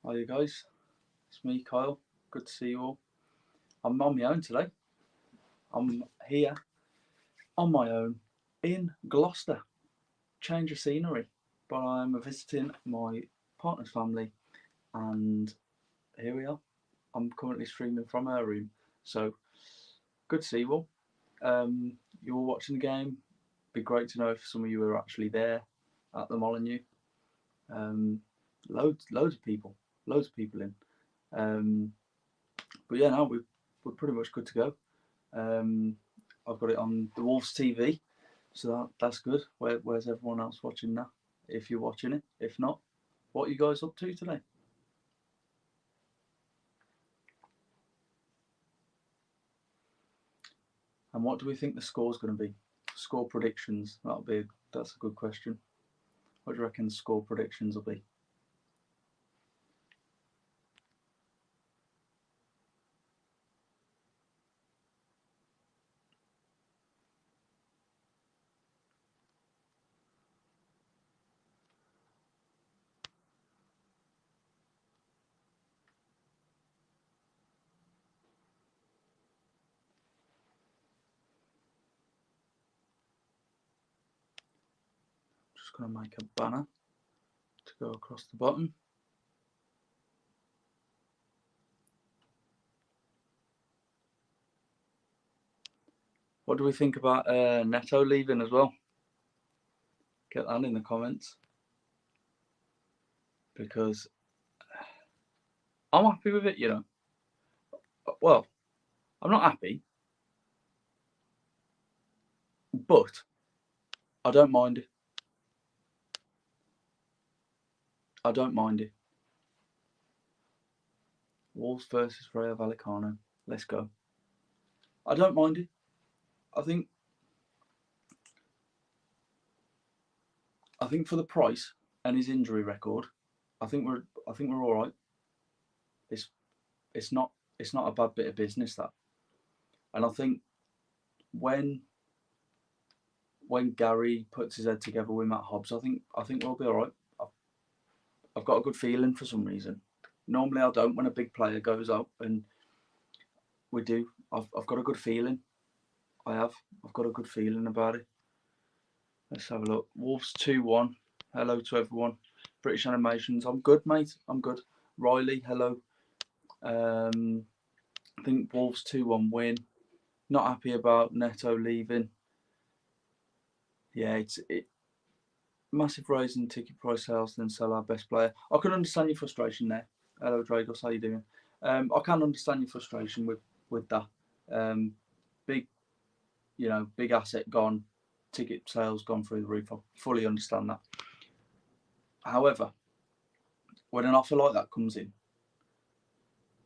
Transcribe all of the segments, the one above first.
Hi, you guys. It's me, Kyle. Good to see you all. I'm on my own today. I'm here on my own in Gloucester. Change of scenery. But I'm visiting my partner's family, and here we are. I'm currently streaming from her room. So, good to see you all. You all watching the game. Be great to know if some of you are actually there at the Molyneux. Um, loads of people. Loads of people in. Um, but yeah, no, we're pretty much good to go. I've got it on the Wolves TV, so that's good. Where's everyone else watching that? If you're watching it, if not, what are you guys up to today? And what do we think the score's going to be? Score predictions. That's a good question. What do you reckon the score predictions will be? Just going to make a banner to go across the bottom. What do we think about Neto leaving as well? Get that in the comments, because I'm happy with it. Well, I'm not happy, but I don't mind it. I don't mind it. Wolves versus Rayo Vallecano. Let's go. I don't mind it. I think for the price and his injury record, I think we're all right. It's it's not it's not a bad bit of business, that. And I think when Gary puts his head together with Matt Hobbs, I think we'll be all right. I've got a good feeling for some reason. Normally I don't when a big player goes out, and we do. I've got a good feeling. I have. I've got a good feeling about it. Let's have a look. Wolves 2-1. Hello to everyone. British Animations. I'm good, mate. I'm good. Riley, hello. I think Wolves 2-1 win. Not happy about Neto leaving. Yeah, it's massive rise in ticket price sales, then sell our best player. I can understand your frustration there. Hello, Dragos. How you doing? I can understand your frustration with that. Um, big, big asset gone, ticket sales gone through the roof. I fully understand that. However, when an offer like that comes in,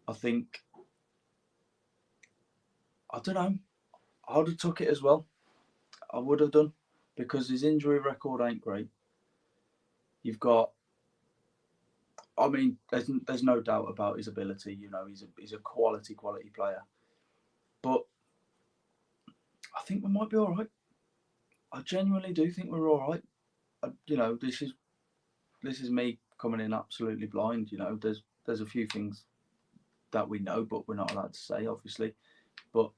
I think, I don't know, I would have took it as well. I would have done, because his injury record ain't great. You've got, I mean, there's no doubt about his ability. He's a quality player. But I think we might be all right. I genuinely do think we're all right. This is me coming in absolutely blind. There's a few things that we know, but we're not allowed to say, obviously. But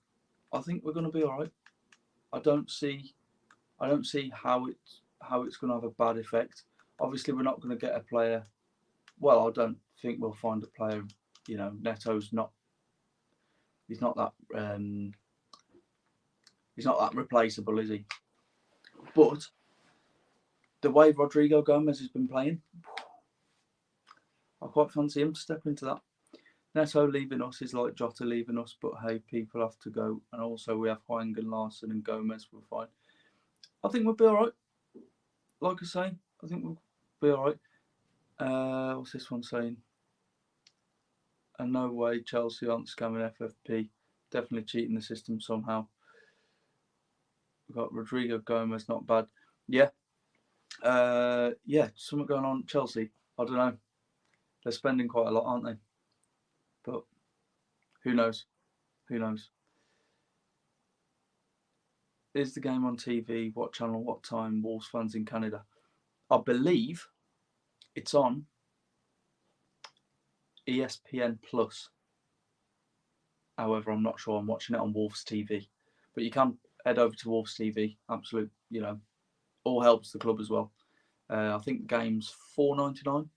I think we're going to be all right. I don't see how it's going to have a bad effect. Obviously, we're not going to get a player. Well, I don't think we'll find a player. Neto's not. He's not that. He's not that replaceable, is he? But the way Rodrigo Gomez has been playing, I quite fancy him to step into that. Neto leaving us is like Jota leaving us, but hey, people have to go, and also we have Hwang and Larson and Gomez. We're fine. I think we'll be all right. Like I say, I think we'll be all right. What's this one saying? And no way Chelsea aren't scamming FFP. Definitely cheating the system somehow. We've got Rodrigo Gomez, not bad. Yeah. Something going on at Chelsea. I don't know. They're spending quite a lot, aren't they? But who knows? Who knows? Is the game on TV? What channel? What time? Wolves fans in Canada. I believe it's on ESPN Plus. However, I'm not sure. I'm watching it on Wolves TV, but you can head over to Wolves TV. Absolute, all helps the club as well. I think the game's $4.99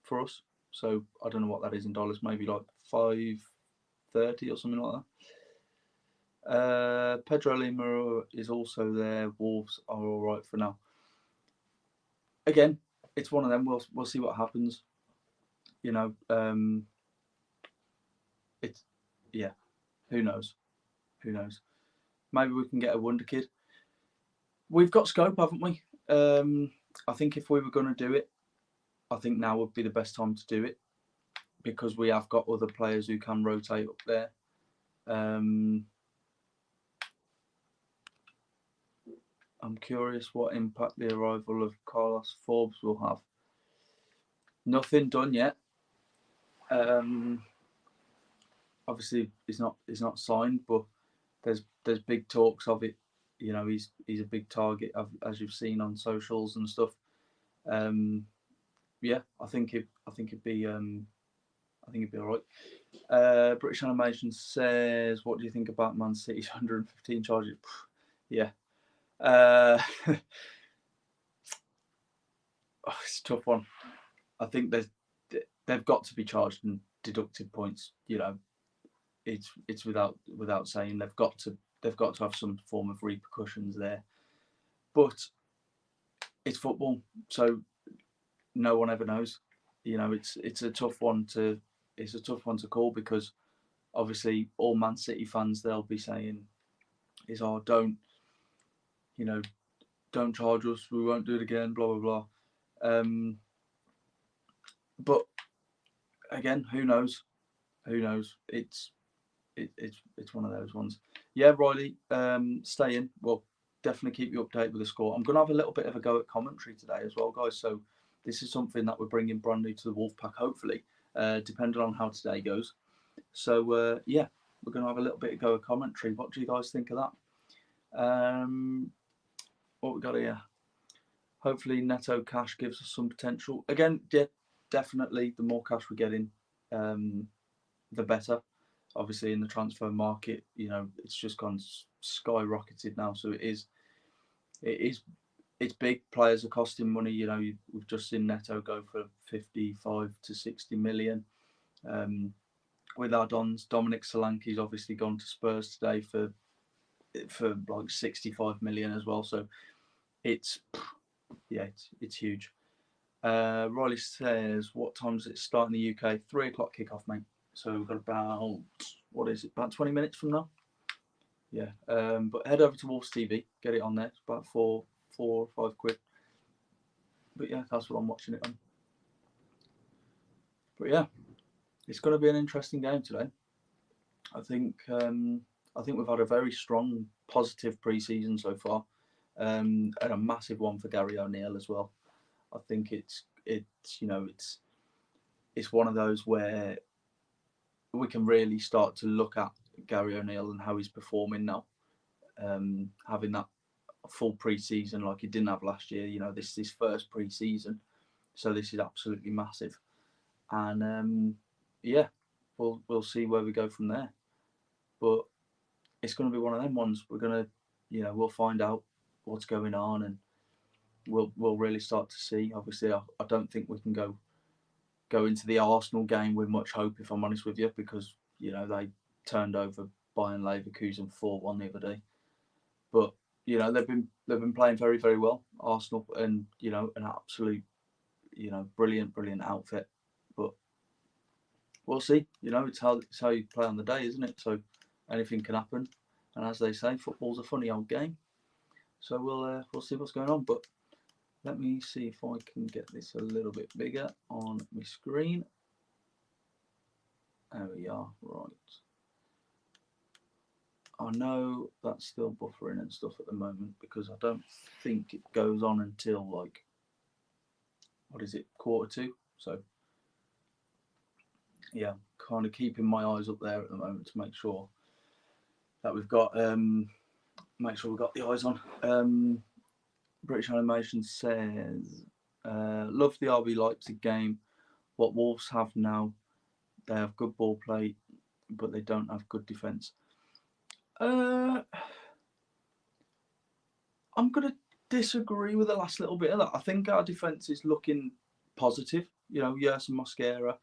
for us. So I don't know what that is in dollars. Maybe like $5.30 or something like that. Pedro Lima is also there. Wolves are all right for now. Again, it's one of them. We'll see what happens. It's who knows? Who knows? Maybe we can get a wonder kid. We've got scope, haven't we? I think if we were going to do it, I think now would be the best time to do it because we have got other players who can rotate up there. I'm curious what impact the arrival of Carlos Forbes will have. Nothing done yet. Obviously, he's not signed, but there's big talks of it. He's a big target, as you've seen on socials and stuff. I think it'd be all right. British Animation says, "What do you think about Man City's 115 charges?" Yeah, it's a tough one. I think they've got to be charged and deducted points. It's without saying they've got to have some form of repercussions there. But it's football, so no one ever knows. It's a tough one to call because obviously all Man City fans, they'll be saying is, "Oh, don't charge us, we won't do it again," blah blah blah. But again, who knows? It's one of those ones. Yeah, Riley, stay in. Well, definitely keep you updated with the score. I'm going to have a little bit of a go at commentary today as well, guys. So this is something that we're bringing brand new to the Wolfpack, hopefully, depending on how today goes. So we're going to have a little bit of go at commentary. What do you guys think of that? What we got here? Hopefully, Neto cash gives us some potential. Again, definitely, the more cash we get in, the better. Obviously, in the transfer market, it's just gone skyrocketed now. So it's big. Players are costing money. We've just seen Neto go for 55 to 60 million. With our Dons, Dominic Solanke's obviously gone to Spurs today for like 65 million as well. So it's huge. Riley says, "What time does it start in the UK?" 3:00 kickoff, mate. So we've got about, about 20 minutes from now. Yeah. But head over to Wolves TV, get it on there. It's about £4 or £5. But yeah, that's what I'm watching it on. But yeah, it's going to be an interesting game today. I think we've had a very strong, positive pre-season so far, and a massive one for Gary O'Neill as well. I think it's one of those where we can really start to look at Gary O'Neill and how he's performing now. Having that full pre-season like he didn't have last year. This is his first pre-season, so this is absolutely massive. And we'll see where we go from there. But it's going to be one of them ones. We're going to, we'll find out what's going on, and we'll really start to see. Obviously, I don't think we can go into the Arsenal game with much hope, if I'm honest with you, because they turned over Bayern Leverkusen 4-1 the other day. But they've been playing very, very well, Arsenal, and an absolute brilliant outfit. But we'll see. It's how you play on the day, isn't it? So anything can happen. And as they say, football's a funny old game. So we'll see what's going on. But let me see if I can get this a little bit bigger on my screen. There we are. Right. I know that's still buffering and stuff at the moment because I don't think it goes on until like, what is it, 1:45? So yeah, kind of keeping my eyes up there at the moment to make sure that we've got the eyes on. British Animation says, "Love the RB Leipzig game. what Wolves have now. They have good ball play, but they don't have good defence. I'm going to disagree with the last little bit of that. I think our defence is looking positive. You know, yes, Mosquera.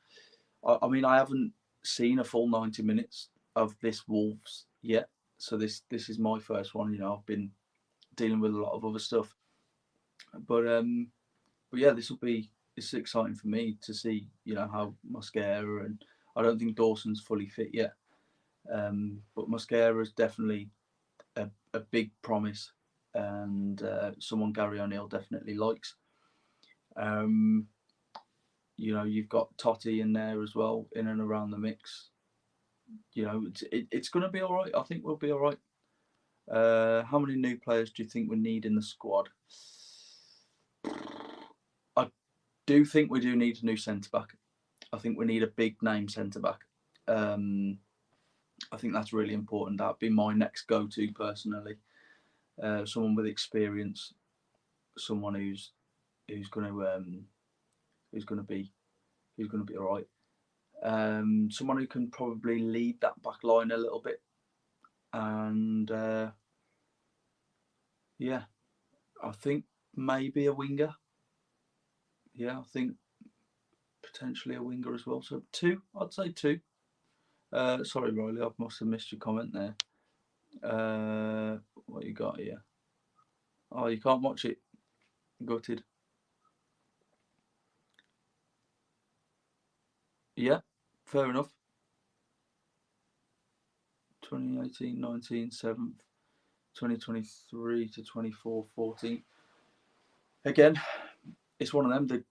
I mean, I haven't seen a full 90 minutes of this Wolves yet, so this is my first one. You know, I've been dealing with a lot of other stuff, but yeah, it's exciting for me to see, you know, how Mosquera, and I don't think Dawson's fully fit yet, but Mosquera is definitely a big promise, and someone Gary O'Neill definitely likes. You know, you've got Totti in there as well, in and around the mix. You know, it's going to be all right. I think we'll be all right. How many new players do you think we need in the squad? I do think we do need a new centre back. I think we need a big name centre back. I think that's really important. That'd be my next go-to personally. Someone with experience, someone who's going to be all right. Someone who can probably lead that back line a little bit, and yeah, I think maybe a winger. Yeah, I think potentially a winger as well. So two, I'd say two. Sorry, Riley, I must have missed your comment there. What you got here? Oh, you can't watch it. Gutted. Yeah, fair enough. 2018, 19, 7th, 2023 to 24, 14. Again, it's one of them that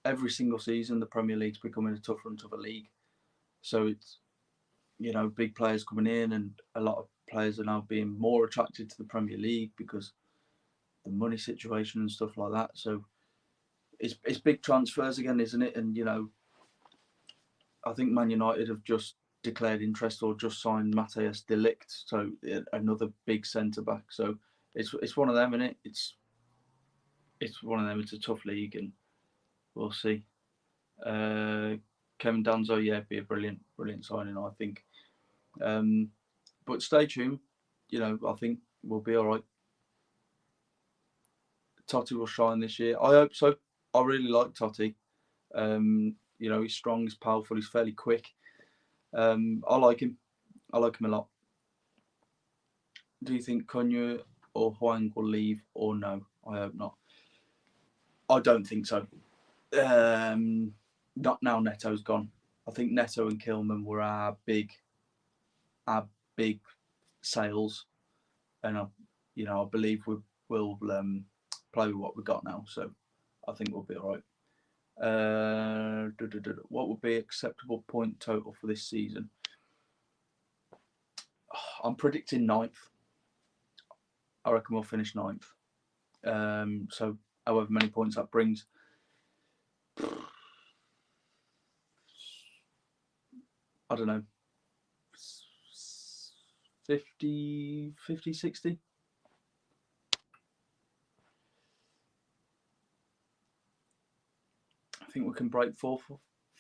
every single season the Premier League's becoming a tougher and tougher league. So it's, you know, big players coming in, and a lot of players are now being more attracted to the Premier League because the money situation and stuff like that. So it's big transfers again, isn't it? And, you know, I think Man United have just declared interest or just signed Matthias de Ligt, so another big centre back. So it's one of them, isn't it? It's one of them. It's a tough league, and we'll see. Kevin Danzo, yeah, be a brilliant signing, I think. But stay tuned. You know, I think we'll be all right. Totti will shine this year. I hope so. I really like Totti. You know, he's strong, he's powerful, he's fairly quick. I like him. I like him a lot. Do you think Cunha or Huang will leave, or no? I hope not. I don't think so. Not now Neto's gone. I think Neto and Kilman were our big sales, and I believe we'll play with what we've got now. So I think we'll be all right. What would be acceptable point total for this season? I'm predicting 9th. I reckon we'll finish 9th. So however many points that brings. I don't know. 50, 60? I think we can break fourth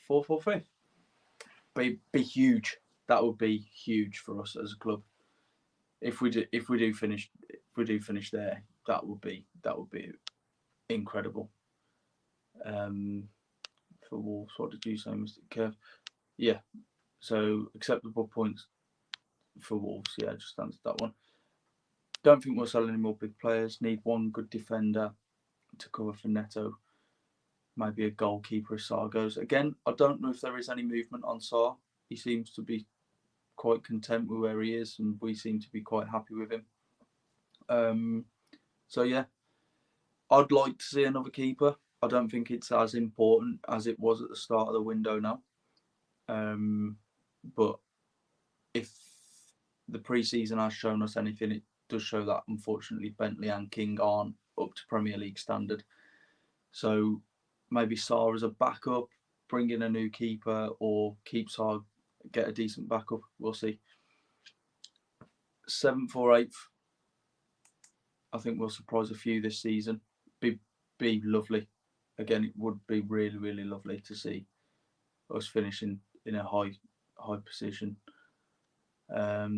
or fifth. Be huge. That would be huge for us as a club. If we do finish there, that would be incredible. For Wolves, what did you say, Mr. Kev? Yeah. So acceptable points for Wolves. Yeah, just answered that one. Don't think we'll sell any more big players. Need one good defender to cover for Neto. Maybe a goalkeeper if Sarr goes. Again, I don't know if there is any movement on Sarr. He seems to be quite content with where he is, and we seem to be quite happy with him. So yeah, I'd like to see another keeper. I don't think it's as important as it was at the start of the window now. But if the pre-season has shown us anything, it does show that unfortunately Bentley and King aren't up to Premier League standard. So maybe Sarr as a backup, bring in a new keeper, or keep Sarr, get a decent backup. We'll see. 7th or 8th. I think we'll surprise a few this season. Be lovely. Again, it would be really, really lovely to see us finishing in a high position. I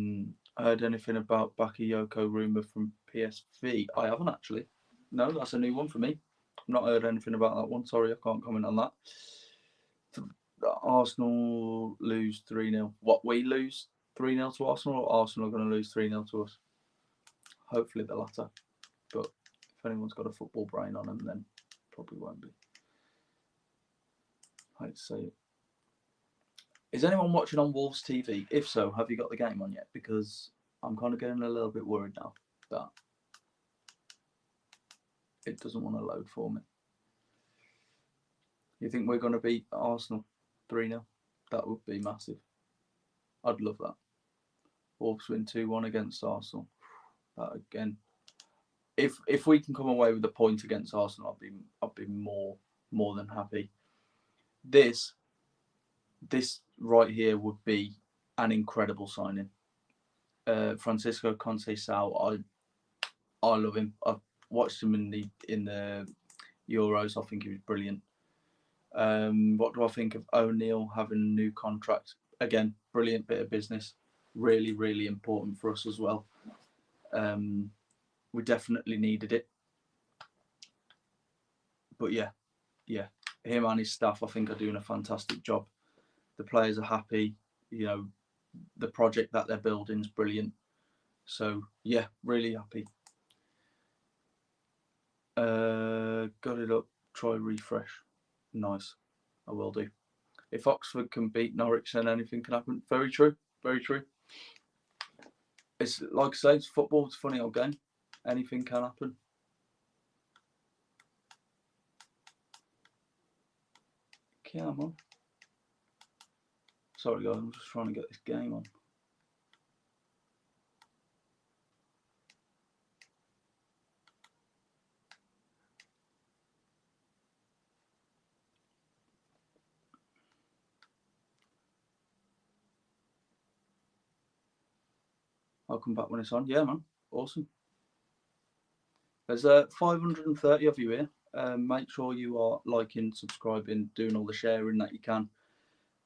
heard anything about Bakayoko rumour from PSV? I haven't actually. No, that's a new one for me. I've not heard anything about that one. Sorry, I can't comment on that. Arsenal lose 3-0. What, we lose 3-0 to Arsenal, or Arsenal are going to lose 3-0 to us? Hopefully the latter. But if anyone's got a football brain on them, then probably won't be. I hate to say it. Is anyone watching on Wolves TV? If so, have you got the game on yet? Because I'm kind of getting a little bit worried now that it doesn't want to load for me. You think we're going to beat Arsenal 3-0? That would be massive. I'd love that. Wolves win 2-1 against Arsenal. That again. If we can come away with a point against Arsenal, I'd be more than happy. This right here would be an incredible signing. Francisco Conceição, I love him. I've watched him in the Euros. I think he was brilliant. What do I think of O'Neill having a new contract? Again, brilliant bit of business. Really, really important for us as well. We definitely needed it. But yeah, him and his staff, I think, are doing a fantastic job. The players are happy. You know, the project that they're building is brilliant. So yeah, really happy. Got it up. Try refresh. Nice. I will do. If Oxford can beat Norwich, then anything can happen. Very true. Very true. It's like I say, it's football. It's a funny old game. Anything can happen. Come on. Sorry guys, I'm just trying to get this game on. I'll come back when it's on. Yeah, man. Awesome. There's 530 of you here. Make sure you are liking, subscribing, doing all the sharing that you can.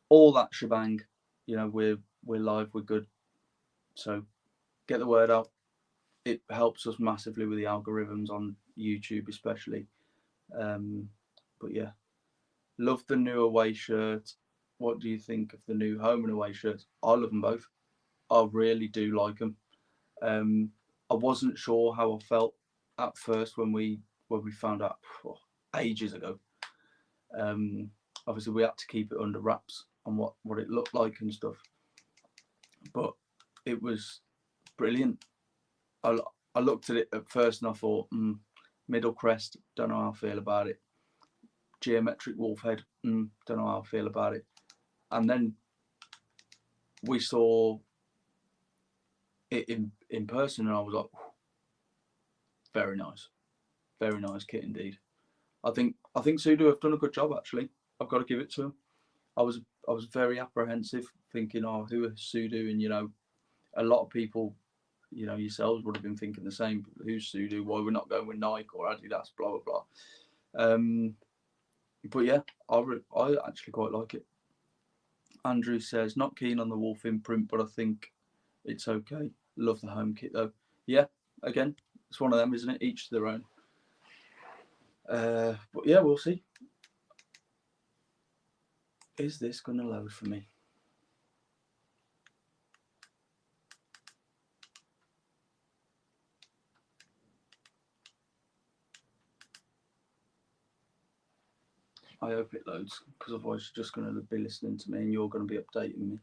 All that shebang. You know, we're live, we're good. So get the word out. It helps us massively with the algorithms on YouTube, especially. But yeah, love the new away shirt. What do you think of the new home and away shirts? I love them both. I really do like them. I wasn't sure how I felt at first when we found out ages ago. Obviously, we had to keep it under wraps on what it looked like and stuff. But it was brilliant. I looked at it at first and I thought, middle crest, don't know how I feel about it. Geometric wolf head, don't know how I feel about it. And then we saw it in person, and I was like, very nice kit indeed. I think Sudo have done a good job actually. I've got to give it to them. I was very apprehensive, thinking, who are Sudo, and you know, a lot of people, you know, yourselves would have been thinking the same. Who's Sudo? Why we're not going with Nike or Adidas? Blah blah blah. But yeah, I actually quite like it. Andrew says not keen on the wolf imprint, but I think it's okay. Love the home kit though. Yeah, again, it's one of them, isn't it? Each to their own. But yeah, we'll see. Is this going to load for me? I hope it loads, because otherwise you're just going to be listening to me and you're going to be updating me.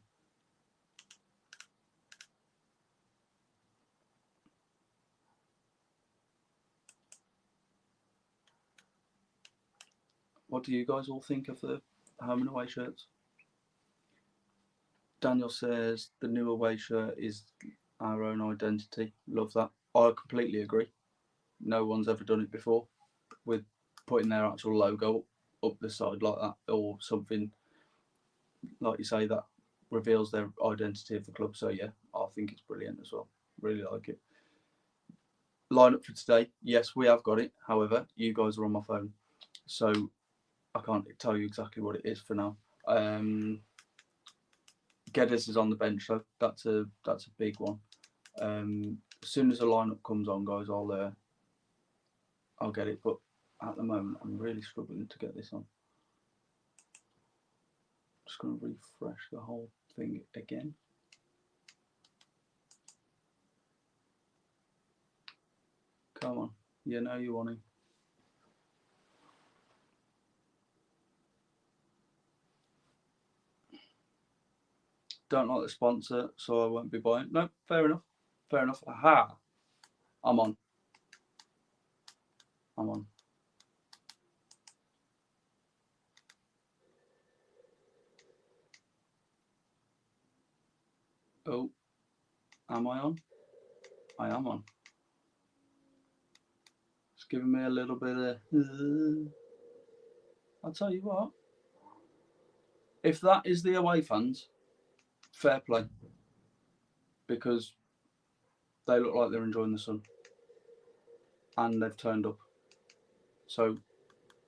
What do you guys all think of the home and away shirts? Daniel says the new away shirt is our own identity. Love that. I completely agree. No one's ever done it before with putting their actual logo up the side like that, or something like you say that reveals their identity of the club. So yeah, I think it's brilliant as well. Really like it. Lineup for today. Yes, we have got it. However, you guys are on my phone, so I can't tell you exactly what it is for now. Geddes is on the bench, so that's a big one. As soon as the lineup comes on, guys, I'll get it. But at the moment, I'm really struggling to get this on. Just going to refresh the whole thing again. Come on, you know you want to. Don't like the sponsor, so I won't be buying. No, fair enough. Fair enough. Aha! I'm on. I'm on. Oh, am I on? I am on. It's giving me a little bit of. I'll tell you what. If that is the away fans, fair play. Because they look like they're enjoying the sun. And they've turned up. So,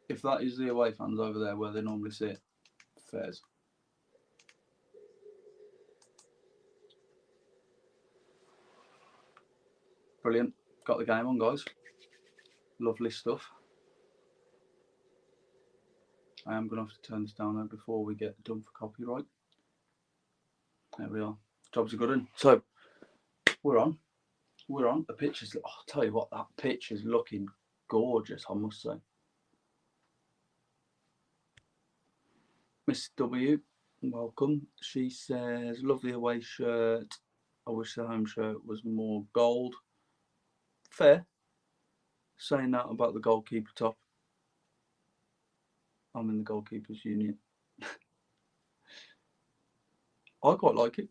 if that is the away fans over there where they normally sit, fairs. Brilliant. Got the game on, guys. Lovely stuff. I am going to have to turn this down though before we get done for copyright. There we are. Job's a good one. So, we're on. We're on. The pitch is. Oh, I'll tell you what, that pitch is looking gorgeous, I must say. Miss W, welcome. She says, lovely away shirt. I wish the home shirt was more gold. Fair. Saying that about the goalkeeper top. I'm in the goalkeepers union. I quite like it.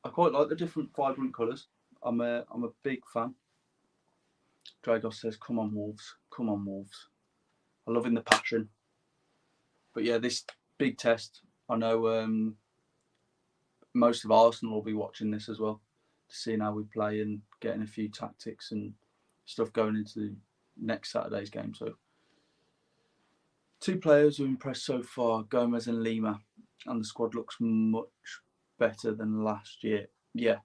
I quite like the different vibrant colours. I'm a big fan. Dragos says, come on Wolves. Come on Wolves. I love in the passion. But yeah, this big test, I know most of Arsenal will be watching this as well, to seeing how we play and getting a few tactics and stuff going into next Saturday's game. So, two players who impressed so far, Gomez and Lima, and the squad looks much better than last year. Yeah,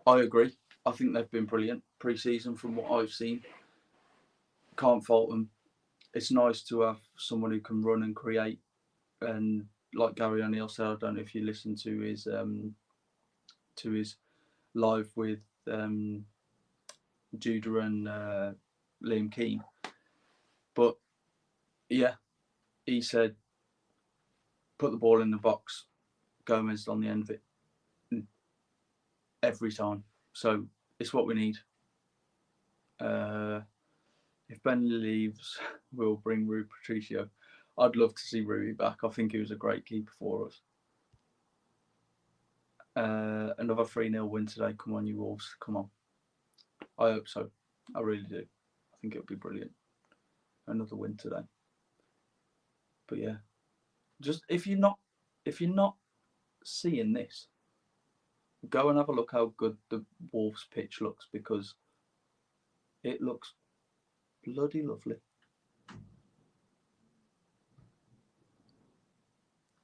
I agree. I think they've been brilliant pre-season from what I've seen. Can't fault them. It's nice to have someone who can run and create. And like Gary O'Neill said, I don't know if you listened to his live with Judah and Liam Keane, but yeah, he said put the ball in the box. Gomez on the end of it every time. So it's what we need. If Ben leaves, we'll bring Rui Patricio. I'd love to see Rui back. I think he was a great keeper for us. Another 3-0 win today. Come on, you Wolves. Come on. I hope so. I really do. I think it would be brilliant. Another win today. But yeah, just if you're not seeing this, go and have a look how good the Wolves pitch looks, because it looks bloody lovely.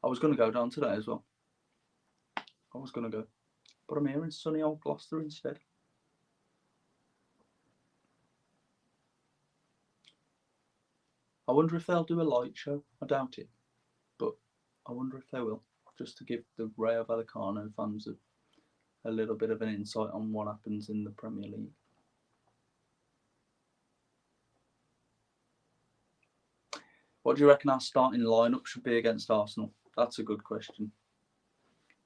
I was going to go down today as well. I was going to go, but I'm here in sunny old Gloucester instead. I wonder if they'll do a light show. I doubt it, but I wonder if they will, just to give the Rayo Vallecano fans a little bit of an insight on what happens in the Premier League. What do you reckon our starting lineup should be against Arsenal? That's a good question.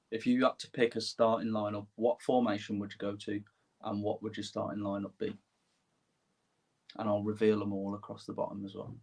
If you had to pick a starting lineup, what formation would you go to, and what would your starting lineup be? And I'll reveal them all across the bottom as well.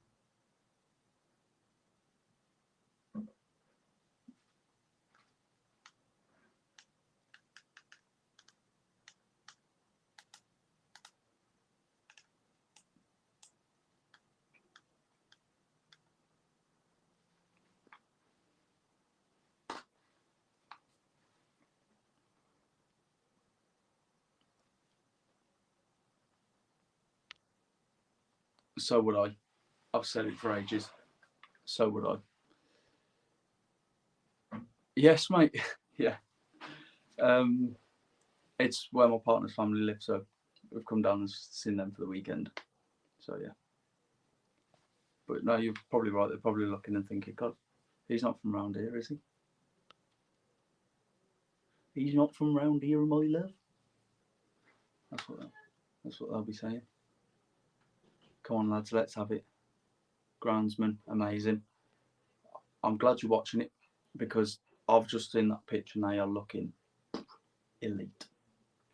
So would I. I've said it for ages. So would I. Yes, mate. Yeah. It's where my partner's family live, so we've come down and seen them for the weekend. So yeah. But no, you're probably right. They're probably looking and thinking, God, he's not from round here, is he? He's not from round here, my love. That's what they'll be saying. Come on, lads, let's have it. Groundsman, amazing. I'm glad you're watching it because I've just seen that picture and they are looking elite.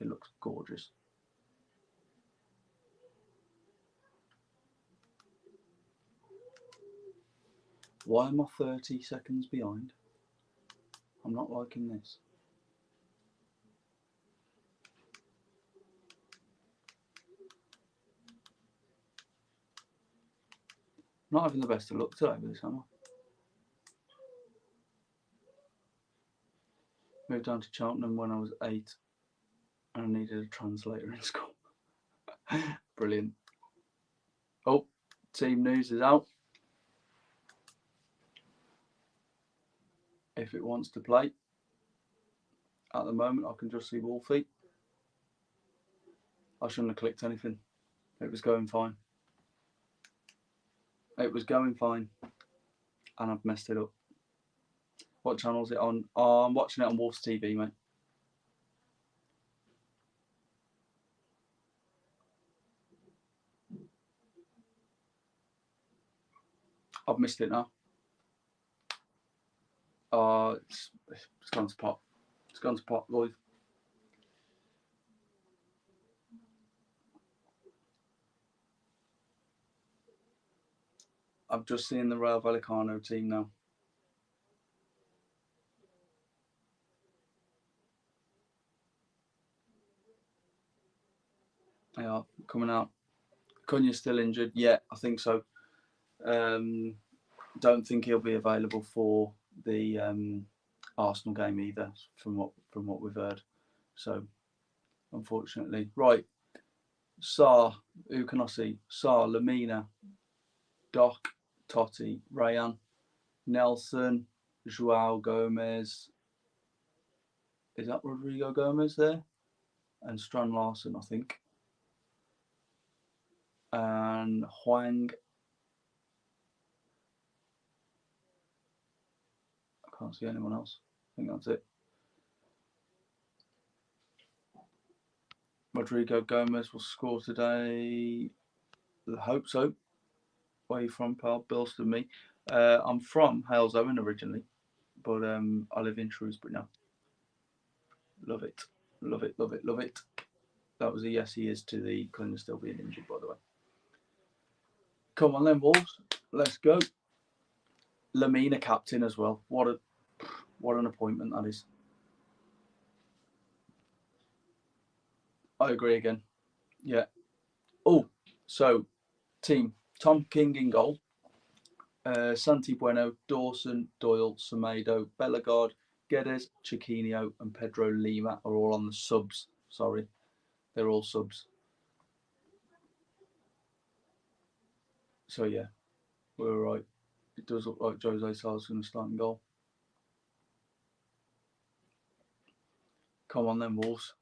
It looks gorgeous. Why am I 30 seconds behind? I'm not liking this. Not having the best of luck today with this, am I? Moved down to Cheltenham when I was 8 and I needed a translator in school. Brilliant. Oh, team news is out. If it wants to play, at the moment I can just see Wolfie. I shouldn't have clicked anything. It was going fine. It was going fine and I've messed it up. What channel is it on? Oh, I'm watching it on Wolves TV, mate. I've missed it now. It's gone to pot. It's gone to pot, boys. I've just seen the Rayo Vallecano team now. They are coming out. Cunha's still injured. Yeah, I think so. Don't think he'll be available for the Arsenal game either, from what we've heard. So, unfortunately, right. Sarr, who can I see? Sarr, Lamina, Doc, Totti, Rayan, Nelson, Joao Gomez. Is that Rodrigo Gomez there? And Strand Larson, I think. And Huang. I can't see anyone else. I think that's it. Rodrigo Gomez will score today. I hope so. Where are you from, pal? Bilston, me. I'm from Halesowen originally, but I live in Shrewsbury now. Love it. Love it, love it, love it. That was a yes, he is to the Clinton still being injured, by the way. Come on then, Wolves. Let's go. Lamina captain as well. What an appointment that is. I agree again. Yeah. Oh, so team Tom King in goal. Santi Bueno, Dawson, Doyle, Semedo, Bellegarde, Guedes, Chiquinho, and Pedro Lima are all on the subs. Sorry, they're all subs. So yeah, we're right. It does look like Jose Sal's going to start in goal. Come on then, Wolves.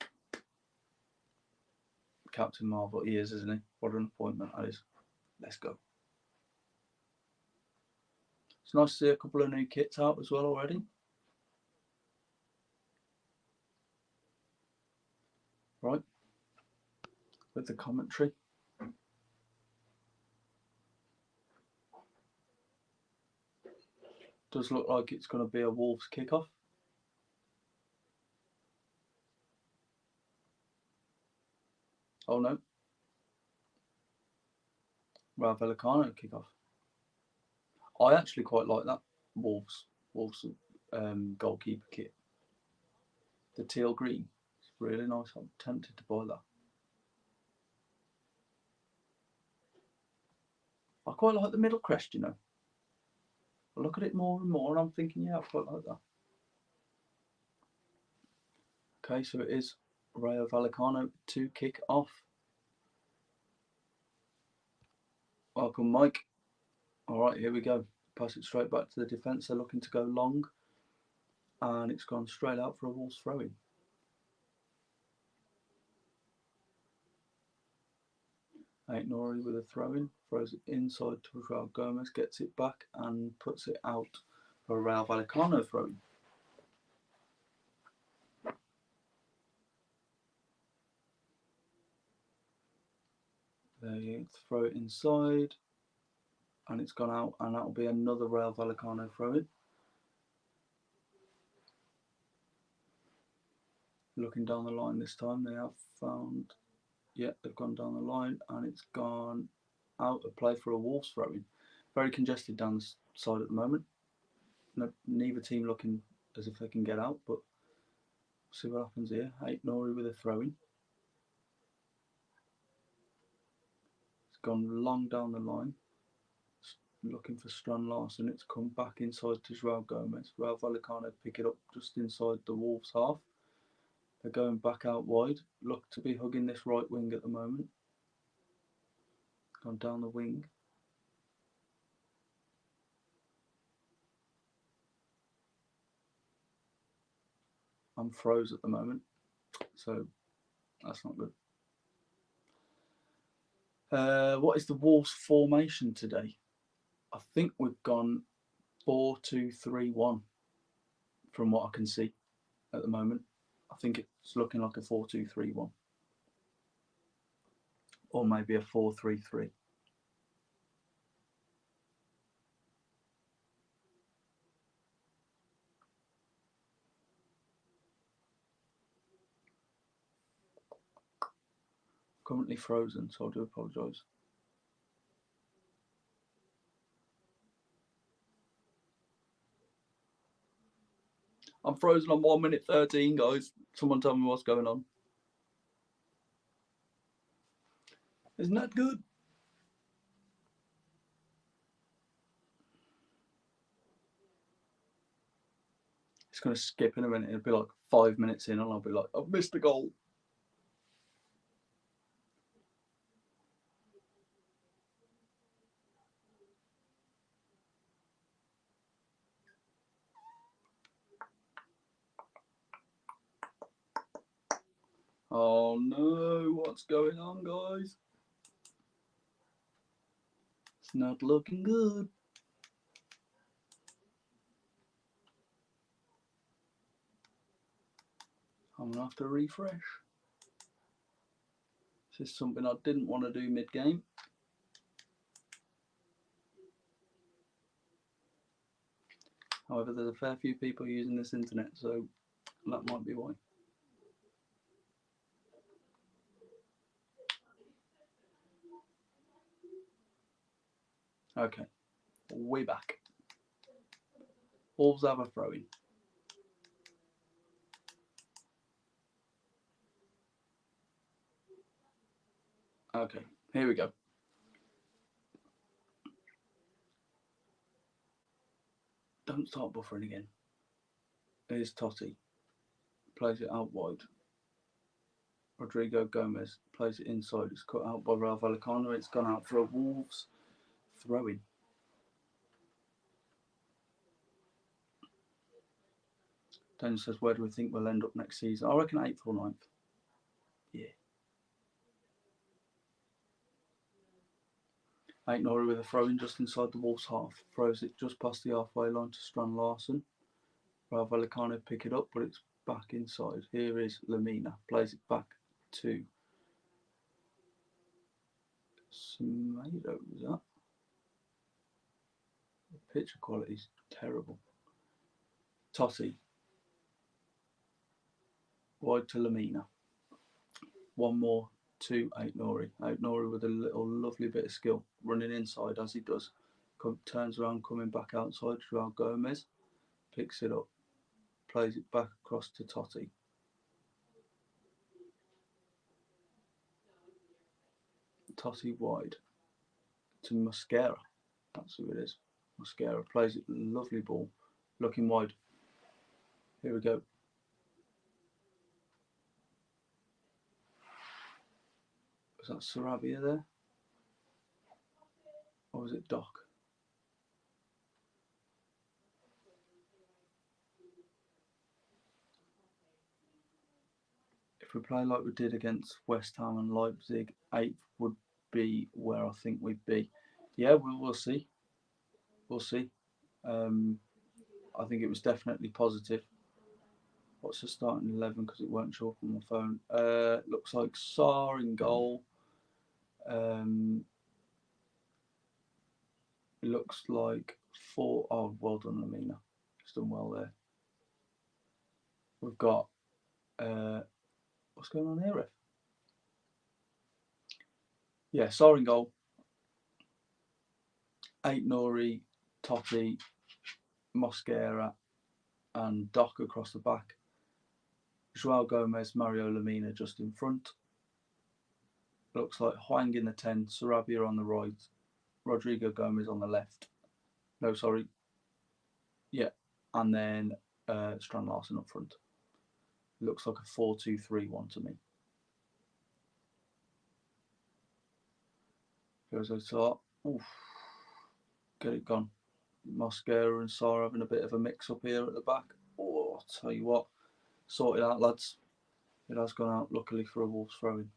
Captain Marvel, he is, isn't he? What an appointment that is. Let's go. It's nice to see a couple of new kits out as well already. Right. With the commentary. Does look like it's going to be a Wolves kickoff. Oh no. Rayo Vallecano kickoff. I actually quite like that Wolves goalkeeper kit. The teal green. It's really nice. I'm tempted to buy that. I quite like the middle crest, you know. I look at it more and more and I'm thinking, yeah, I quite like that. Okay, so it is Rayo Vallecano to kick off. Welcome, Mike. All right, here we go. Pass it straight back to the defence. They're looking to go long. and it's gone straight out for a Wolves throw-in. Nori with a throw-in, throws it inside to Raul Gomez, gets it back and puts it out for a Rayo Vallecano throw-in. They throw it inside, and it's gone out, and that'll be another Rayo Vallecano throw-in. Looking down the line this time, they have found, yeah, they've gone down the line, and it's gone out of play for a Wolves throw-in. Very congested down the side at the moment. Neither team looking as if they can get out, but we'll see what happens here. Nori with a throw-in. It's gone long down the line, looking for Strand Larsen. It's come back inside to Joao Gomez. Rayo Vallecano pick it up just inside the Wolves half. They're going back out wide. Look to be hugging this right wing at the moment. Gone down the wing. I'm froze at the moment, so that's not good. What is the Wolves formation today? I think we've gone 4-2-3-1 from what I can see at the moment. I think it's looking like a 4-2-3-1 or maybe a 4-3-3. Currently frozen, so I do apologise. I'm frozen on 1 minute 13, guys. Someone tell me what's going on. Isn't that good? It's going to skip in a minute. It'll be like 5 minutes in, and I'll be like, I've missed a goal. Oh no, what's going on, guys? It's not looking good. I'm going to have to refresh. This is something I didn't want to do mid-game. However, there's a fair few people using this internet, so that might be why. Okay, we're back. Wolves have a throw-in. Okay, here we go. Don't start buffering again. Here's Totti. Plays it out wide. Rodrigo Gomez plays it inside. It's cut out by Rayo Vallecano. It's gone out for a Wolves throw-in. Dennis says, where do we think we'll end up next season? I reckon 8th or 9th. Yeah. Nori with a throw-in just inside the Wolves half. Throws it just past the halfway line to Strand Larsen. Rayo Vallecano pick it up, but it's back inside. Here is Lamina. Plays it back to Semedo, is that? The picture quality is terrible. Totti. Wide to Lamina. One more to Nori. Nori with a little lovely bit of skill. Running inside as he does. Turns around, coming back outside. Joao Gomez picks it up. Plays it back across to Totti. Totti wide to Mosquera. That's who it is. Mosquera plays it, lovely ball, looking wide. Here we go. Was that Sarabia there? Or was it Doc? If we play like we did against West Ham and Leipzig, 8th would be where I think we'd be. Yeah, we'll see. We'll see. I think it was definitely positive. What's the starting 11? Because it won't show up on my phone. Looks like Sarr in goal. It looks like four. Oh, well done, Lamina. He's done well there. We've got. What's going on here, Ref? Yeah, Sarr in goal. 8 Nori, Totti, Mosquera, and Doc across the back. Joao Gomez, Mario Lamina just in front. Looks like Hwang in the 10, Sarabia on the right, Rodrigo Gomez on the left. No, sorry. Yeah, and then Strand Larsen up front. Looks like a 4-2-3-1 to me. Goes I thought, oof, get it gone. Mosquera and Sarr having a bit of a mix up here at the back. Oh, I'll tell you what, sort it out, lads. It has gone out, luckily for a Wolves throw-in.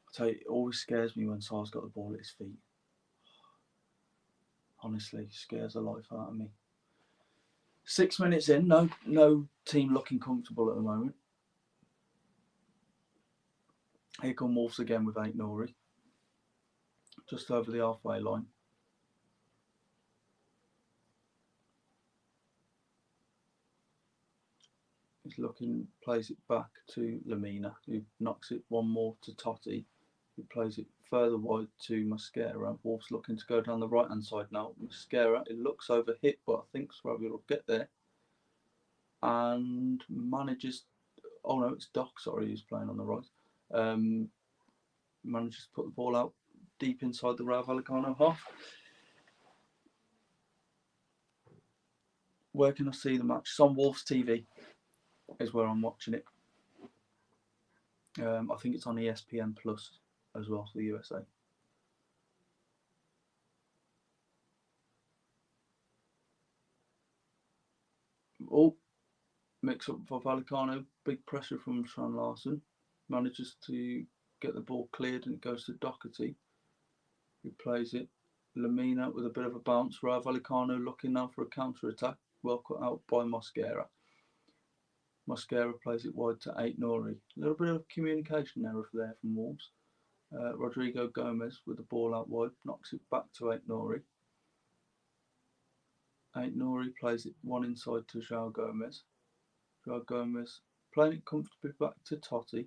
I tell you, it always scares me when Sarr's got the ball at his feet. Honestly, scares the life out of me. 6 minutes in, no team looking comfortable at the moment. Here come Wolves again with 8 Nori. Just over the halfway line. He's looking, plays it back to Lamina, who knocks it one more to Totti, who plays it further wide to Mosquera. Wolves looking to go down the right hand side now. Mosquera, it looks overhit, but I think Sarabia will get there. And manages, oh no, it's Doc, sorry, who's playing on the right. Manages to put the ball out deep inside the Rayo Vallecano half. Where can I see the match? It's on Wolves TV, is where I'm watching it. I think it's on ESPN Plus as well for the USA. Oh, mix up for Vallecano. Big pressure from Strand Larsen. Manages to get the ball cleared and it goes to Doherty, who plays it. Lamina with a bit of a bounce. Rayo Vallecano looking now for a counter attack. Well cut out by Mosquera. Mosquera plays it wide to 8 Nori. A little bit of communication error there from Wolves. Rodrigo Gomez with the ball out wide, knocks it back to 8 Nori. 8 Nori plays it one inside to Joao Gomez. Joao Gomez playing it comfortably back to Totti.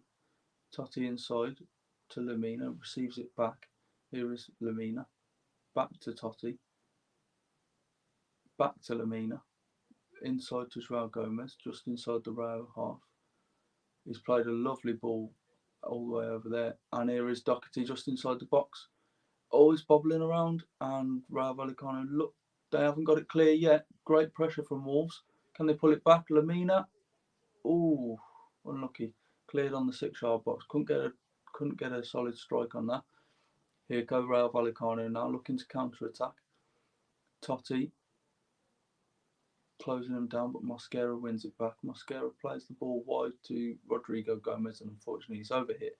Totti inside to Lamina, receives it back. Here is Lamina. Back to Totti. Back to Lamina. Inside to Joao Gomez, just inside the Rayo half. He's played a lovely ball all the way over there. And here is Doherty just inside the box. Always bobbling around. And Rayo Vallecano, look, they haven't got it clear yet. Great pressure from Wolves. Can they pull it back? Lamina. Ooh, unlucky. Cleared on the 6-yard box. Couldn't get a solid strike on that. Here go Rayo Vallecano now looking to counter attack. Totti closing him down, but Mosquera wins it back. Mosquera plays the ball wide to Rodrigo Gomez, and unfortunately he's overhit.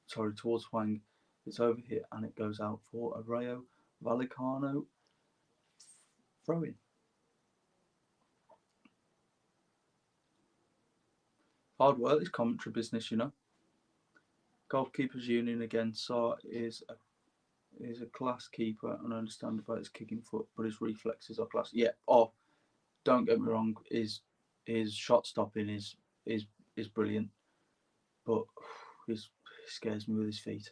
Towards Hwang. It's overhit and it goes out for a Rayo Vallecano throw-in. Hard work, this commentary business, you know. Goalkeepers Union again. Sarr is a class keeper, and I understand about his kicking foot, but his reflexes are class. Yeah. Oh, don't get me wrong. His shot stopping is brilliant, but he scares me with his feet.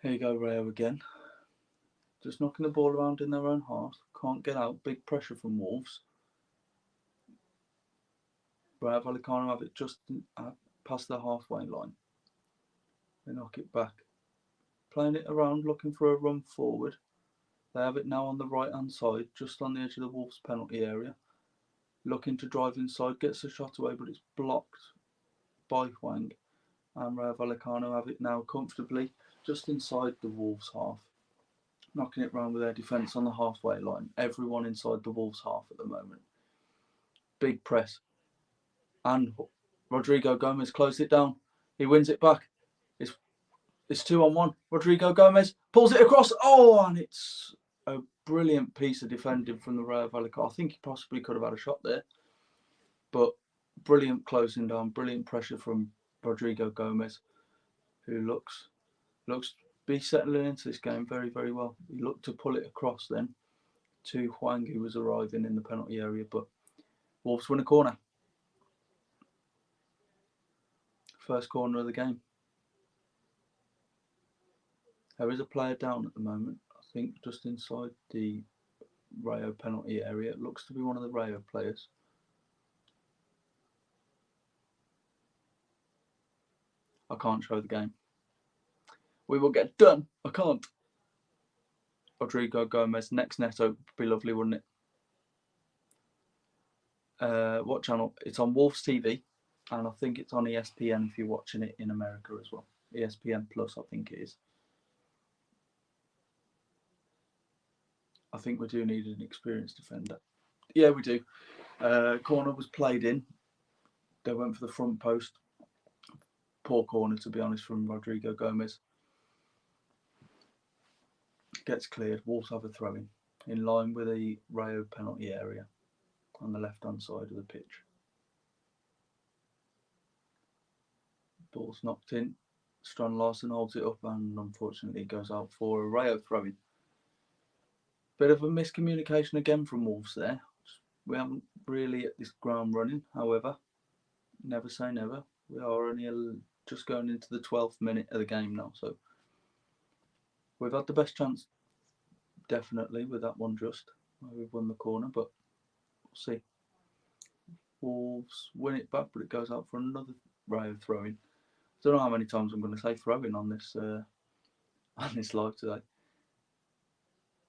Here you go, Rayo again. Just knocking the ball around in their own half. Can't get out. Big pressure from Wolves. Rayo Vallecano have it just past the halfway line. They knock it back. Playing it around, looking for a run forward. They have it now on the right hand side, just on the edge of the Wolves penalty area. Looking to drive inside, gets the shot away, but it's blocked by Hwang. And Rayo Vallecano have it now comfortably just inside the Wolves half. Knocking it round with their defence on the halfway line. Everyone inside the Wolves half at the moment. big press, and Rodrigo Gomez closed it down. He wins it back. It's 2-on-1. Rodrigo Gomez pulls it across. Oh, and it's a brilliant piece of defending from the Rayo Vallecano. I think he possibly could have had a shot there, but brilliant closing down, brilliant pressure from Rodrigo Gomez, who looks to be settling into this game very, very well. He looked to pull it across then to Hwang, who was arriving in the penalty area, but Wolves win a corner. First corner of the game. There is a player down at the moment, I think just inside the Rayo penalty area. It looks to be one of the Rayo players. I can't show the game. We will get done. I can't. Rodrigo Gomez, next Neto would be lovely, wouldn't it? What channel? It's on Wolves TV, and I think it's on ESPN if you're watching it in America as well. ESPN Plus, I think it is. I think we do need an experienced defender. Yeah, we do. Corner was played in. They went for the front post. Poor corner, to be honest, from Rodrigo Gomez. Gets cleared. Wolves have a throw in line with the Rayo penalty area on the left-hand side of the pitch. Ball's knocked in. Strand Larsen holds it up and unfortunately goes out for a Rayo throw-in. Bit of a miscommunication again from Wolves there. We haven't really hit this ground running, however, never say never. We are only just going into the 12th minute of the game now, so we've had the best chance, definitely, with that one just. We've won the corner, but we'll see. Wolves win it back, but it goes out for another Rayo throw-in. I don't know how many times I'm going to say throw-in on this live today.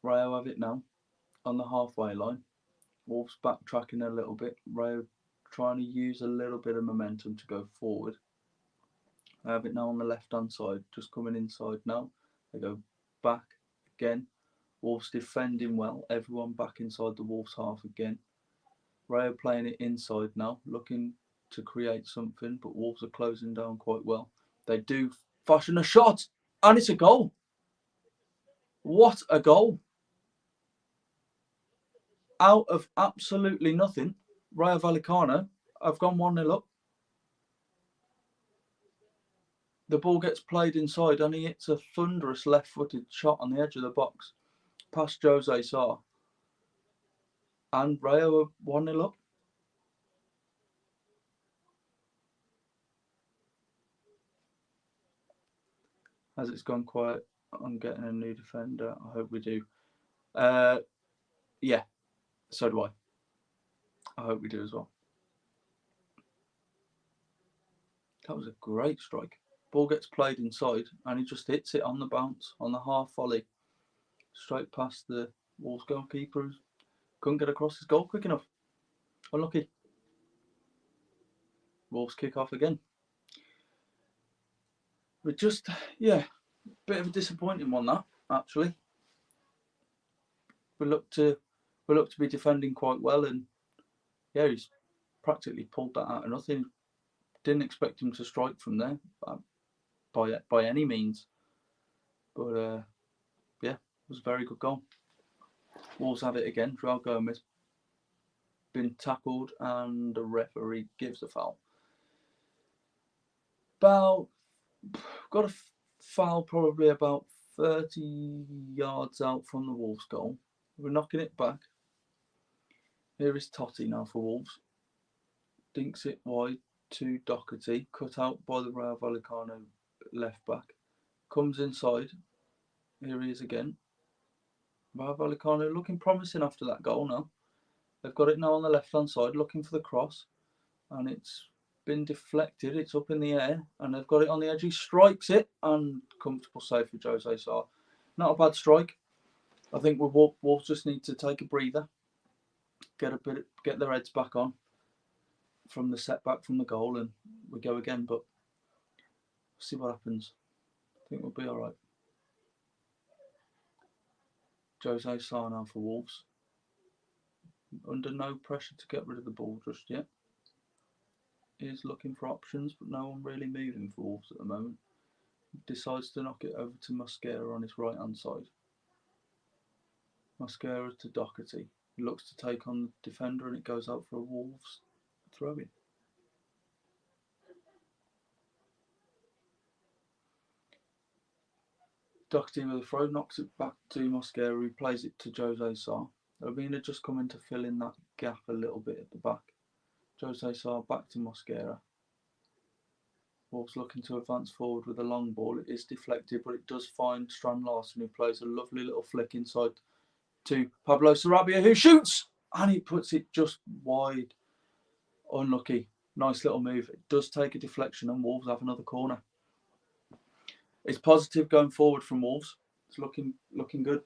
Rayo have it now on the halfway line. Wolves backtracking a little bit. Rayo trying to use a little bit of momentum to go forward. They have it now on the left-hand side, just coming inside now. They go back again. Wolves defending well. Everyone back inside the Wolves half again. Rayo playing it inside now, looking to create something, but Wolves are closing down quite well. They do fashion a shot, and it's a goal. What a goal. Out of absolutely nothing, Rayo Vallecano have gone 1-0 up. The ball gets played inside and he hits a thunderous left-footed shot on the edge of the box past Jose Sarr. And Rayo are 1-0 up. As it's gone quiet, I'm getting a new defender. I hope we do. Yeah, so do I. I hope we do as well. That was a great strike. Ball gets played inside and he just hits it on the bounce, on the half volley. Straight past the Wolves goalkeeper who couldn't get across his goal quick enough. Unlucky. Wolves kick off again. But just, yeah, bit of a disappointing one that, actually. We look to be defending quite well, and yeah, he's practically pulled that out of nothing. Didn't expect him to strike from there by any means, but yeah, it was a very good goal. Wolves have it again. Joao Gomez been tackled, and the referee gives a foul. Got a foul probably about 30 yards out from the Wolves goal. We're knocking it back. Here is Totti now for Wolves. Dinks it wide to Doherty, cut out by the Rayo Vallecano left back. Comes inside. Here he is again. Rayo Vallecano looking promising after that goal now. They've got it now on the left-hand side, looking for the cross. And it's been deflected. It's up in the air. And they've got it on the edge. He strikes it. And comfortable save for Jose Sarr. Not a bad strike. I think Wolves just need to take a breather. Get their heads back on from the setback from the goal, and we go again. But we'll see what happens. I think we'll be all right. Jose Sarr now for Wolves. under no pressure to get rid of the ball just yet. He's looking for options, but no one really moving for Wolves at the moment. Decides to knock it over to Mosquera on his right hand side. Mosquera to Doherty. He looks to take on the defender and it goes out for a Wolves throw in. Doherty with a throw, knocks it back to Mosquera, who plays it to Jose Sarr. Lamina just coming to fill in that gap a little bit at the back. Jose Sarr back to Mosquera. Wolves looking to advance forward with a long ball. It is deflected, but it does find Strand Larsen, who plays a lovely little flick inside to Pablo Sarabia, who shoots! And he puts it just wide. Unlucky. Nice little move. It does take a deflection and Wolves have another corner. It's positive going forward from Wolves. It's looking good.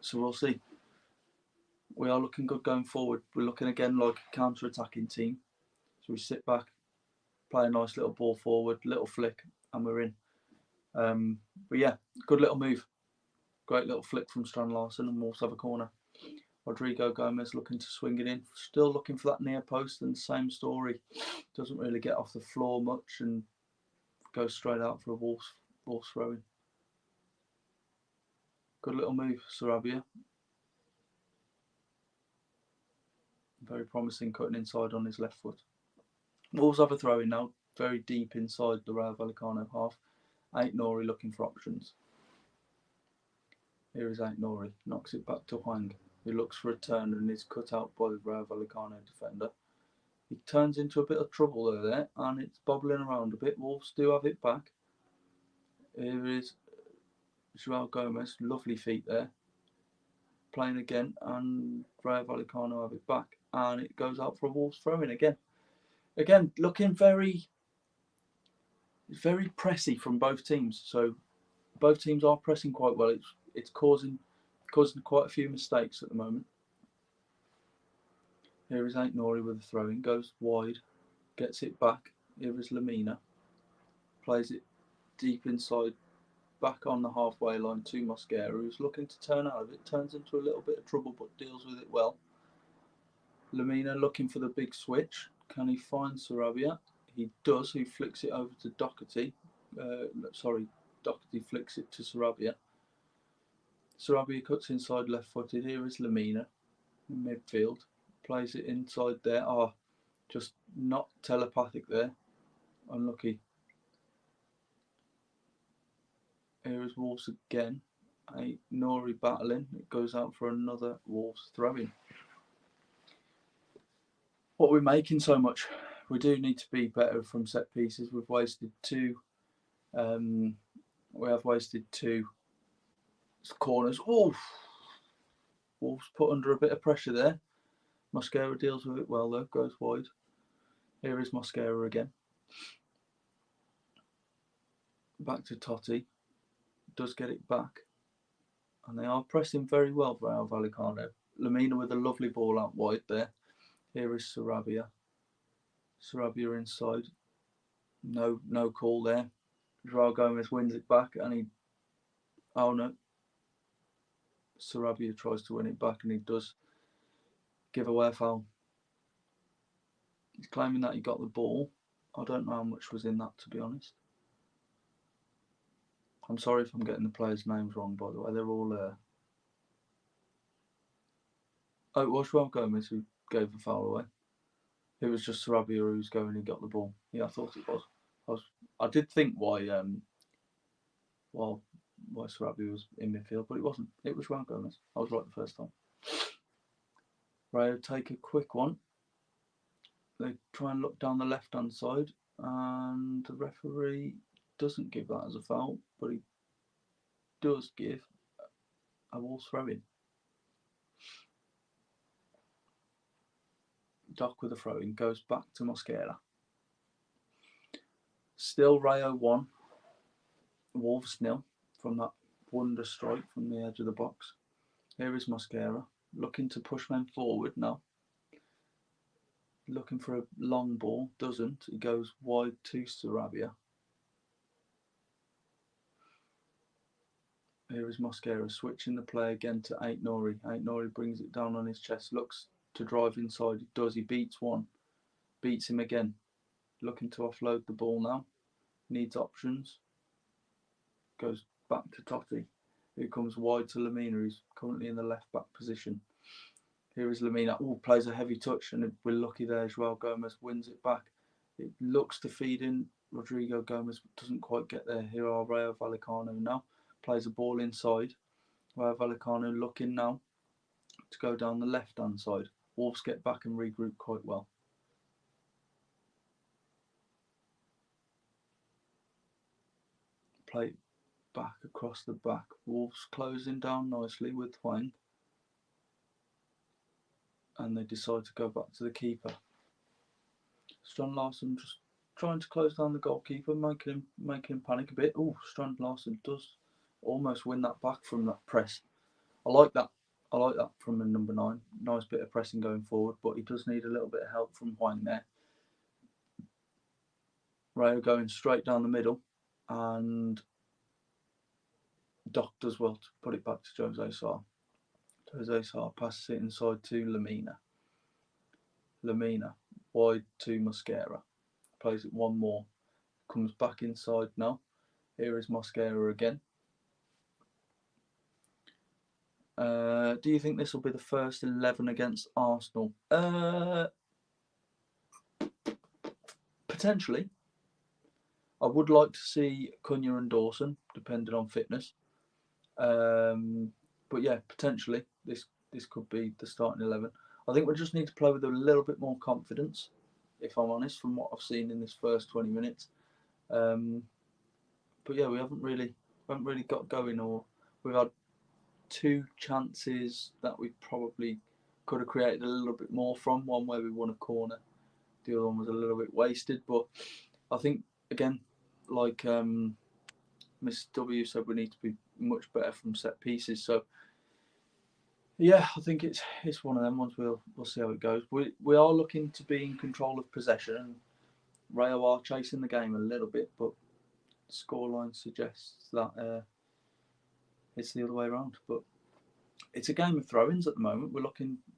So we'll see. We are looking good going forward. We're looking again like a counter-attacking team. So we sit back, play a nice little ball forward, little flick, and we're in. But yeah, good little move. Great little flick from Strand Larsen, and Wolves have a corner. Rodrigo Gomez looking to swing it in. Still looking for that near post, and same story. Doesn't really get off the floor much and goes straight out for a Wolves throw-in. Good little move, Sarabia. Very promising, cutting inside on his left foot. Wolves have a throw-in now, very deep inside the Rayo Vallecano half. Aït-Nouri looking for options. Here is Aït-Nouri, knocks it back to Hwang, who looks for a turn and is cut out by the Rayo Vallecano defender. He turns into a bit of trouble there, and it's bobbling around a bit. Wolves do have it back. Here is João Gomez, lovely feet there. Playing again, and Rayo Vallecano have it back, and it goes out for a Wolves throw-in again. Again, looking very pressy from both teams. So both teams are pressing quite well. It's causing quite a few mistakes at the moment. Here is Aït-Nouri with a throw-in, goes wide, gets it back. Here is Lamina, plays it deep inside, back on the halfway line to Mosquera, who's looking to turn out of it. Turns into a little bit of trouble, but deals with it well. Lamina looking for the big switch. Can he find Sarabia? He does. He flicks it over to Doherty. Doherty flicks it to Sarabia. Sarabia cuts inside left-footed. Here is Lamina in midfield. Plays it inside there. Just not telepathic there. Unlucky. Here is Wolves again. Aït-Nouri battling. It goes out for another Wolves throw-in. What we're making so much. We do need to be better from set pieces. We've wasted two. We have wasted two corners. Oh, Wolves put under a bit of pressure there. Mosquera deals with it well though. Goes wide. Here is Mosquera again. Back to Totti. Does get it back. And they are pressing very well for Rayo Vallecano. Lamina with a lovely ball out wide there. Here is Sarabia. Sarabia inside. No call there. João Gomez wins it back and he... Oh no. Sarabia tries to win it back and he does give away a foul. He's claiming that he got the ball. I don't know how much was in that, to be honest. I'm sorry if I'm getting the players' names wrong, by the way. They're all... Oh, it was João Gomez who gave the foul away. It was just Sarabia who was going and got the ball. Yeah, I thought it was. I did think why Sarabia was in midfield, but it wasn't. It was João Gomez. I was right the first time. Rayo take a quick one. They try and look down the left-hand side, and the referee doesn't give that as a foul, but he does give a Wolves throw-in. Doc with a throw-in goes back to Mosquera. Still Rayo 1, Wolves 0 from that wonder strike from the edge of the box. Here is Mosquera looking to push men forward now. Looking for a long ball, doesn't. He goes wide to Sarabia. Here is Mosquera switching the play again to Aitnori. Aitnori brings it down on his chest, looks to drive inside. He does. He beats one, beats him again. Looking to offload the ball now. Needs options. Goes back to Totti, who comes wide to Lamina, who's currently in the left back position. Here is Lamina. Oh, plays a heavy touch, and we're lucky there. Joao Gomez wins it back. It looks to feed in. Rodrigo Gomez doesn't quite get there. Here are Rayo Vallecano now. Plays a ball inside. Rayo Vallecano looking now to go down the left-hand side. Wolves get back and regroup quite well. Play back across the back. Wolves closing down nicely with Huang. And they decide to go back to the keeper. Strand Larsen just trying to close down the goalkeeper, making him panic a bit. Oh, Strand Larsen does almost win that back from that press. I like that. I like that from a number 9. Nice bit of pressing going forward, but he does need a little bit of help from Huang there. Rayo going straight down the middle, and Doc does well to put it back to Jose Sarr. Jose Sarr passes it inside to Lamina. Lamina wide to Mosquera. Plays it one more. Comes back inside now. Here is Mosquera again. Do you think this will be the first 11 against Arsenal? Potentially. I would like to see Cunha and Dawson, depending on fitness. But yeah, potentially this could be the starting 11. I think we just need to play with a little bit more confidence, if I'm honest, from what I've seen in this first 20 minutes. But yeah, we haven't really got going, or we've had 2 chances that we probably could have created a little bit more from. One where we won a corner, the other one was a little bit wasted. But I think, again, like Miss W said, we need to be much better from set pieces. So yeah, I think it's one of them ones. We'll see how it goes. We are looking to be in control of possession, and Rayo are chasing the game a little bit, but the scoreline suggests that it's the other way around. But it's a game of throw-ins at the moment.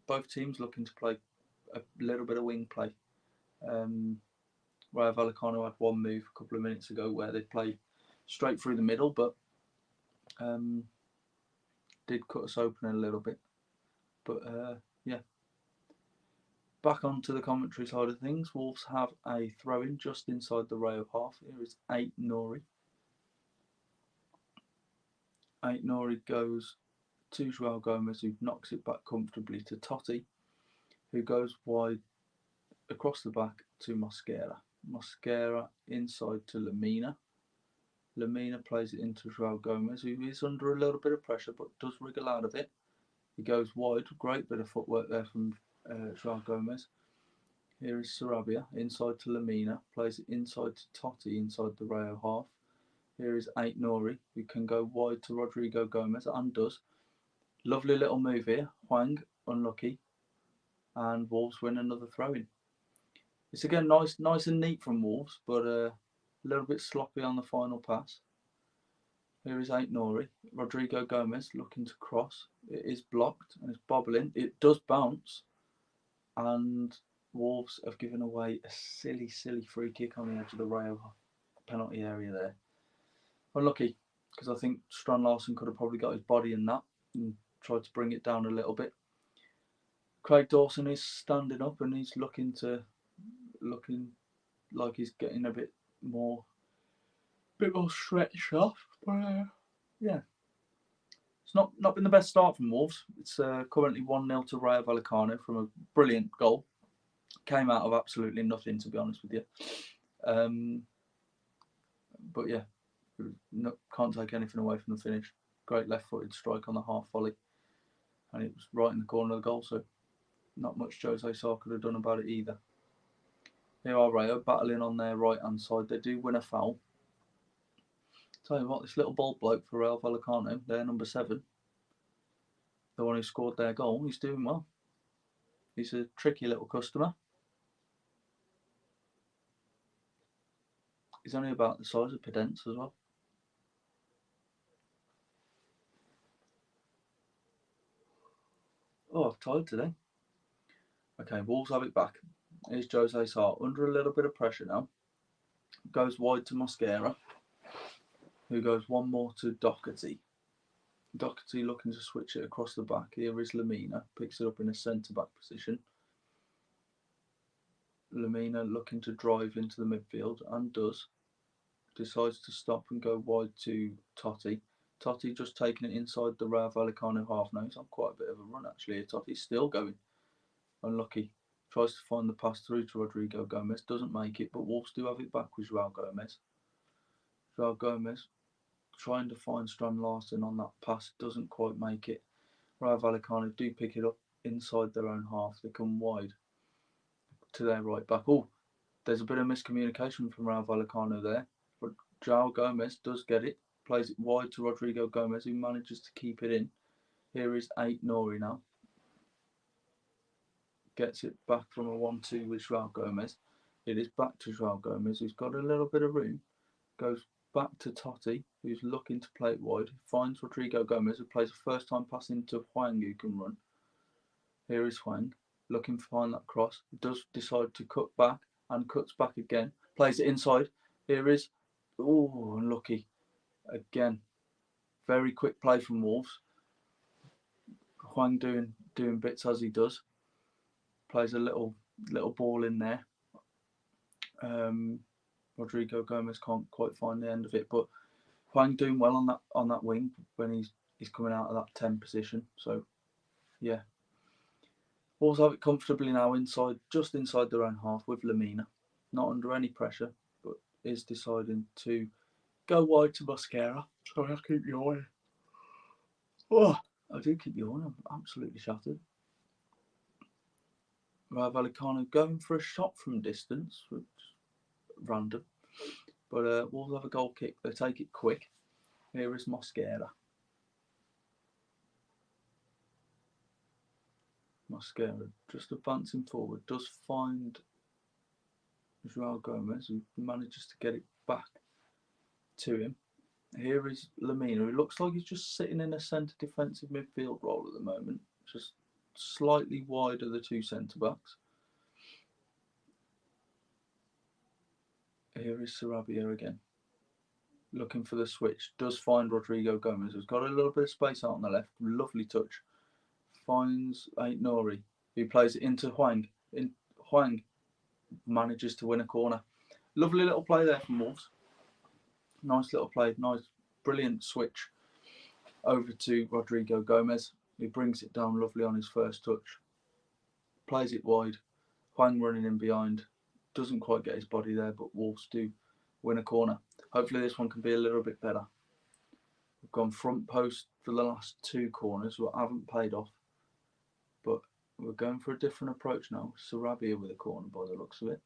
Both teams looking to play a little bit of wing play. Rayo Vallecano had one move a couple of minutes ago where they played straight through the middle, but did cut us open a little bit. But yeah, back onto the commentary side of things. Wolves have a throw-in just inside the Rayo half. Here is Aitnori. Aitnori goes to Joao Gomez, who knocks it back comfortably to Totti, who goes wide across the back to Mosquera. Mosquera inside to Lamina. Lamina plays it into Joao Gomez, who is under a little bit of pressure but does wriggle out of it. He goes wide. Great bit of footwork there from Joao Gomez. Here is Sarabia inside to Lamina. Plays it inside to Totti inside the Rayo half. Here is Aitnori, who can go wide to Rodrigo Gomez and does. Lovely little move here. Huang, unlucky. And Wolves win another throw-in. It's again nice and neat from Wolves, but a little bit sloppy on the final pass. Here is Aitnori. Rodrigo Gomez looking to cross. It is blocked and it's bobbling. It does bounce. And Wolves have given away a silly free kick on the edge of the Rayo penalty area there. Unlucky, because I think Strand Larsen could have probably got his body in that and tried to bring it down a little bit. Craig Dawson is standing up and he's looking like he's getting a bit more stretched off. But yeah, it's not been the best start from Wolves. It's currently 1-0 to Rayo Vallecano from a brilliant goal. Came out of absolutely nothing, to be honest with you. But yeah, can't take anything away from the finish. Great left-footed strike on the half volley, and it was right in the corner of the goal. So not much Jose Sarr could have done about it either. Here are Rayo battling on their right-hand side. They do win a foul. Tell you what, this little bald bloke for Rayo Vallecano, their number 7, the one who scored their goal, he's doing well. He's a tricky little customer. He's only about the size of Pedence as well. Oh, I'm tired today. Okay, Wolves have it back. Here's Jose Sarr under a little bit of pressure now. Goes wide to Mosquera, who goes one more to Doherty. Doherty looking to switch it across the back. Here is Lamina, picks it up in a centre back position. Lamina looking to drive into the midfield and does. Decides to stop and go wide to Totti. Totti just taking it inside the Rayo Vallecano half now. He's on quite a bit of a run actually. Totti's still going. Unlucky. Tries to find the pass through to Rodrigo Gomez. Doesn't make it, but Wolves do have it back with Joao Gomez. Joao Gomez trying to find Strand Larsen on that pass. Doesn't quite make it. Rayo Vallecano do pick it up inside their own half. They come wide to their right back. Oh, there's a bit of miscommunication from Rayo Vallecano there. But Joao Gomez does get it. Plays it wide to Rodrigo Gomez, who manages to keep it in. Here is Aït-Nouri now. Gets it back from a 1-2 with Joao Gomez. It is back to Joao Gomez, who's got a little bit of room. Goes back to Totti, who's looking to play it wide. Finds Rodrigo Gomez, who plays a first time pass into Hwang, who can run. Here is Hwang, looking to find that cross. He does decide to cut back and cuts back again. Plays it inside. Here is, oh, unlucky. Again, very quick play from Wolves. Hwang doing bits as he does. Plays a little ball in there. Rodrigo Gomez can't quite find the end of it, but Hwang doing well on that wing when he's coming out of that 10 position. So yeah, Wolves have it comfortably now just inside their own half with Lamina, not under any pressure, but is deciding to go wide to Mosquera. Sorry, I keep yawning. Oh, I do keep yawning. I'm absolutely shattered. Rayo Vallecano going for a shot from distance, which is random. But Wolves have a goal kick. They take it quick. Here is Mosquera. Mosquera just advancing forward. Does find Joao Gomez, who manages to get it back to him. Here is Lamina, who looks like he's just sitting in a centre defensive midfield role at the moment. Just slightly wide of the two centre backs. Here is Sarabia again. Looking for the switch. Does find Rodrigo Gomez, who's got a little bit of space out on the left. Lovely touch. Finds Aït-Nouri, who plays it into Hwang. Hwang manages to win a corner. Lovely little play there from Wolves. Nice little play. Nice, brilliant switch over to Rodrigo Gomez. He brings it down lovely on his first touch. Plays it wide. Hwang running in behind. Doesn't quite get his body there, but Wolves do win a corner. Hopefully this one can be a little bit better. We've gone front post for the last two corners, what haven't paid off. But we're going for a different approach now. Sarabia with a corner by the looks of it.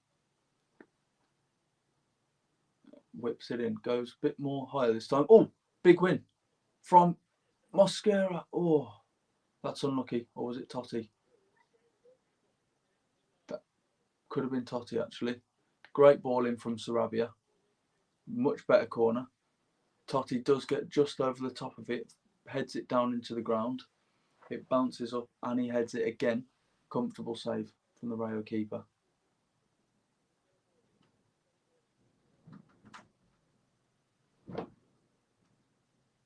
Whips it in. Goes a bit more higher this time. Oh, big win from Mosquera. Oh, that's unlucky. Or was it Totti? That could have been Totti actually. Great ball in from Sarabia. Much better corner. Totti does get just over the top of it. Heads it down into the ground. It bounces up and he heads it again. Comfortable save from the Rayo keeper.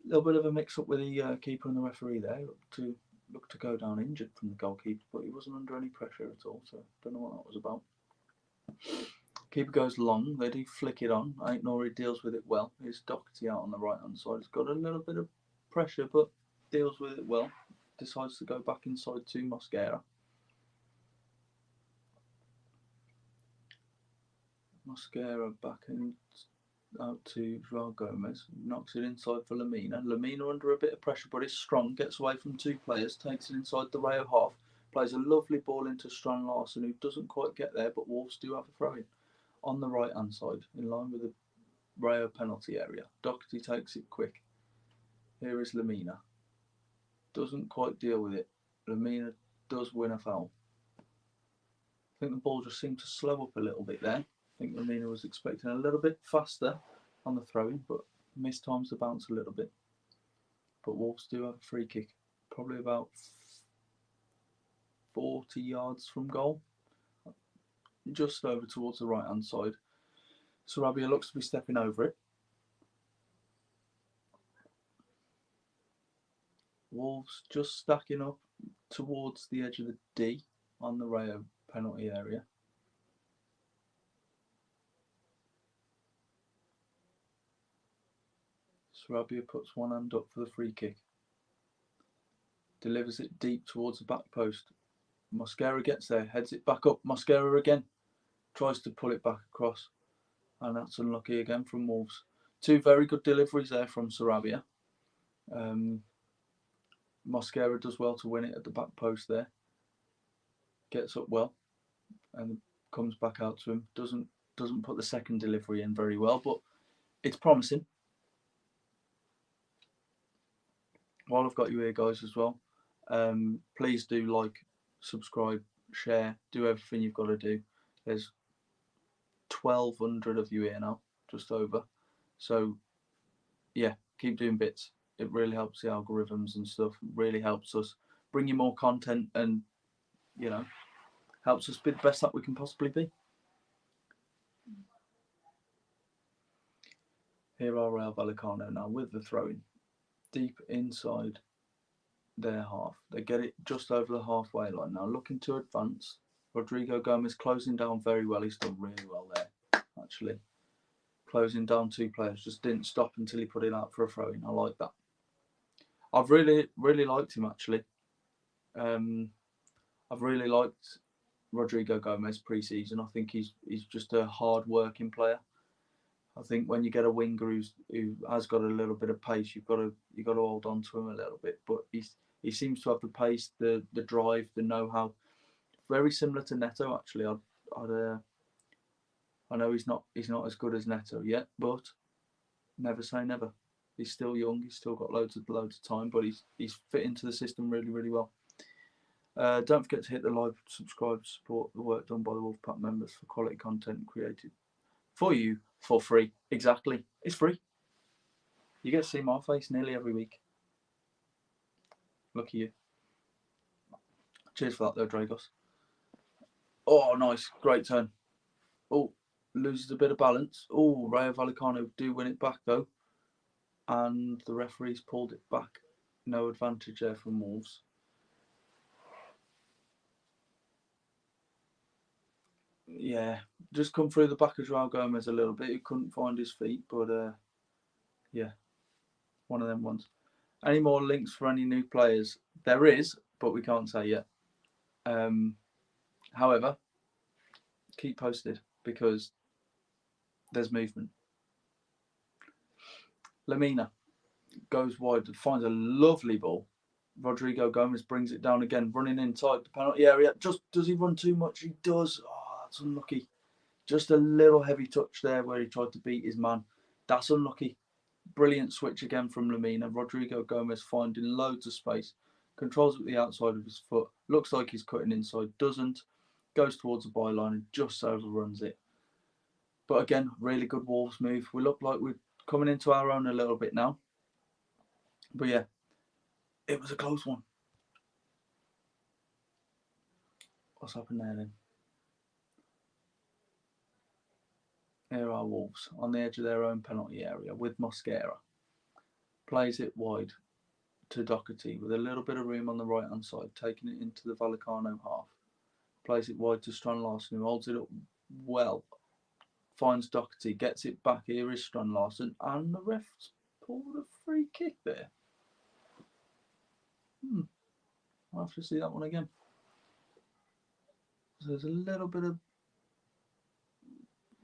A little bit of a mix-up with the keeper and the referee there. Looked to go down injured from the goalkeeper, but he wasn't under any pressure at all, so don't know what that was about. Keeper goes long. They do flick it on. Aït-Nouri deals with it well. Here's Doherty out on the right-hand side. He's got a little bit of pressure, but deals with it well. Decides to go back inside to Mosquera. Mosquera back in out to Joao Gomez. Knocks it inside for Lamina. Lamina under a bit of pressure, but is strong. Gets away from two players. Takes it inside the Rayo half. Plays a lovely ball into Strand Larsen, who doesn't quite get there, but Wolves do have a throw-in on the right-hand side, in line with the Rayo penalty area. Doherty takes it quick. Here is Lamina. Doesn't quite deal with it. Lamina does win a foul. I think the ball just seemed to slow up a little bit there. I think Lamina was expecting a little bit faster on the throw-in, but mistimes the bounce a little bit. But Wolves do have a free kick. Probably about 40 yards from goal, just over towards the right hand side. Sarabia looks to be stepping over it. Wolves just stacking up towards the edge of the D on the Rayo penalty area. Sarabia puts one hand up for the free kick. Delivers it deep towards the back post. Mosquera gets there, heads it back up. Mosquera again tries to pull it back across, and that's unlucky again from Wolves. Two very good deliveries there from Sarabia. Mosquera does well to win it at the back post there. Gets up well and comes back out to him. Doesn't put the second delivery in very well, but it's promising. While I've got you here, guys, as well, please do like, subscribe, share, do everything you've got to do. There's 1,200 of you here now, just over. So, yeah, keep doing bits. It really helps the algorithms and stuff. It really helps us bring you more content and, you know, helps us be the best that we can possibly be. Here are Rayo Vallecano now with the throw-in. Deep inside their half. They get it just over the halfway line now, looking to advance. Rodrigo Gomez closing down very well. He's done really well there, actually. Closing down two players, just didn't stop until he put it out for a throw-in. I like that. I've really liked him, actually. I've really liked Rodrigo Gomez pre-season. I think he's just a hard-working player. I think when you get a winger who has got a little bit of pace, you've got to hold on to him a little bit. But he seems to have the pace, the drive, the know-how. Very similar to Neto, actually. I know he's not as good as Neto yet, but never say never. He's still young. He's still got loads of time, but he's fit into the system really well. Don't forget to hit the like, subscribe, support the work done by the Wolfpack members for quality content created for you for free. Exactly, it's free. You get to see my face nearly every week. Lucky you. Cheers for that, though, Dragos. Oh, nice, great turn. Oh, loses a bit of balance. Oh, Rayo Vallecano do win it back though, and the referee's pulled it back. No advantage there from Wolves. Yeah, just come through the back of Joao Gomez a little bit. He couldn't find his feet, but yeah, one of them ones. Any more links for any new players? There is, but we can't say yet. However, keep posted because there's movement. Lamina goes wide, finds a lovely ball. Rodrigo Gomez brings it down again, running inside the penalty area. Just does he run too much? He does. Oh, that's unlucky. Just a little heavy touch there where he tried to beat his man. That's unlucky. Brilliant switch again from Lamina. Rodrigo Gomez finding loads of space. Controls with the outside of his foot. Looks like he's cutting inside. Doesn't. Goes towards the byline and just overruns it. But again, really good Wolves move. We look like we're coming into our own a little bit now. But yeah, it was a close one. What's happened there then? Here are Wolves on the edge of their own penalty area with Mosquera. Plays it wide to Doherty with a little bit of room on the right hand side, taking it into the Vallecano half. Plays it wide to Strand-Larsen, who holds it up well. Finds Doherty, gets it back. Here is Strand-Larsen, and the ref's pulled a free kick there. I'll have to see that one again. So there's a little bit of,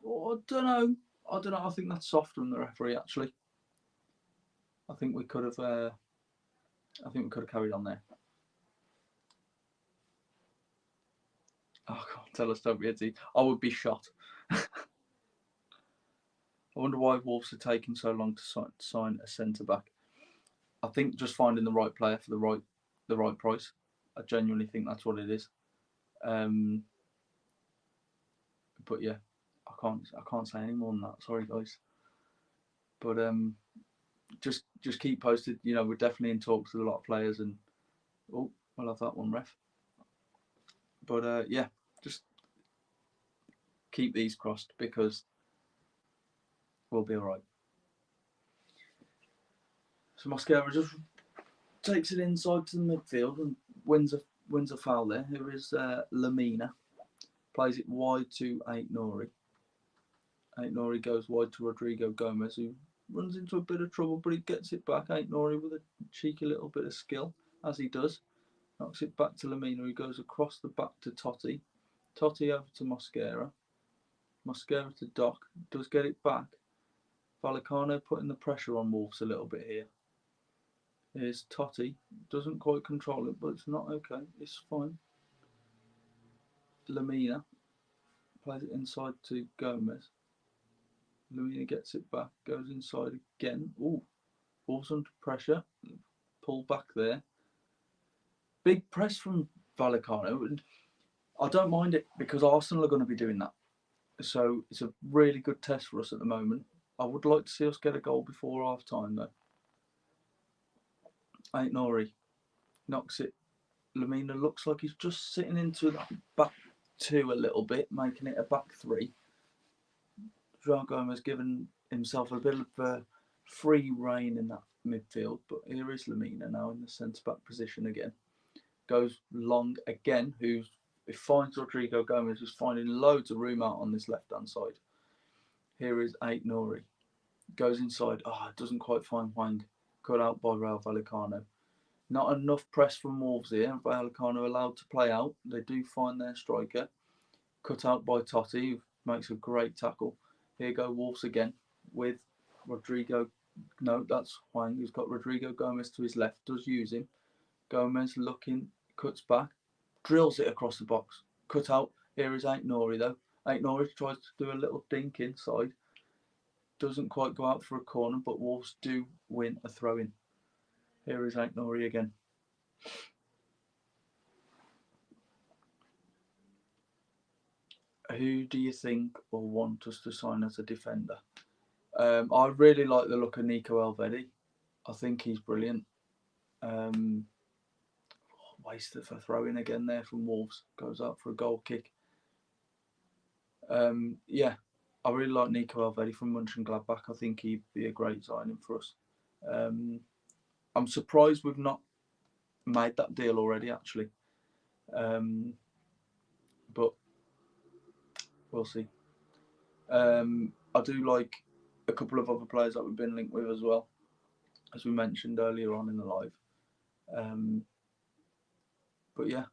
I don't know. I think that's soft from the referee, actually. I think we could have carried on there. Oh, God, tell us, don't be a team. I would be shot. I wonder why Wolves are taking so long to sign a centre back. I think just finding the right player for the right price. I genuinely think that's what it is. But yeah, I can't say any more than that. Sorry, guys. But just keep posted. You know, we're definitely in talks with a lot of players, and we'll have that one, ref. But yeah, just keep these crossed because we'll be all right. So Mosquera just takes it inside to the midfield and wins a foul there. Here is Lamina. Plays it wide to Aït-Nouri. Aït-Nouri goes wide to Rodrigo Gomez, who runs into a bit of trouble, but he gets it back. Aït-Nouri with a cheeky little bit of skill, as he does. Knocks it back to Lamina, who goes across the back to Totti. Totti over to Mosquera. Mosquera to Doc. Does get it back. Vallecano putting the pressure on Wolves a little bit here. Here's Totti. Doesn't quite control it, but it's not okay. It's fine. Lamina plays it inside to Gomez. Lamina gets it back, goes inside again. Ooh, Wolves under pressure. Pull back there. Big press from Vallecano. I don't mind it because Arsenal are going to be doing that. So it's a really good test for us at the moment. I would like to see us get a goal before half time though. Aït-Nouri knocks it. Lamina looks like he's just sitting into that back two a little bit, making it a back three. João Gomes given himself a bit of free rein in that midfield, but here is Lamina now in the centre back position again. Goes long again, who finds Rodrigo Gomez, who's finding loads of room out on this left hand side. Here is Aït-Nouri. Goes inside. Doesn't quite find Wang. Cut out by Rayo Vallecano. Not enough press from Wolves here. Vallecano allowed to play out. They do find their striker. Cut out by Totti, who makes a great tackle. Here go Wolves again with Rodrigo. No, that's Wang, who's got Rodrigo Gomez to his left. Does use him. Gomez looking, cuts back, drills it across the box. Cut out. Here is Aït-Nouri though. Aït-Nouri tries to do a little dink inside. Doesn't quite go out for a corner, but Wolves do win a throw-in. Here is Aït-Nouri again. Who do you think will want us to sign as a defender? I really like the look of Nico Elvedi. I think he's brilliant. Wasted for throwing again there from Wolves. Goes out for a goal kick. Yeah, I really like Nico Elvedi from Mönchengladbach. I think he'd be a great signing for us. I'm surprised we've not made that deal already, actually. But we'll see. I do like a couple of other players that we've been linked with as well, as we mentioned earlier on in the live. But yeah,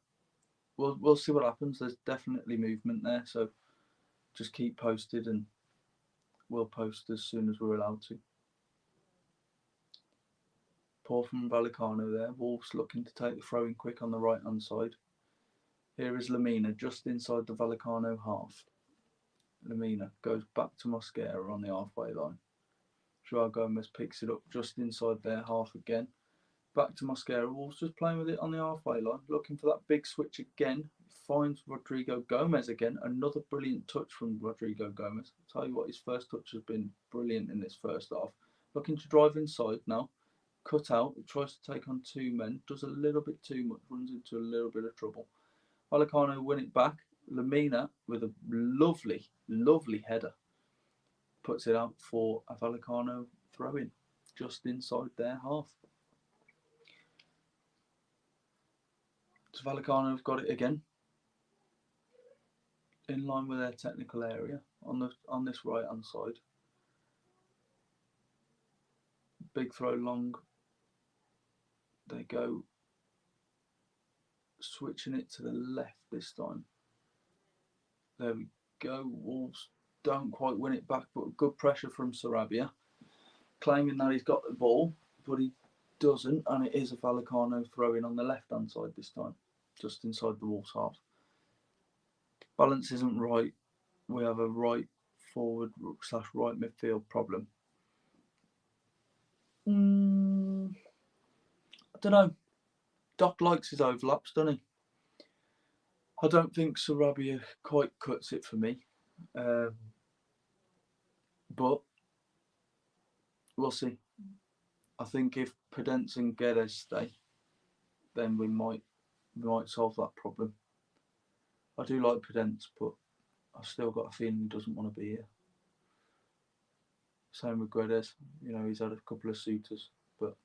we'll see what happens. There's definitely movement there, so just keep posted and we'll post as soon as we're allowed to. Poor from Vallecano there. Wolves looking to take the throw in quick on the right hand side. Here is Lamina just inside the Vallecano half. Lamina goes back to Mosquera on the halfway line. João Gomes picks it up just inside their half again. Back to Mosquera. Wolves just playing with it on the halfway line, looking for that big switch again. Finds Rodrigo Gomez again. Another brilliant touch from Rodrigo Gomez. I'll tell you what, his first touch has been brilliant in this first half. Looking to drive inside now. Cut out. Tries to take on two men. Does a little bit too much. Runs into a little bit of trouble. Vallecano win it back. Lamina with a lovely, lovely header. Puts it out for a Vallecano throw-in just inside their half. So Vallecano have got it again, in line with their technical area on this right hand side. Big throw long. They go switching it to the left this time. There we go. Wolves don't quite win it back, but good pressure from Sarabia, claiming that he's got the ball, but he doesn't, and it is a Vallecano throw-in on the left hand side this time, just inside the Wolves half. Balance isn't right. We have a right forward / right midfield problem. I don't know. Doc likes his overlaps, doesn't he? I don't think Sarabia quite cuts it for me. But we'll see. I think if Podence and Guedes stay, then we might solve that problem. I do like Podence, but I've still got a feeling he doesn't want to be here. Same with Guedes. He's had a couple of suitors, but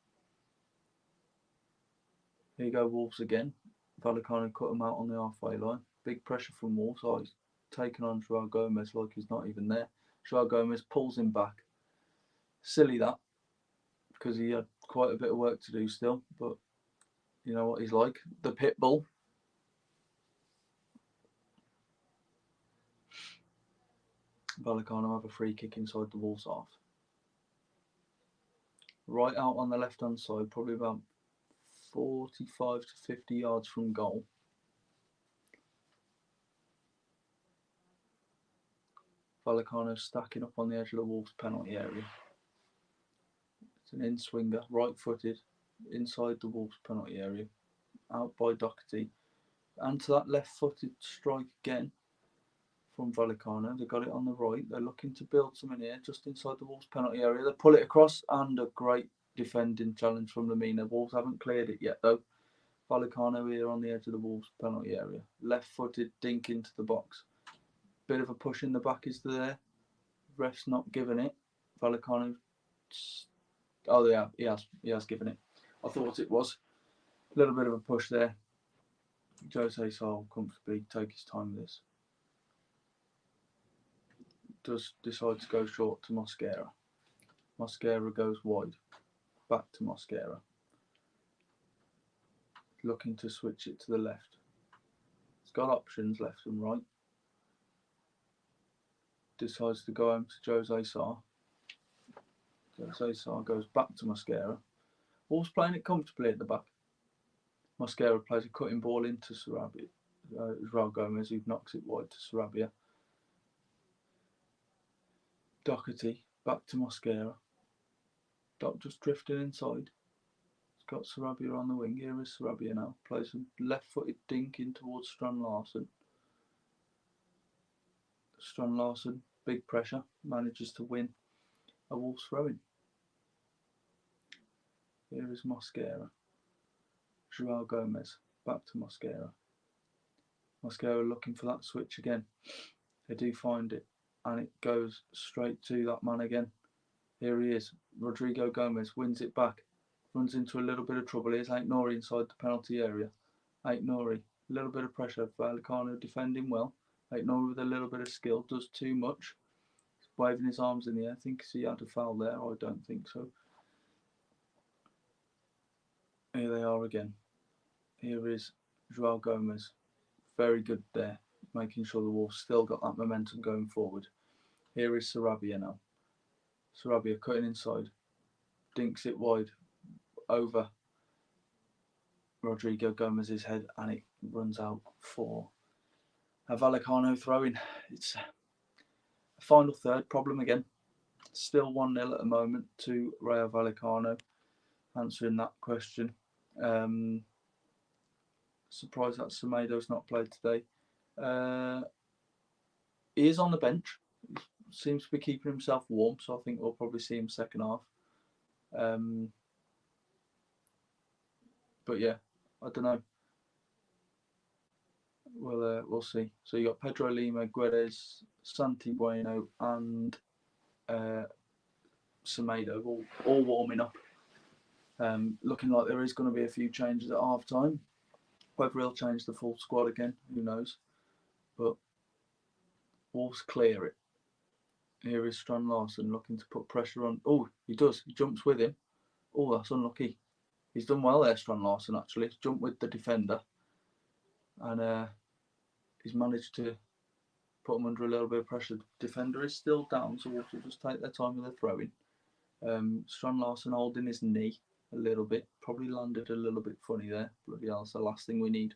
here you go, Wolves again. Vallecano cut him out on the halfway line. Big pressure from Wolves. Oh, he's taken on Joao Gomez like he's not even there. Joao Gomez pulls him back. Silly that, because he had quite a bit of work to do still, but you know what he's like. The pit bull. Vallecano have a free kick inside the Wolves half. Right out on the left hand side, probably about 45 to 50 yards from goal. Vallecano stacking up on the edge of the Wolves penalty area. It's an in-swinger, right-footed, inside the Wolves penalty area, out by Doherty. And to that left-footed strike again from Vallecano. They got it on the right. They're looking to build something here, just inside the Wolves penalty area. They pull it across, and a great defending challenge from Lemina. Wolves haven't cleared it yet, though. Vallecano here on the edge of the Wolves penalty area. Left-footed dink into the box. Bit of a push in the back is there. Ref's not giving it. Vallecano. Oh yeah, he has given it. I thought it was. A little bit of a push there. Jose Sal comfortably take his time with this. Does decide to go short to Mosquera. Mosquera goes wide. Back to Mosquera. Looking to switch it to the left. He's got options left and right. Decides to go home to Jose Sá. Jose Sá goes back to Mosquera. Wolves playing it comfortably at the back. Mosquera plays a cutting ball into Sarabia. Joao Gomez, who knocks it wide to Sarabia. Doherty back to Mosquera. Doc just drifting inside. He's got Sarabia on the wing. Here is Sarabia now. Plays a left-footed dink in towards Strand Larsen. Strand Larsen, big pressure, manages to win a Wolves throw-in. Here is Mosquera. Joao Gomez back to Mosquera. Mosquera looking for that switch again. They do find it, and it goes straight to that man again. Here he is. Rodrigo Gomez wins it back. Runs into a little bit of trouble. Here's Ait Nouri inside the penalty area. Ait Nouri, a little bit of pressure. Vallecano defending well. Ait Nouri with a little bit of skill. Does too much. He's waving his arms in the air. Thinks he had a foul there. I don't think so. Here they are again. Here is Joao Gomez. Very good there. Making sure the Wolves still got that momentum going forward. Here is Sarabia now. Sarabia cutting inside. Dinks it wide over Rodrigo Gomez's head, and it runs out for a Vallecano throw-in. It's a final third problem again. Still 1-0 at the moment to Rayo Vallecano. Answering that question. Surprised that Semedo's not played today. He is on the bench. He seems to be keeping himself warm, so I think we'll probably see him second half. But yeah, I don't know. We'll see. So you got Pedro Lima, Guedes, Santi Bueno, and Semedo all warming up. Looking like there is going to be a few changes at half time. Whether he'll change the full squad again, who knows? But Wolves clear it. Here is Strand Larsen looking to put pressure on. Oh, he does. He jumps with him. Oh, that's unlucky. He's done well there, Strand Larsen, actually. He's jumped with the defender. And he's managed to put him under a little bit of pressure. The defender is still down, so Wolves will just take their time with their throwing. Strand Larsen holding his knee a little bit. Probably landed a little bit funny there. Bloody hell, that's the last thing we need.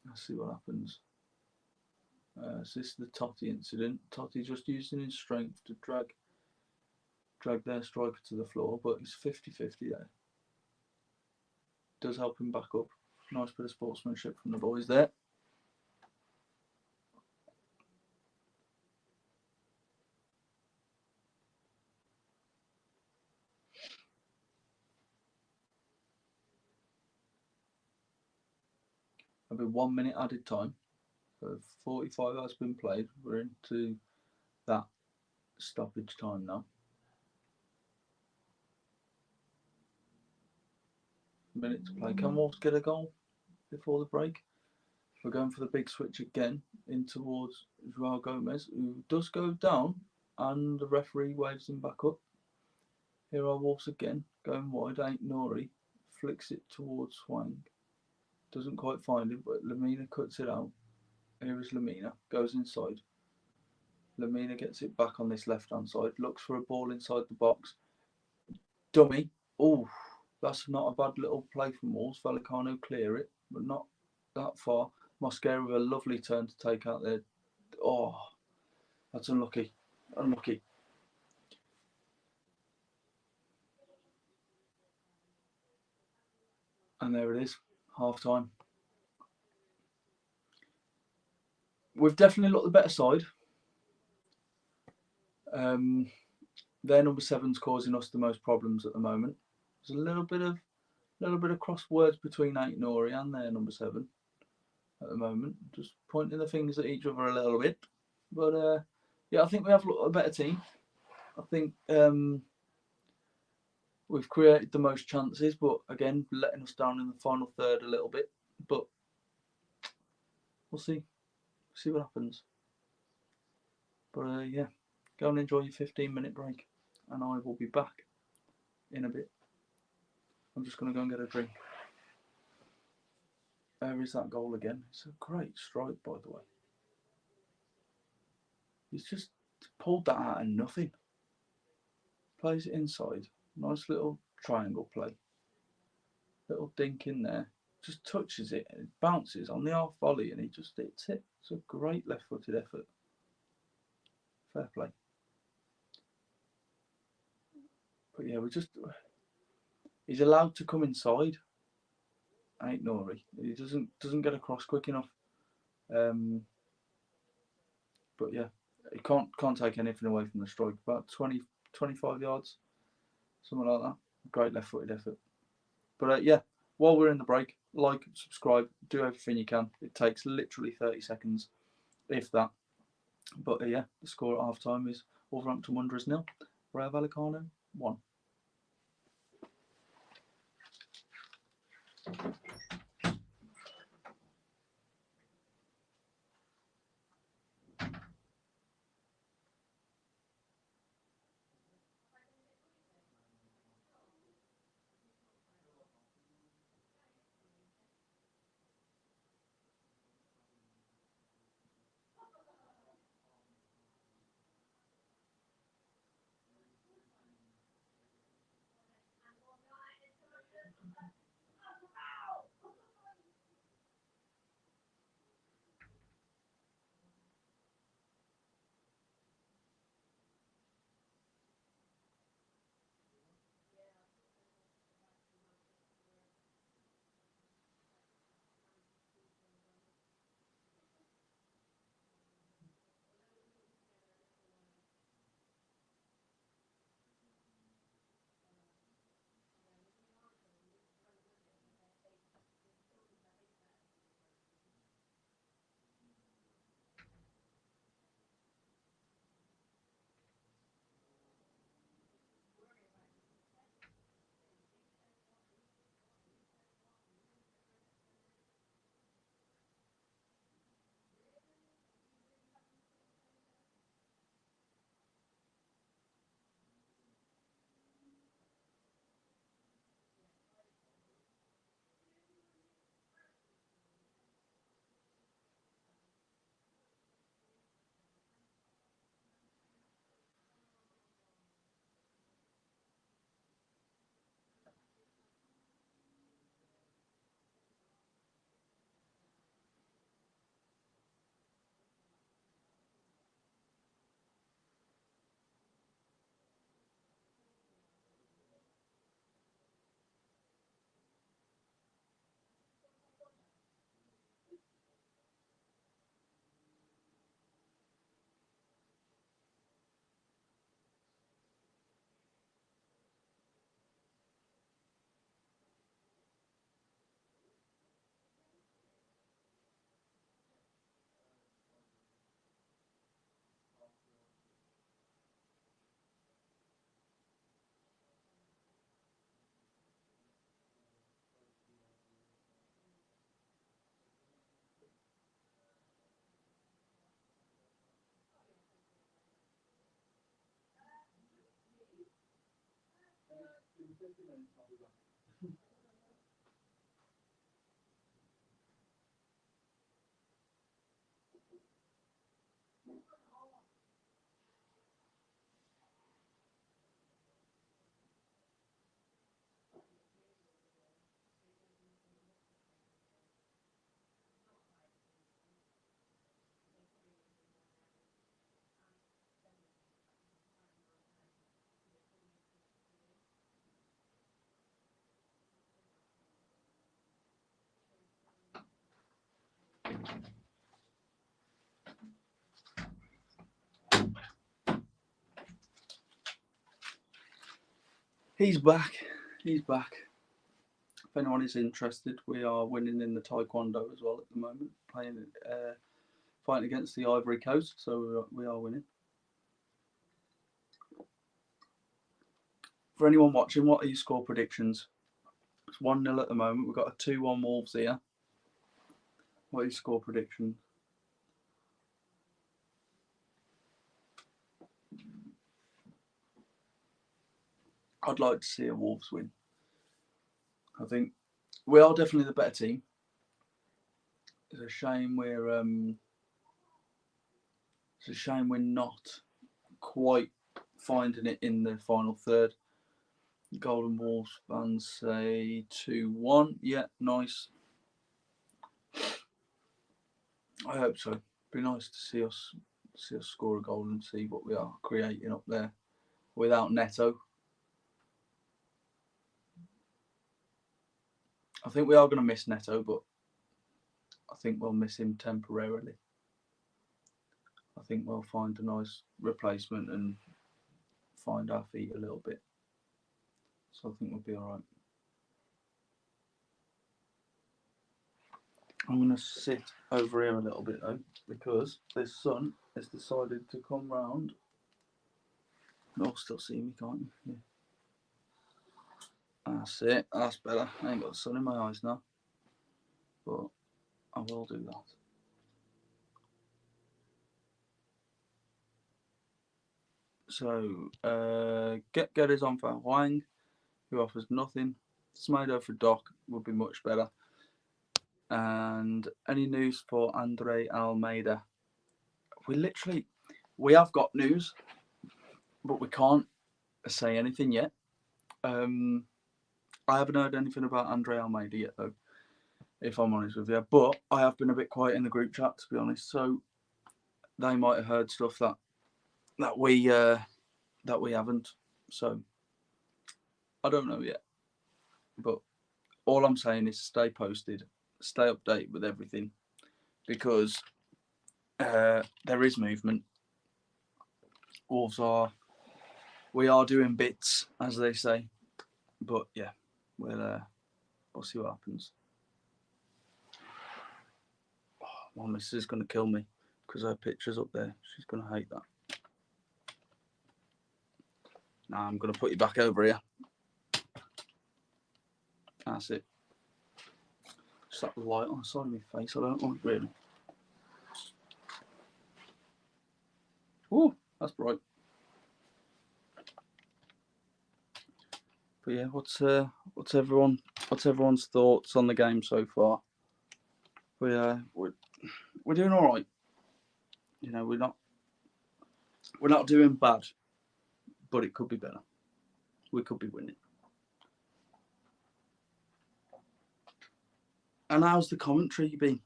Let's see what happens. So this is the Totti incident. Totti just using his strength to drag their striker to the floor, but it's 50-50 there. Does help him back up. Nice bit of sportsmanship from the boys there. There'll be 1 minute added time. So 45 has been played. We're into that stoppage time now. Minute to play. Can Wolves get a goal before the break? We're going for the big switch again in towards Joao Gomez, who does go down, and the referee waves him back up. Here are Wolves again, going wide. Ain't Nori flicks it towards Swang. Doesn't quite find him, but Lamina cuts it out. Here is Lamina, goes inside. Lamina gets it back on this left hand side, looks for a ball inside the box. Dummy. Oh, that's not a bad little play from Wolves. Vallecano clear it, but not that far. Mosquera with a lovely turn to take out there. Oh, that's unlucky. Unlucky. And there it is, half time. We've definitely looked the better side. Their number 7's causing us the most problems at the moment. There's a little bit of cross words between Ain't Nori and their number 7 at the moment, just pointing the fingers at each other a little bit. But yeah, I think we have a better team. I think we've created the most chances, but again, letting us down in the final third a little bit. But we'll see what happens. But yeah, go and enjoy your 15-minute break, and I will be back in a bit. I'm just going to go and get a drink. There is that goal again. It's a great strike, by the way. He's just pulled that out of nothing. Plays it inside. Nice little triangle play. Little dink in there. Just touches it and it bounces on the half volley and he just hits it. It's a great left-footed effort. Fair play. But yeah, he's allowed to come inside. Ain't Nori. He doesn't get across quick enough. But yeah, he can't take anything away from the strike. About 20, 25 yards, something like that. Great left-footed effort. But yeah, while we're in the break, like, subscribe, do everything you can. It takes literally 30 seconds, if that. But yeah, the score at half time is Wolverhampton Wanderers 0, Rayo Vallecano 1. He's back. He's back. If anyone is interested, we are winning in the Taekwondo as well at the moment, playing fighting against the Ivory Coast, so we are winning. For anyone watching, what are your score predictions? It's 1-0 at the moment. We've got a 2-1 Wolves here. What are your score predictions? I'd like to see a Wolves win. I think we are definitely the better team. It's a shame we're not quite finding it in the final third. Golden Wolves fans say 2-1. Yeah, nice. I hope so. Be nice to see us score a goal and see what we are creating up there without Neto. I think we are going to miss Neto, but I think we'll miss him temporarily. I think we'll find a nice replacement and find our feet a little bit. So I think we'll be all right. I'm going to sit over here a little bit though, because this sun has decided to come round. You'll still see me, can't you? Yeah. That's it. That's better. I ain't got the sun in my eyes now, but I will do that. So, get is on for Huang, who offers nothing. Smido for Doc would be much better. And any news for Andre Almeida? We have got news, but we can't say anything yet. I haven't heard anything about Andre Almeida yet, though, if I'm honest with you. But I have been a bit quiet in the group chat, to be honest. So they might have heard stuff that we haven't. So I don't know yet. But all I'm saying is stay posted, stay updated with everything, because there is movement. We are doing bits, as they say. But yeah, we'll see what happens. Oh, my missus is going to kill me because her picture's up there. She's going to hate that. Now I'm going to put you back over here. That's it. Just that light on the side of my face. I don't want it really. Oh, that's bright. But yeah, what's everyone's thoughts on the game so far? We're doing all right. You know, we're not doing bad, but it could be better. We could be winning. And how's the commentary been?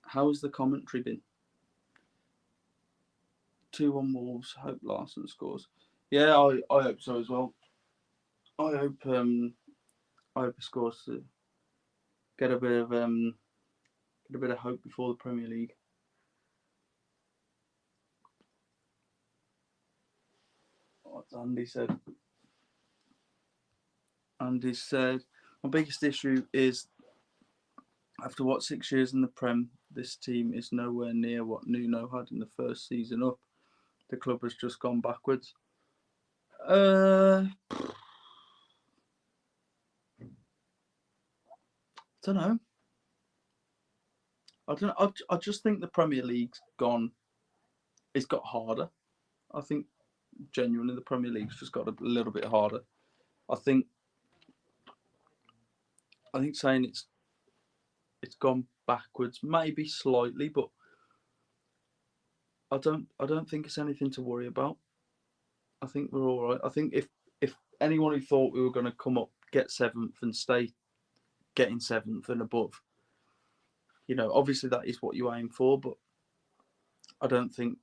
How's the commentary been? 2-1 Wolves. Hope Larson scores. Yeah, I hope so as well. I hope he scores to get a bit of hope before the Premier League. What's Andy said? Andy said, my biggest issue is after 6 years in the Prem, this team is nowhere near what Nuno had in the first season up. The club has just gone backwards. I don't know. I just think the Premier League's gone. It's got harder. I think genuinely the Premier League's just got a little bit harder. I think I think saying it's gone backwards, maybe slightly, but I don't think it's anything to worry about. I think we're all right. I think if anyone who thought we were going to come up, get seventh, and stay getting seventh and above, obviously that is what you aim for, but I don't think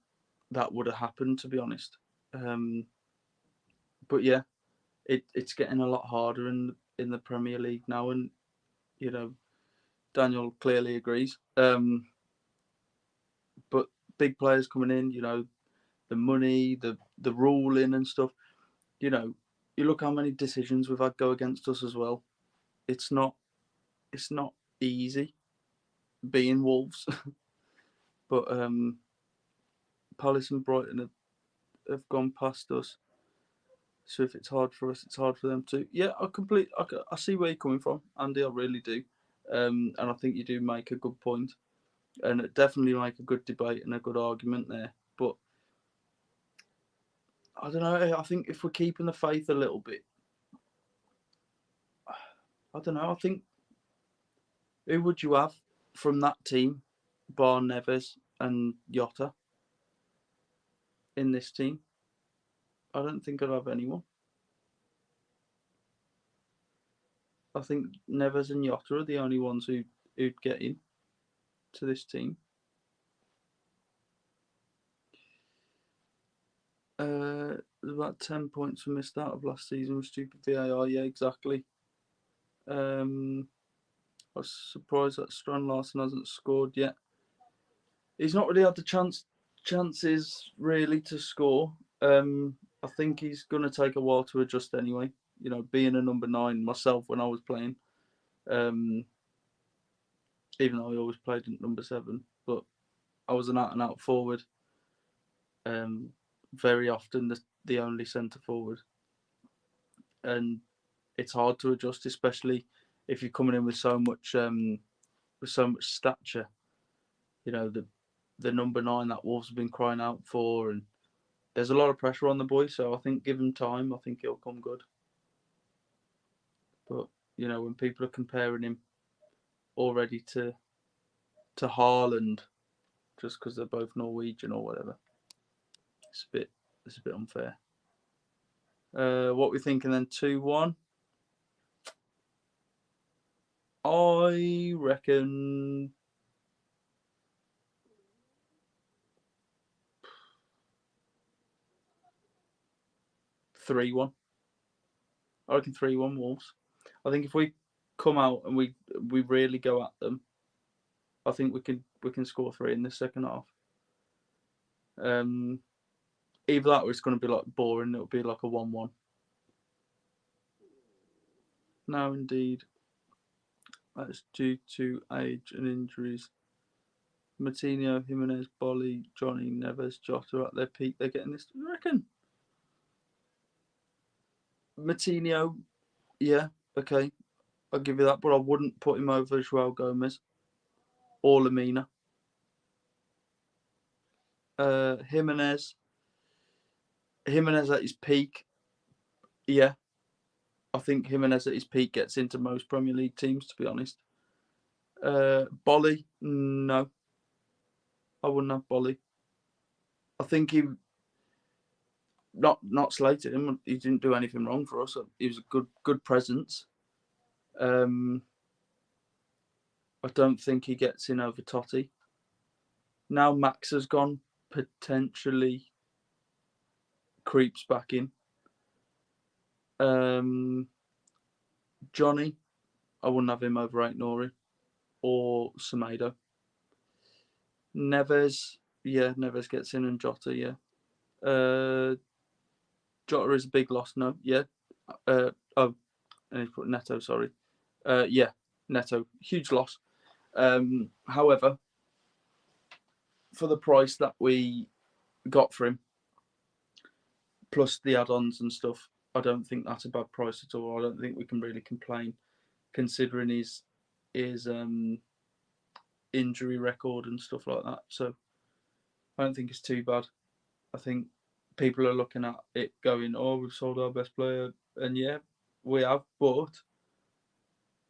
that would have happened, to be honest. But yeah, it's getting a lot harder in the Premier League now, and Daniel clearly agrees. But big players coming in, the money, the ruling and stuff. You look how many decisions we've had go against us as well. It's not easy being Wolves, but Palace and Brighton have gone past us. So if it's hard for us, it's hard for them too. Yeah, I see where you're coming from, Andy. I really do, and I think you do make a good point, and it definitely make a good debate and a good argument there. But I don't know. I think if we're keeping the faith a little bit, I don't know. I think who would you have from that team, bar Neves and Jota, in this team? I don't think I'd have anyone. I think Neves and Jota are the only ones who'd get in to this team. There's about 10 points we missed out of last season with stupid VAR. Yeah, exactly. I was surprised that Strand Larsen hasn't scored yet. He's not really had the chances really to score. I think he's going to take a while to adjust anyway. Being a number 9 myself when I was playing, even though I always played at number 7, but I was an out-and-out forward. Very often the only centre forward, and it's hard to adjust, especially if you're coming in with so much stature. The number 9 that Wolves have been crying out for, and there's a lot of pressure on the boy. So I think give him time. I think he'll come good. But when people are comparing him already to Haaland, just because they're both Norwegian or whatever, it's a bit unfair. What we thinking then? 2-1. I reckon 3-1. I reckon 3-1 Wolves. I think if we come out and we really go at them, I think we can score 3 in the second half. Either that or it's going to be like boring. It'll be like a 1-1. No, indeed. That's due to age and injuries. Martinho, Jimenez, Bolly, Johnny, Neves, Jota at their peak. They're getting this. I reckon. Martinho, yeah, okay. I'll give you that, but I wouldn't put him over Joao Gomez or Lamina. Jimenez at his peak, yeah. I think Jimenez at his peak gets into most Premier League teams, to be honest. Bolly, no. I wouldn't have Bolly. I think he not slated him. He didn't do anything wrong for us. He was a good presence. I don't think he gets in over Totti. Now Max has gone, potentially creeps back in. Johnny, I wouldn't have him over Aït-Nouri or Semedo. Neves, yeah, Neves gets in, and Jota, yeah. Jota is a big loss, no, yeah. And he's put Neto, sorry. Yeah, Neto, huge loss. However, for the price that we got for him, plus the add-ons and stuff, I don't think that's a bad price at all. I don't think we can really complain, considering his injury record and stuff like that. So I don't think it's too bad. I think people are looking at it going, "Oh, we've sold our best player," and yeah, we have, but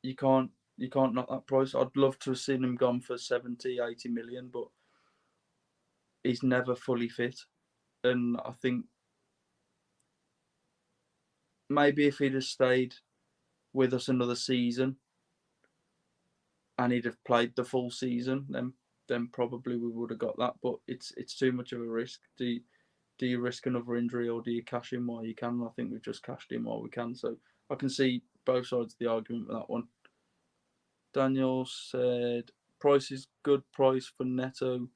you can't knock that price. I'd love to have seen him gone for 70, 80 million, but he's never fully fit. And I think maybe if he'd have stayed with us another season and he'd have played the full season, then probably we would have got that. But it's too much of a risk. Do you risk another injury or do you cash in while you can? I think we've just cashed in while we can. So I can see both sides of the argument with that one. Daniel said, price is good price for Neto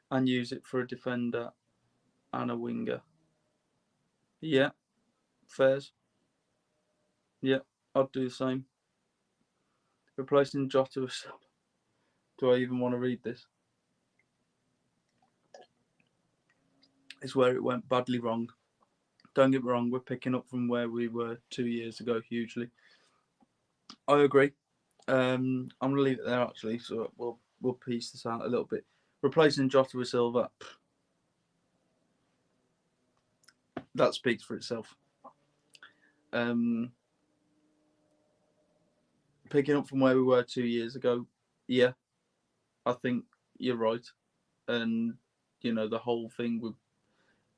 and use it for a defender and a winger. Yeah, fairs. Yeah, I'd do the same. Replacing Jota with Sub. Do I even want to read this? It's where it went badly wrong. Don't get me wrong, we're picking up from where we were 2 years ago hugely. I agree. I'm going to leave it there actually, so we'll piece this out a little bit. Replacing Jota with Silva, that speaks for itself. Picking up from where we were 2 years ago, yeah, I think you're right. And, the whole thing with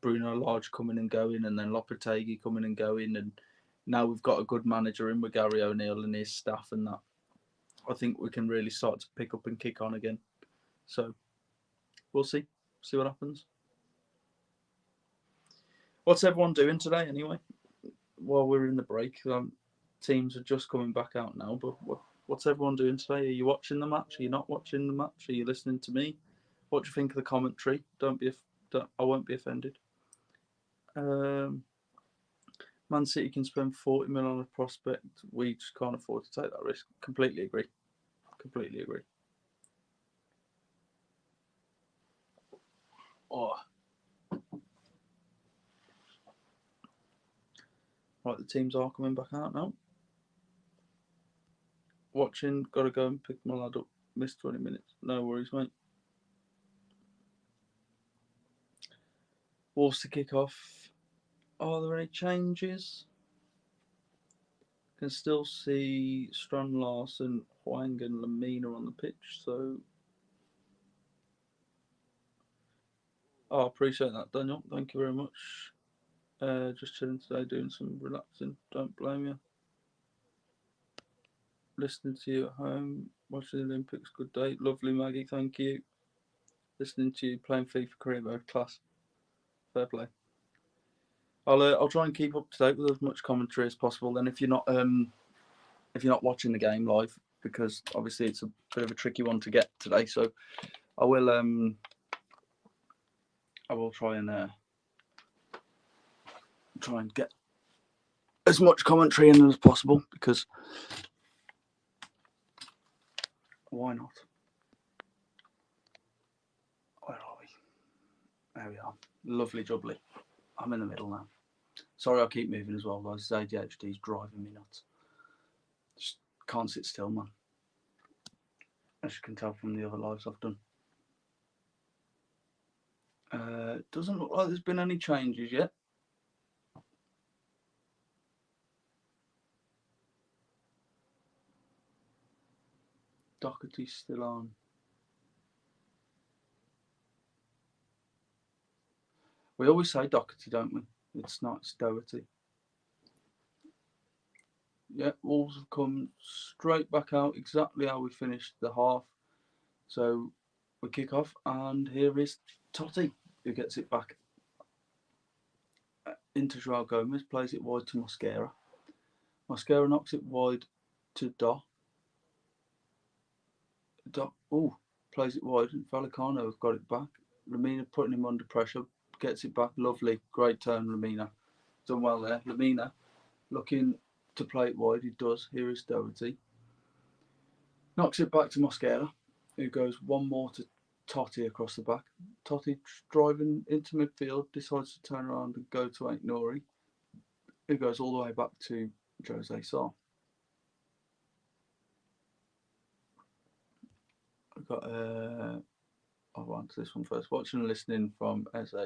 Bruno Lage coming and going and then Lopetegui coming and going, and now we've got a good manager in with Gary O'Neill and his staff and that, I think we can really start to pick up and kick on again. So we'll see what happens. What's everyone doing today anyway? While we're in the break, teams are just coming back out now, but what's everyone doing today? Are you watching the match? Are you not watching the match? Are you listening to me? What do you think of the commentary? I won't be offended. Man City can spend 40 million on a prospect. We just can't afford to take that risk. Completely agree. Oh. Right, the teams are coming back out now. Watching, gotta go and pick my lad up. Missed 20 minutes. No worries, mate. Wolves to kick off. Are there any changes? Can still see Strand Larson, Huang, and Lamina on the pitch. So, I appreciate that, Daniel. Thank you very much. Just chilling today, doing some relaxing. Don't blame you. Listening to you at home, watching the Olympics. Good day, lovely Maggie. Thank you. Listening to you playing FIFA career mode, class. Fair play. I'll try and keep up to date with as much commentary as possible. Then if you're not watching the game live, because obviously it's a bit of a tricky one to get today, so I will try and get as much commentary in as possible, because why not? Where are we? There we are. Lovely jubbly. I'm in the middle now. Sorry, I keep moving as well, guys. ADHD is driving me nuts. Just can't sit still, man. As you can tell from the other lives I've done. Doesn't look like there's been any changes yet. Doherty's still on. We always say Doherty, don't we? It's not, it's Doherty. Yeah, Wolves have come straight back out exactly how we finished the half. So we kick off, and here is Totti, who gets it back into Joao Gomez, plays it wide to Mosquera. Mosquera knocks it wide to Doh. Plays it wide, and Vallecano have got it back. Lamina putting him under pressure, gets it back. Lovely, great turn, Lamina. Done well there. Lamina looking to play it wide. He does. Here is Doherty. Knocks it back to Mosquera, who goes one more to Totti across the back. Totti driving into midfield, decides to turn around and go to Aït-Nouri, who goes all the way back to Jose Sarr. I've got I'll answer this one first. Watching and listening from SA.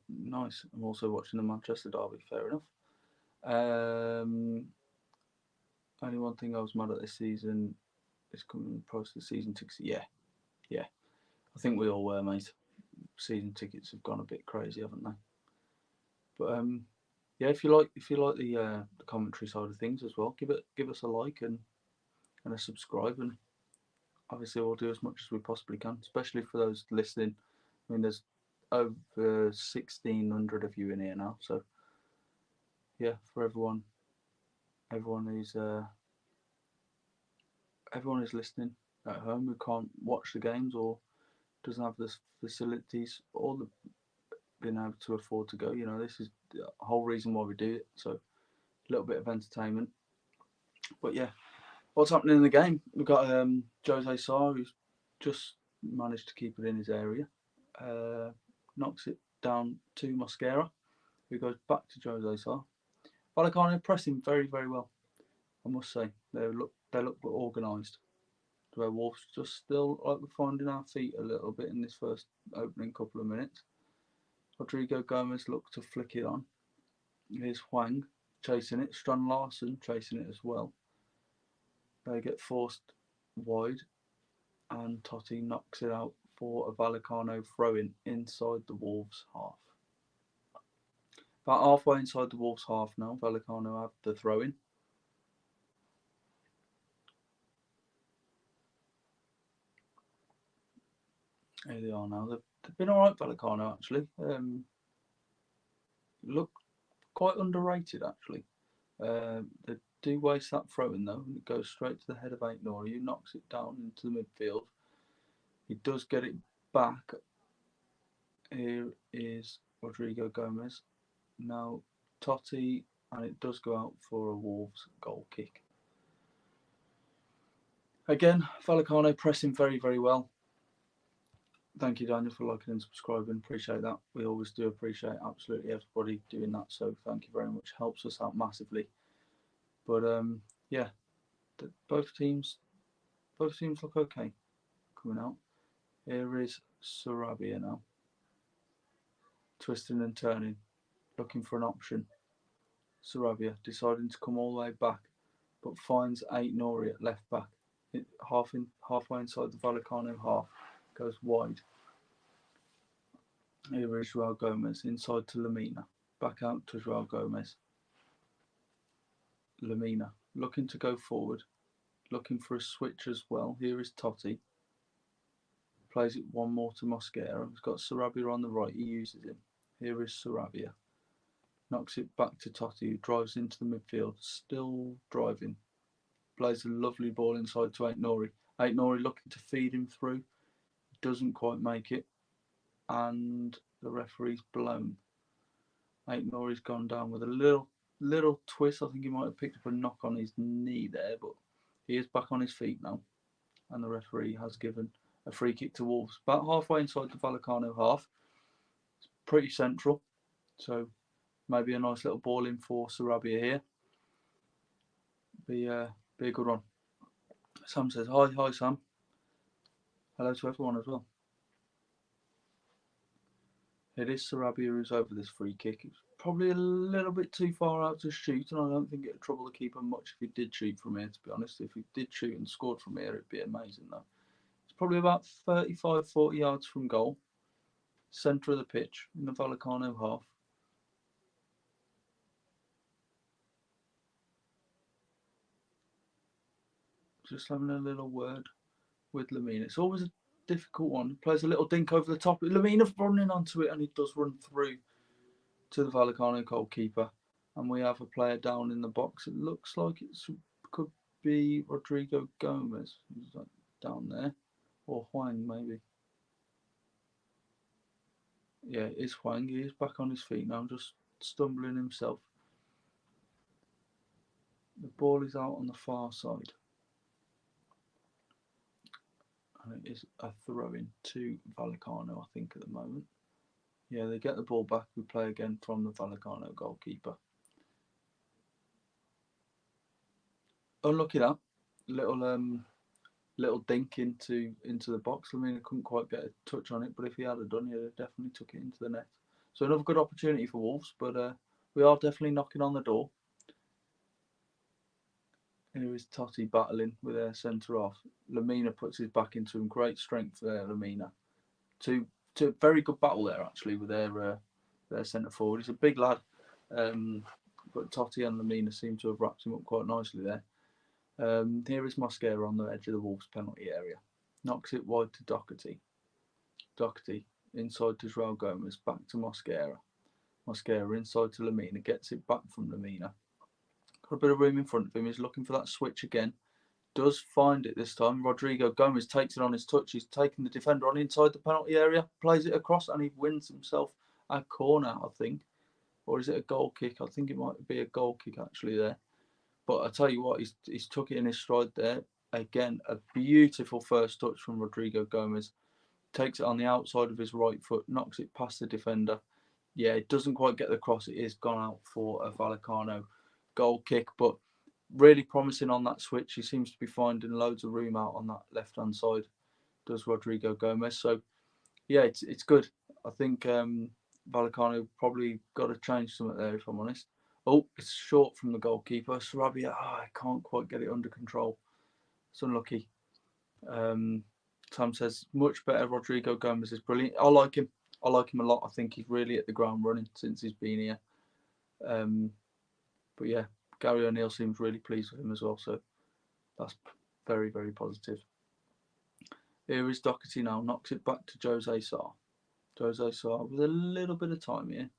Nice. I'm also watching the Manchester derby. Fair enough. Only one thing I was mad at this season is coming the price of the season tickets. Yeah, yeah. I think we all were, mate. Season tickets have gone a bit crazy, haven't they? But yeah, if you like the commentary side of things as well, give us a like and a subscribe, and obviously we'll do as much as we possibly can, especially for those listening. I mean, there's over 1,600 of you in here now, so yeah, for everyone who's listening at home who can't watch the games or doesn't have the facilities or the being able to afford to go. This is the whole reason why we do it. So a little bit of entertainment. But yeah, what's happening in the game? We've got Jose Sarr, who's just managed to keep it in his area. Knocks it down to Mosquera, who goes back to Jose Sarr. Vallecano pressing very, very well, I must say. They look organised. Where Wolves just still like we're finding our feet a little bit in this first opening couple of minutes. Rodrigo Gomez looked to flick it on. Here's Hwang chasing it. Strand Larsen chasing it as well. They get forced wide, and Totti knocks it out for a Vallecano throw-in inside the Wolves half. About halfway inside the Wolves half now, Vallecano have the throw-in. Here they are now. They've been alright, Vallecano, actually. Look quite underrated, actually. They do waste that throw-in, though, and it goes straight to the head of Aït-Nouri, who knocks it down into the midfield. He does get it back. Here is Rodrigo Gomez. Now Totti, and it does go out for a Wolves goal kick. Again, Vallecano pressing very, very well. Thank you, Daniel, for liking and subscribing. Appreciate that. We always do appreciate absolutely everybody doing that. So thank you very much. Helps us out massively. But yeah, both teams look okay coming out. Here is Sarabia now, twisting and turning, looking for an option. Sarabia deciding to come all the way back, but finds Aït-Nouri at left back. Halfway inside the Vallecano half, goes wide. Here is Joao Gomez inside to Lamina. Back out to Joao Gomez. Lamina looking to go forward, looking for a switch as well. Here is Totti. Plays it one more to Mosquera. He's got Sarabia on the right. He uses him. Here is Sarabia. Knocks it back to Totti, who drives into the midfield. Still driving. Plays a lovely ball inside to Aït-Nouri. Aït-Nouri looking to feed him through. Doesn't quite make it. And the referee's blown. Aït-Nouri's gone down with a little twist. I think he might have picked up a knock on his knee there, but he is back on his feet now. And the referee has given a free kick to Wolves. About halfway inside the Vallecano half. It's pretty central. So maybe a nice little ball in for Sarabia here. Be a good one. Sam says, hi Sam. Hello to everyone as well. It is Sarabia who's over this free kick. It's probably a little bit too far out to shoot, and I don't think it'd trouble the keeper much if he did shoot from here, to be honest. If he did shoot and scored from here, it'd be amazing, though. It's probably about 35, 40 yards from goal. Centre of the pitch, in the Vallecano half. Just having a little word with Lamina. It's always a difficult one. He plays a little dink over the top. Lamina running onto it, and he does run through to the Vallecano goalkeeper. And we have a player down in the box. It looks like it could be Rodrigo Gomez, who's down there, or Hwang maybe. Yeah, it is Hwang. He is back on his feet now, just stumbling himself. The ball is out on the far side. And it is a throw-in to Vallecano, I think, at the moment. Yeah, they get the ball back. We play again from the Vallecano goalkeeper. Unlucky that. Little dink into the box. I mean, I couldn't quite get a touch on it, but if he had done, he'd have definitely took it into the net. So another good opportunity for Wolves, but we are definitely knocking on the door. Here is Totti battling with their centre off. Lamina puts his back into him. Great strength there, Lamina. Two very good battle there actually with their centre forward. He's a big lad, but Totti and Lamina seem to have wrapped him up quite nicely there. Here is Mosquera on the edge of the Wolves penalty area. Knocks it wide to Doherty. Doherty inside to João Gomes. Back to Mosquera. Mosquera inside to Lamina. Gets it back from Lamina. Got a bit of room in front of him. He's looking for that switch again. Does find it this time. Rodrigo Gomez takes it on his touch. He's taking the defender on inside the penalty area. Plays it across and he wins himself a corner, I think. Or is it a goal kick? I think it might be a goal kick actually there. But I tell you what, he's took it in his stride there. Again, a beautiful first touch from Rodrigo Gomez. Takes it on the outside of his right foot, knocks it past the defender. Yeah, it doesn't quite get the cross. It is gone out for a Vallecano goal kick, but really promising on that switch. He seems to be finding loads of room out on that left-hand side, does Rodrigo Gomez. So, yeah, it's good. I think Vallecano probably got to change something there, if I'm honest. Oh, it's short from the goalkeeper. Sarabia, I can't quite get it under control. It's unlucky. Tom says, much better. Rodrigo Gomez is brilliant. I like him. I like him a lot. I think he's really hit the ground running since he's been here. But yeah, Gary O'Neill seems really pleased with him as well. So that's very, very positive. Here is Doherty now. Knocks it back to Jose Sarr. Jose Sarr with a little bit of time here.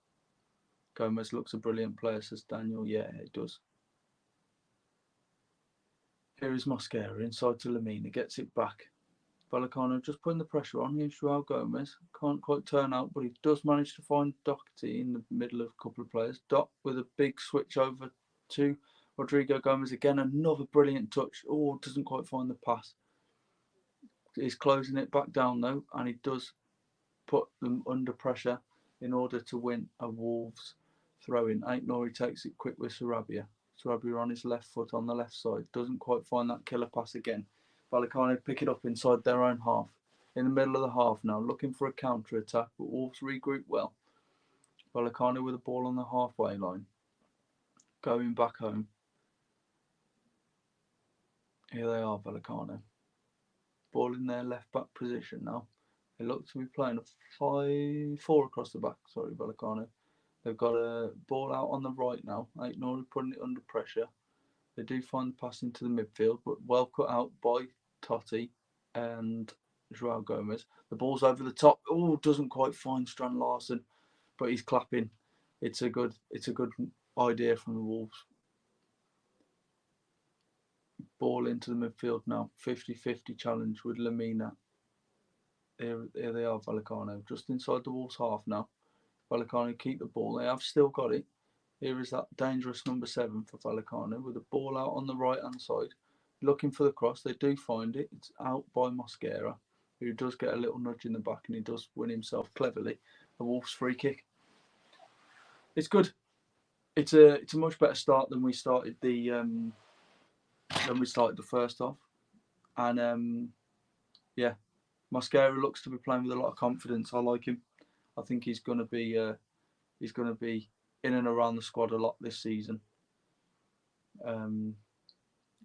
Gomez looks a brilliant player, says Daniel. Yeah, it does. Here is Mosquera inside to Lamina. Gets it back. Vallecano just putting the pressure on. Here's João Gomez. Can't quite turn out, but he does manage to find Doherty in the middle of a couple of players. Doc with a big switch over to Rodrigo Gomez. Again, another brilliant touch. Oh, doesn't quite find the pass. He's closing it back down though, and he does put them under pressure in order to win a Wolves throw-in. Aït-Nouri takes it quick with Sarabia. Sarabia on his left foot on the left side. Doesn't quite find that killer pass again. Vallecano pick it up inside their own half. In the middle of the half now, looking for a counter-attack, but Wolves regroup well. Vallecano with the ball on the halfway line. Going back home. Here they are, Vallecano. Ball in their left-back position now. They look to be playing a 5-4 across the back. Sorry, Vallecano. They've got a ball out on the right now. Aït-Nouri putting it under pressure. They do find the pass into the midfield, but well cut out by Totti and João Gomez. The ball's over the top. Oh, doesn't quite find Strand Larsen, but he's clapping. It's a good idea from the Wolves. Ball into the midfield now. 50-50 challenge with Lamina. Here they are, Vallecano. Just inside the Wolves half now. Vallecano keep the ball. They have still got it. Here is that dangerous number 7 for Vallecano with the ball out on the right-hand side. Looking for the cross. They do find it. It's out by Mosquera, who does get a little nudge in the back, and he does win himself cleverly a Wolves free kick. It's good. It's a much better start than we started the first half. And yeah, Mosquera looks to be playing with a lot of confidence. I like him. I think he's going to be in and around the squad a lot this season.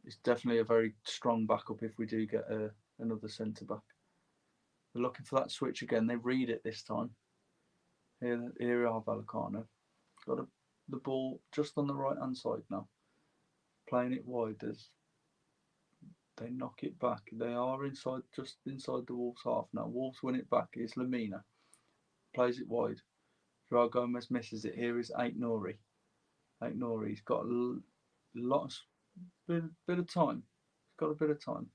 It's definitely a very strong backup if we do get another centre back. They're looking for that switch again. They read it this time. Here are Vallecano. Got the ball just on the right hand side now. Playing it wide as they knock it back. They are just inside the Wolves half now. Wolves win it back. It's Lamina. Plays it wide. João Gomez misses it. Here is Aït-Nouri. Aït-Nouri's got a bit of time. He's got a bit of time.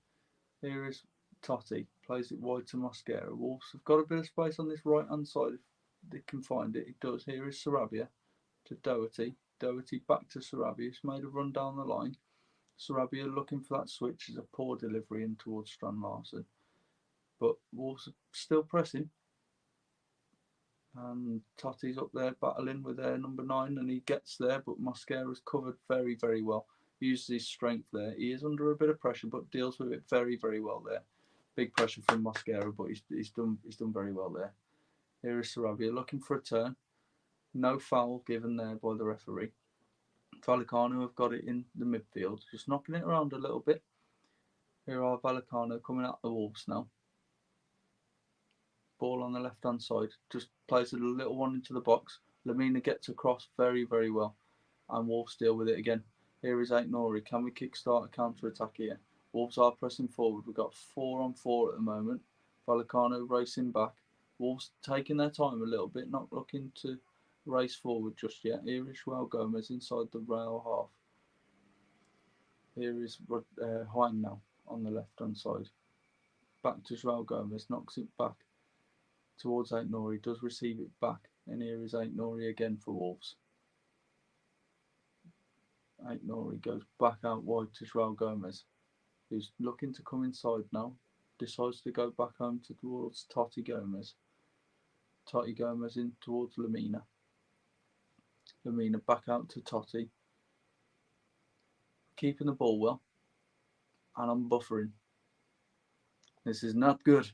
Here is Totti. Plays it wide to Mosquera. Wolves have got a bit of space on this right hand side. If they can find it, it does. Here is Sarabia to Doherty. Doherty back to Sarabia. He's made a run down the line. Sarabia looking for that switch. Is a poor delivery in towards Strand Larsen. But Wolves are still pressing. And Totti's up there battling with their number 9, and he gets there, but Mosquera's covered very, very well. Uses his strength there. He is under a bit of pressure, but deals with it very, very well there. Big pressure from Mosquera, but he's done very well there. Here is Sarabia looking for a turn. No foul given there by the referee. Vallecano have got it in the midfield, just knocking it around a little bit. Here are Vallecano coming out the Wolves now. Ball on the left hand side, just plays a little one into the box. Lamina gets across very, very well, and Wolves deal with it again. Here is Aït-Nouri. Can we kickstart a counter attack here? Wolves are pressing forward. We've got 4 on 4 at the moment. Vallecano racing back. Wolves taking their time a little bit, not looking to race forward just yet. Here is Rayo Gomez inside the rail half. Here is Huang now on the left hand side. Back to Rayo Gomez, knocks it back towards Aït-Nouri, does receive it back, and here is Aït-Nouri again for Wolves. Aït-Nouri goes back out wide to Rayo Gomez, who's looking to come inside now, decides to go back home towards Totti Gomez. Totti Gomez in towards Lamina. Lamina back out to Totti. Keeping the ball well, and I'm buffering. This is not good.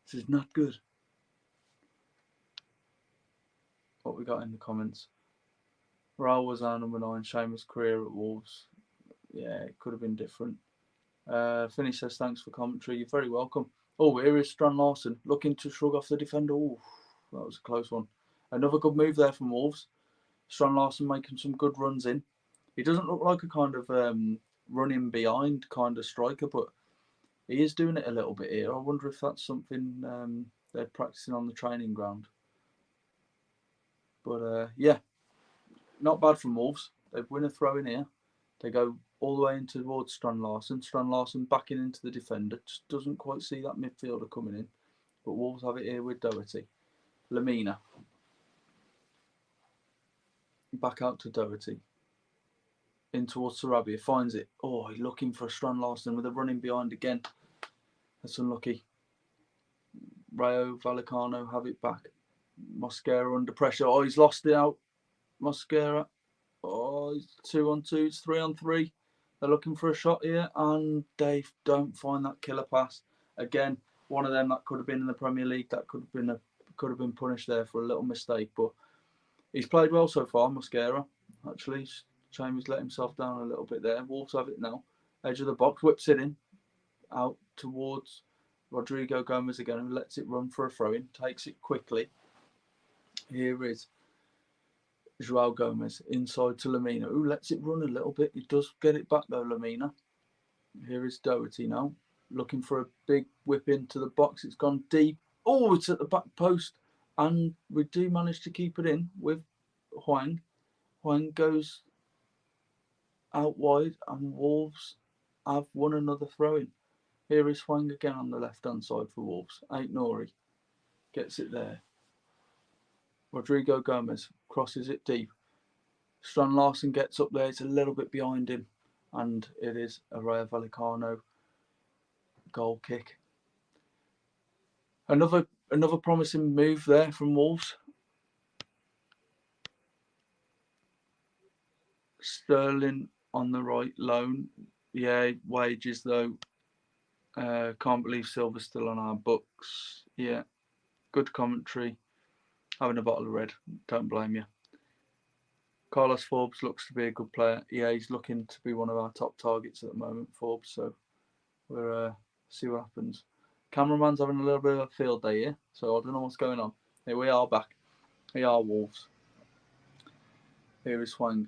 This is not good. What we got in the comments? Raul was our number 9. Seamus' career at Wolves. Yeah, it could have been different. Finny says thanks for commentary. You're very welcome. Oh, here is Strand Larsen looking to shrug off the defender. Oh, that was a close one. Another good move there from Wolves. Strand Larsen making some good runs in. He doesn't look like a kind of running behind kind of striker, but he is doing it a little bit here. I wonder if that's something they're practicing on the training ground. But yeah, not bad from Wolves. They win a throw in here. They go all the way in towards Strand Larsen. Strand Larsen backing into the defender. Just doesn't quite see that midfielder coming in. But Wolves have it here with Doherty. Lamina. Back out to Doherty. In towards Sarabia. Finds it. Oh, he's looking for Strand Larsen with a running behind again. That's unlucky. Rayo Vallecano have it back. Mosquera under pressure. Oh, he's lost it out. Mosquera. Oh, it's 2 on 2. It's 3 on 3. They're looking for a shot here, and they don't find that killer pass. Again, one of them that could have been in the Premier League. That could have been punished there for a little mistake. But he's played well so far, Mosquera. Actually, shame he's let himself down a little bit there. Wolves have it now. Edge of the box, whips it in, out towards Rodrigo Gomez again, who lets it run for a throw-in. Takes it quickly. Here is Joao Gomez inside to Lamina, who lets it run a little bit. He does get it back though, Lamina. Here is Doherty now, looking for a big whip into the box. It's gone deep. Oh, it's at the back post. And we do manage to keep it in with Huang. Huang goes out wide, and Wolves have won another throw-in. Here is Huang again on the left-hand side for Wolves. Aït-Nouri gets it there. Rodrigo Gomez crosses it deep. Strand Larsen gets up there. It's a little bit behind him. And it is a Rayo Vallecano goal kick. Another promising move there from Wolves. Sterling on the right, loan. Yeah, wages though. Can't believe Silver's still on our books. Yeah, good commentary. Having a bottle of red. Don't blame you. Carlos Forbes looks to be a good player. Yeah, he's looking to be one of our top targets at the moment, Forbes. So we'll see what happens. Cameraman's having a little bit of a field day here, so I don't know what's going on. Here we are back. We are Wolves. Here is Huang.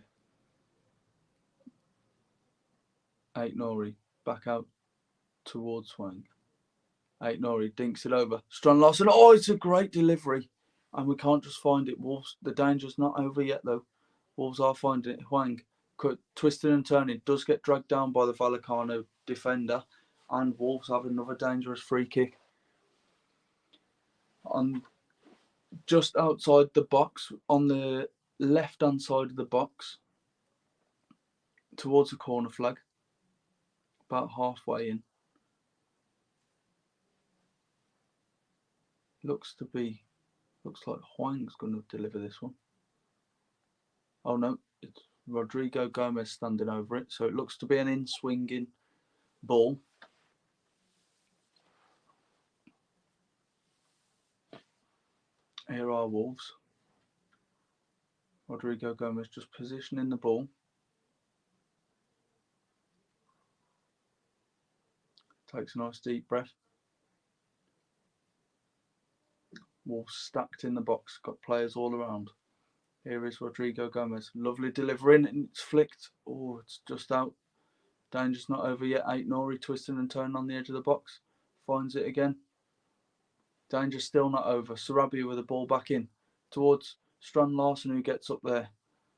Aït-Nouri back out towards Huang. Aït-Nouri dinks it over. Strand Larsen. Oh, it's a great delivery. And we can't just find it. Wolves, the danger's not over yet though. Wolves are finding it. Huang, twisting and turning, does get dragged down by the Vallecano defender. And Wolves have another dangerous free kick. On just outside the box, on the left-hand side of the box, towards the corner flag, about halfway in. Looks like Huang's going to deliver this one. Oh no, it's Rodrigo Gomez standing over it, so it looks to be an in-swinging ball. Here are Wolves. Rodrigo Gomez just positioning the ball. Takes a nice deep breath. Wolves stacked in the box, got players all around. Here is Rodrigo Gomez. Lovely delivering, and it's flicked. Oh, it's just out. Danger's not over yet. Aït-Nouri twisting and turning on the edge of the box. Finds it again. Danger's still not over. Sarabia with the ball back in towards Strand Larsen, who gets up there.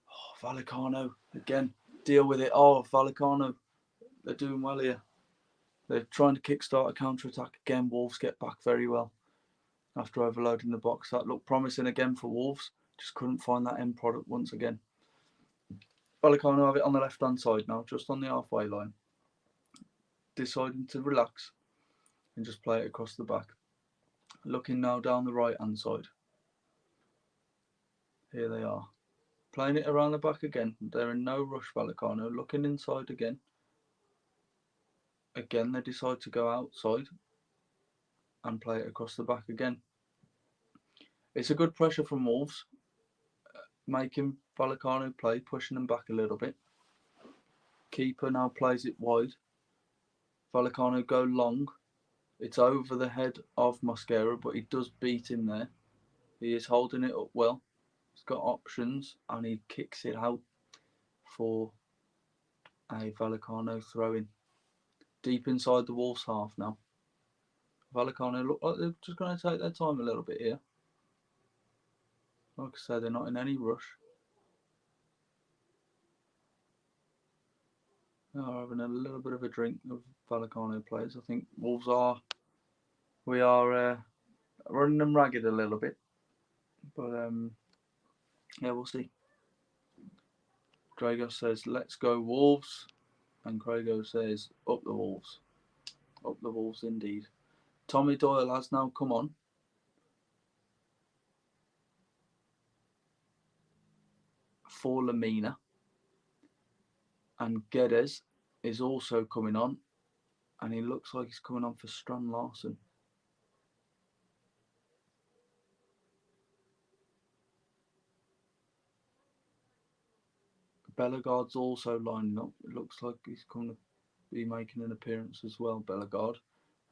Oh, Vallecano again. Deal with it. Oh, Vallecano. They're doing well here. They're trying to kickstart a counter-attack again. Wolves get back very well after overloading the box. That looked promising again for Wolves. Just couldn't find that end product once again. Vallecano have it on the left-hand side now, just on the halfway line. Deciding to relax and just play it across the back. Looking now down the right-hand side. Here they are. Playing it around the back again. They're in no rush, Vallecano. Looking inside again. Again, they decide to go outside and play it across the back again. It's a good pressure from Wolves, making Vallecano play, pushing them back a little bit. Keeper now plays it wide. Vallecano go long. It's over the head of Mosquera, but he does beat him there. He is holding it up well. He's got options, and he kicks it out for a Vallecano throw-in. Deep inside the Wolves half now. Vallecano look like they're just going to take their time a little bit here. Like I said, they're not in any rush. They are having a little bit of a drink of Vallecano players. I think Wolves are. We are running them ragged a little bit, but yeah, we'll see. Drago says, "Let's go Wolves," and Crago says, "Up the Wolves, up the Wolves indeed." Tommy Doyle has now come on. For Lamina, and Guedes is also coming on, and he looks like he's coming on for Strand Larsen. Bellegarde's also lining up. It looks like he's going to be making an appearance as well, Bellegarde,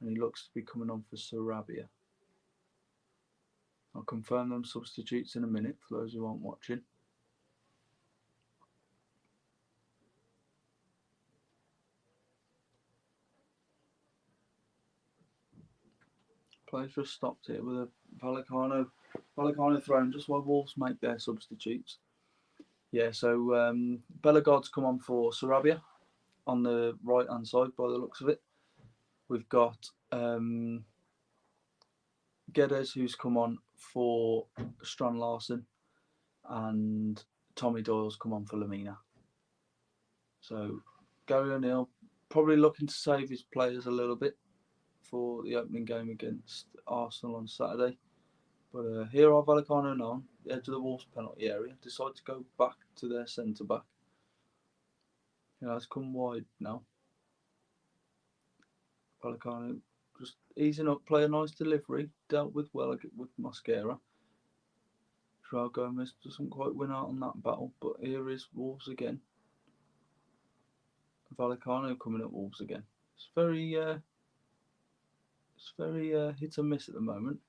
and he looks to be coming on for Sarabia. I'll confirm them substitutes in a minute for those who aren't watching. Play's just stopped here with a Vallecano thrown just while Wolves make their substitutes. Yeah, so Bellegarde's come on for Sarabia on the right hand side by the looks of it. We've got Guedes, who's come on for Strand Larsen, and Tommy Doyle's come on for Lamina. So Gary O'Neill probably looking to save his players a little bit for the opening game against Arsenal on Saturday. But here are Vallecano now, the edge of the Wolves penalty area, decide to go back to their centre back. He has come wide now. Vallecano just easing up, play a nice delivery, dealt with well with Mosquera. João Gomez doesn't quite win out on that battle, but here is Wolves again. Vallecano coming at Wolves again. It's very hit and miss at the moment.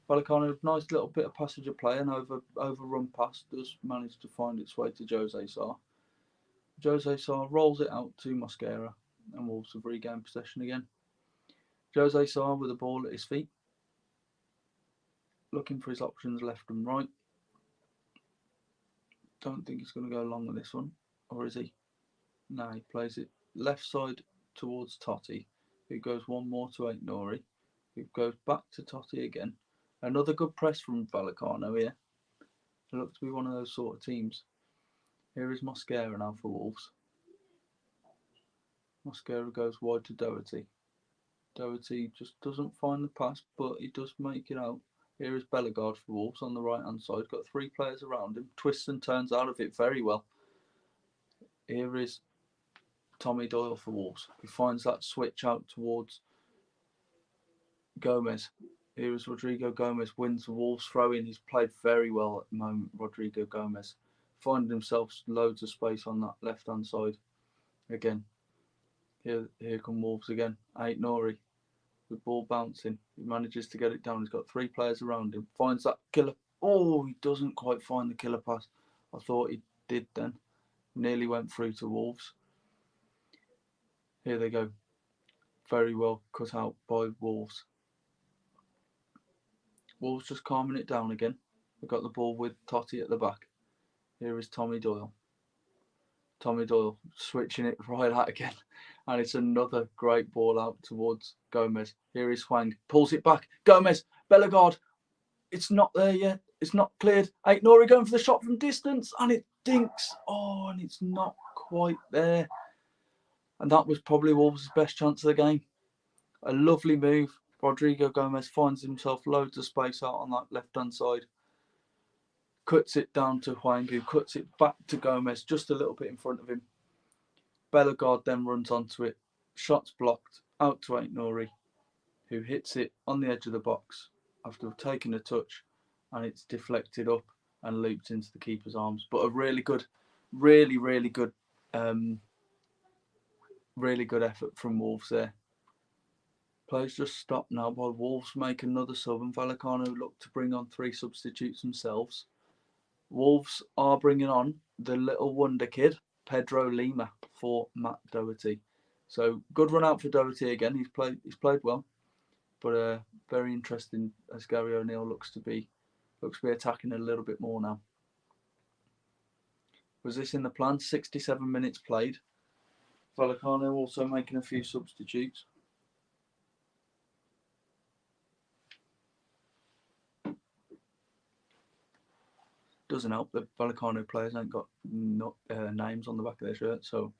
Vallecano, nice little bit of passage of play and overrun pass does manage to find its way to Jose Sarr. Jose Sarr rolls it out to Mosquera, and Wolves have regained possession again. Jose Sarr with the ball at his feet, looking for his options left and right. Don't think he's going to go long with this one, or is he? No, he plays it left side towards Totti, who goes one more to Aït-Nouri, who goes back to Totti again. Another good press from Vallecano here. It looks to be one of those sort of teams. Here is Mosquera now for Wolves. Mosquera goes wide to Doherty. Doherty just doesn't find the pass, but he does make it out. Here is Bellegarde for Wolves on the right hand side. Got three players around him. Twists and turns out of it very well. Here is Tommy Doyle for Wolves, who finds that switch out towards Gomez. Here is Rodrigo Gomez, wins the Wolves throw in. He's played very well at the moment, Rodrigo Gomez. finding himself loads of space on that left hand side. Again, here come Wolves again. Aït-Nouri, the ball bouncing. He manages to get it down. He's got 3 players around him. Finds that killer. Oh, he doesn't quite find the killer pass. I thought he did then. Nearly went through to Wolves. Here they go. Very well cut out by Wolves. Wolves just calming it down again. We've got the ball with Totti at the back. Here is Tommy Doyle. Tommy Doyle switching it right out again. And it's another great ball out towards Gomez. Here is Hwang. Pulls it back. Gomez. Bellegarde. It's not there yet. It's not cleared. Aït-Nouri going for the shot from distance. And it dinks. Oh, and it's not quite there. And that was probably Wolves' best chance of the game. A lovely move. Rodrigo Gomez finds himself loads of space out on that left-hand side. Cuts it down to Hwang, who cuts it back to Gomez, just a little bit in front of him. Bellegarde then runs onto it. Shots blocked. Out to Aït-Nouri, who hits it on the edge of the box after taking a touch. And it's deflected up and looped into the keeper's arms. But a really good, really good effort from Wolves there. Play's just stopped now while Wolves make another sub, and Vallecano look to bring on 3 substitutes themselves. Wolves are bringing on the little wonder kid, Pedro Lima, for Matt Doherty. So good run out for Doherty again. He's played well, but very interesting as Gary O'Neill looks to be attacking a little bit more now. Was this in the plan? 67 minutes played. Vallecano also making a few substitutes. Doesn't help that Vallecano players ain't got names on the back of their shirt, so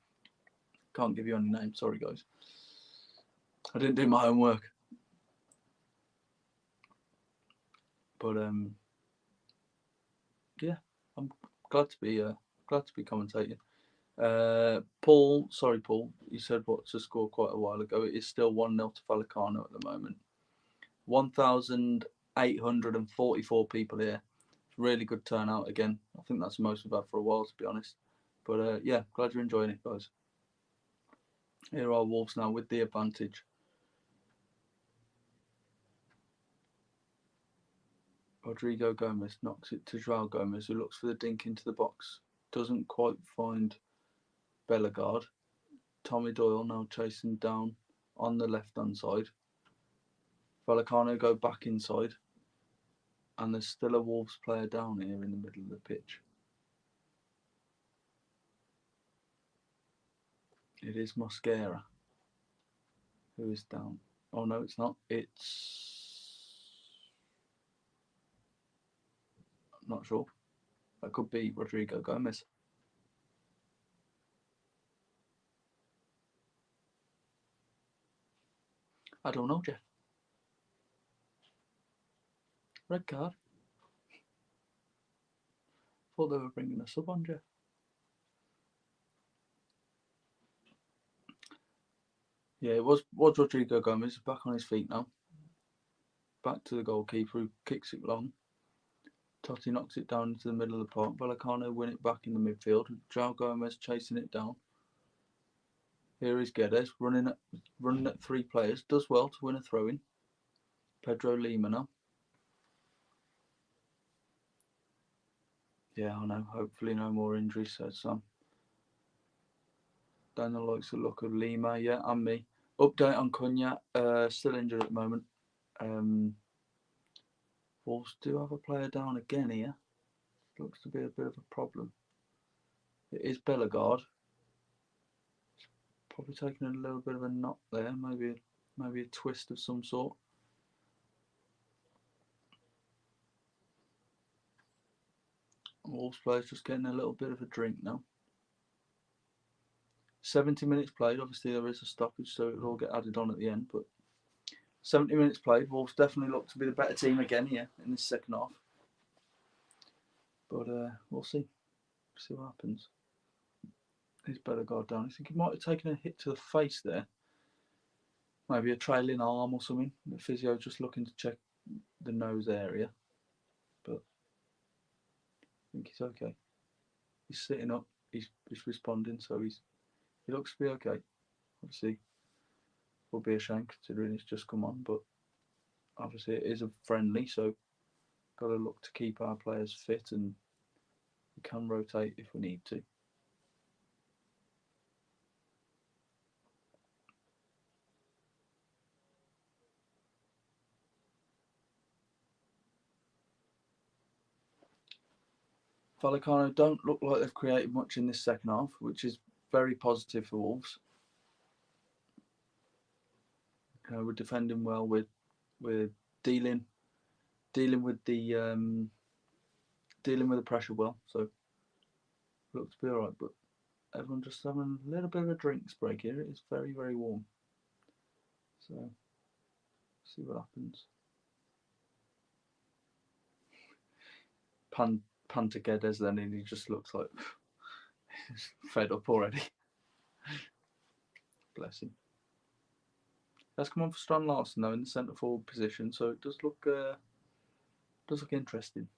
can't give you any names. Sorry, guys. I didn't do my homework. But yeah, I'm glad to be commentating. Paul, you said what's the score quite a while ago. It is still 1-0 to Vallecano at the moment. 1,844 people here. Really good turnout again. I think that's the most we've had for a while, to be honest. But yeah, glad you're enjoying it, guys. Here are Wolves now with the advantage. Rodrigo Gomez knocks it to João Gomez, who looks for the dink into the box. Doesn't quite find Bellegarde. Tommy Doyle now chasing down on the left-hand side. Vallecano go back inside. And there's still a Wolves player down here in the middle of the pitch. It is Mosquera who is down. Oh no, it's not. I'm not sure. That could be Rodrigo Gomez. I don't know, Jeff. Red card. Thought they were bringing a sub on, Jeff. Yeah, it was Rodrigo Gomez. Back on his feet now. Back to the goalkeeper, who kicks it long. Totti knocks it down into the middle of the park. Vallecano win it back in the midfield. João Gomez chasing it down. Here is Guedes running at 3 players. Does well to win a throw-in. Pedro Lima now. Yeah, I know. Hopefully no more injuries, said Sam. Daniel likes the look of Lima. Yeah, and me. Update on Cunha. Still injured at the moment. Wolves do have a player down again here. Looks to be a bit of a problem. It is Bellegarde. Probably taking a little bit of a knot there. Maybe a twist of some sort. Wolves players just getting a little bit of a drink now. 70 minutes played. Obviously there is a stoppage, so it'll all get added on at the end. But 70 minutes played. Wolves definitely look to be the better team again here in this second half. But we'll see. See what happens. He's Bellegarde down. I think he might have taken a hit to the face there. Maybe a trailing arm or something. The physio just looking to check the nose area. But I think he's okay. He's sitting up. He's responding, so he looks to be okay. Obviously, will be a shame considering he's just come on, but obviously it is a friendly, so got to look to keep our players fit, and we can rotate if we need to. Vallecano don't look like they've created much in this second half, which is very positive for Wolves. We're defending well. We're dealing with the pressure well. So looks to be all right. But everyone just having a little bit of a drinks break here. It is very, very warm. So see what happens. Pan to Guedes then, and he just looks like he's fed up already. Bless him. Let's come on for Strand Larsen though in the centre forward position, so it does look interesting.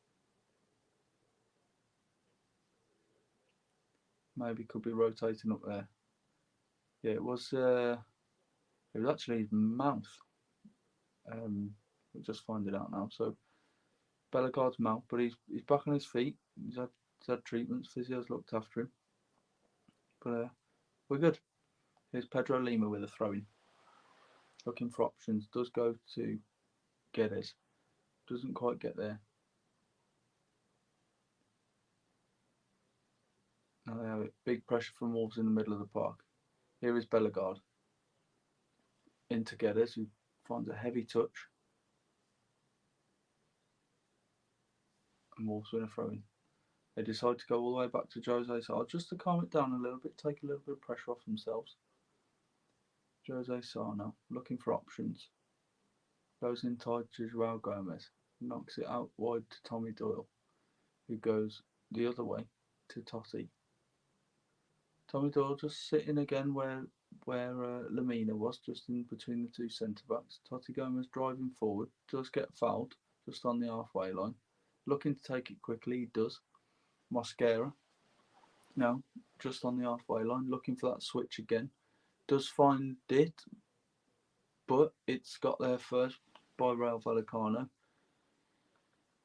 Maybe could be rotating up there. Yeah, it was actually his mouth. We'll just find it out now. So Bellegarde's mouth, but he's back on his feet. He's had treatments. Physio's looked after him. But we're good. Here's Pedro Lima with a throw-in. Looking for options. Does go to Guedes. Doesn't quite get there. Now they have it. Big pressure from Wolves in the middle of the park. Here is Bellegarde. Into Guedes, who finds a heavy touch. And Wolves win a throw-in. They decide to go all the way back to Jose Sarr just to calm it down a little bit, take a little bit of pressure off themselves. Jose Sarr now, looking for options. Goes in tight to Joao Gomez. Knocks it out wide to Tommy Doyle, who goes the other way to Totti. Tommy Doyle just sitting again where Lamina was, just in between the two centre-backs. Totti Gomez driving forward, does get fouled just on the halfway line. Looking to take it quickly, he does. Mosquera, now just on the halfway line, looking for that switch again. Does find it, but it's got there first by Rayo Vallecano.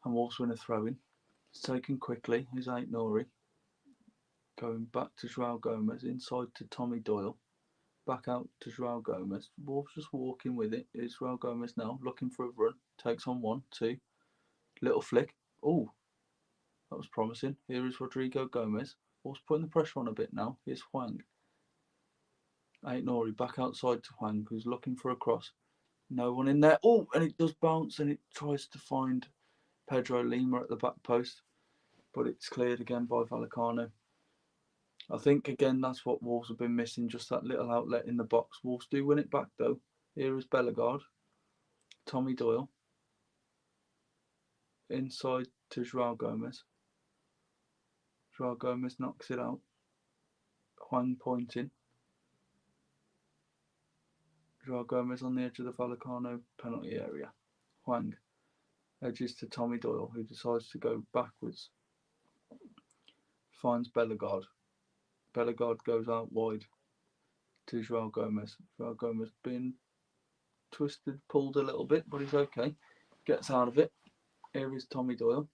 And Wolves win a throw-in. It's taken quickly, is Aït-Nouri. Going back to Joao Gomez, inside to Tommy Doyle. Back out to Joao Gomez. Wolves just walking with it. It's Joao Gomez now, looking for a run. Takes on 1, 2. Little flick. Oh, that was promising. Here is Rodrigo Gomez. Wolves putting the pressure on a bit now. Here's Hwang. Aït-Nouri back outside to Hwang, who's looking for a cross. No one in there. Oh, and it does bounce, and it tries to find Pedro Lima at the back post. But it's cleared again by Vallecano. I think, again, that's what Wolves have been missing, just that little outlet in the box. Wolves do win it back, though. Here is Bellegarde. Tommy Doyle. Inside to Joao Gomez. Joao Gomez knocks it out. Hwang pointing. Joao Gomez on the edge of the Vallecano penalty area. Hwang edges to Tommy Doyle, who decides to go backwards. Finds Bellegarde. Bellegarde goes out wide to Joao Gomez. Joao Gomez being twisted, pulled a little bit, but he's okay. Gets out of it. Here is Tommy Doyle.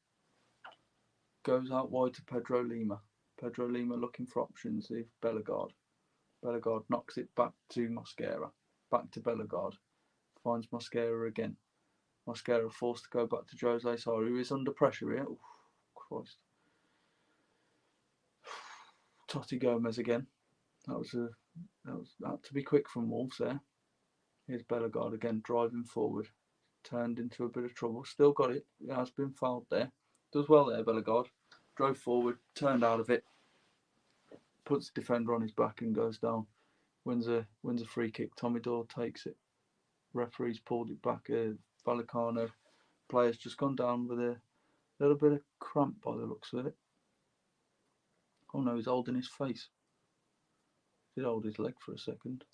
Goes out wide to Pedro Lima. Pedro Lima looking for options. If Bellegarde. Bellegarde knocks it back to Mosquera. Back to Bellegarde. Finds Mosquera again. Mosquera forced to go back to Jose Sarr, who is under pressure here. Oof, Christ. Totti Gomez again. That had to be quick from Wolves there. Here's Bellegarde again, driving forward. Turned into a bit of trouble. Still got it. It has been fouled there. Does well there, Bellegarde. Drove forward, turned out of it. Puts the defender on his back and goes down. Wins a free kick. Tommy Doyle takes it. Referee's pulled it back. Vallecano player's just gone down with a little bit of cramp by the looks of it. Oh no, he's holding his face. Did hold his leg for a second.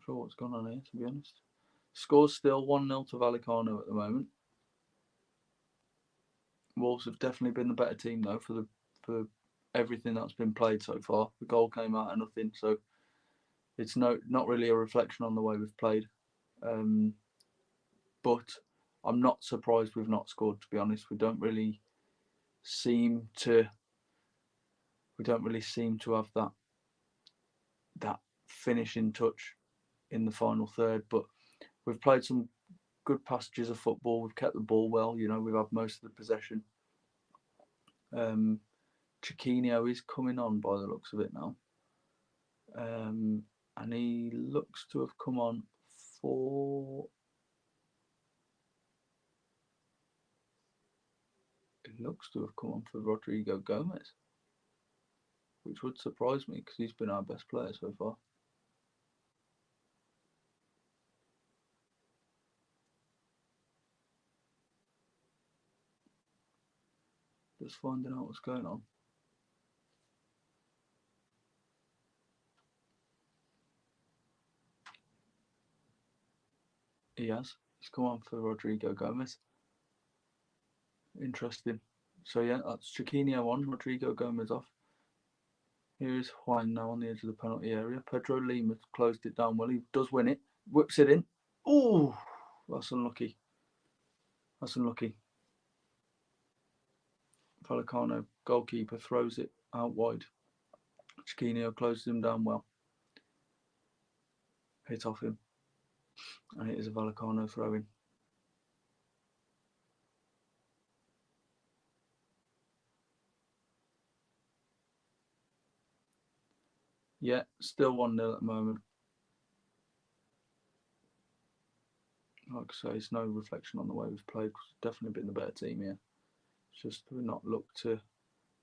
sure what's going on here, to be honest. Score's still 1-0 to Vallecano at the moment. Wolves have definitely been the better team though for everything that's been played so far. The goal came out of nothing, so it's not really a reflection on the way we've played. But I'm not surprised we've not scored, to be honest. We don't really seem to have that finishing touch in the final third, but we've played some good passages of football. We've kept the ball well. We've had most of the possession. Chiquinho is coming on by the looks of it now, and he looks to have come on for. It looks to have come on for Rodrigo Gomez, which would surprise me because he's been our best player so far. Just finding out what's going on. He has. He's come on for Rodrigo Gomez. Interesting. So yeah, that's Chiquinho on, Rodrigo Gomez off. Here is Juan now on the edge of the penalty area. Pedro Lima closed it down well. He does win it. Whips it in. Oh, that's unlucky. Vallecano, goalkeeper, throws it out wide. Chiquinho closes him down well. Hit off him. And it is a Vallecano throw-in. Yeah, still 1-0 at the moment. Like I say, it's no reflection on the way we've played. We've definitely been the better team here. It's just we've not looked to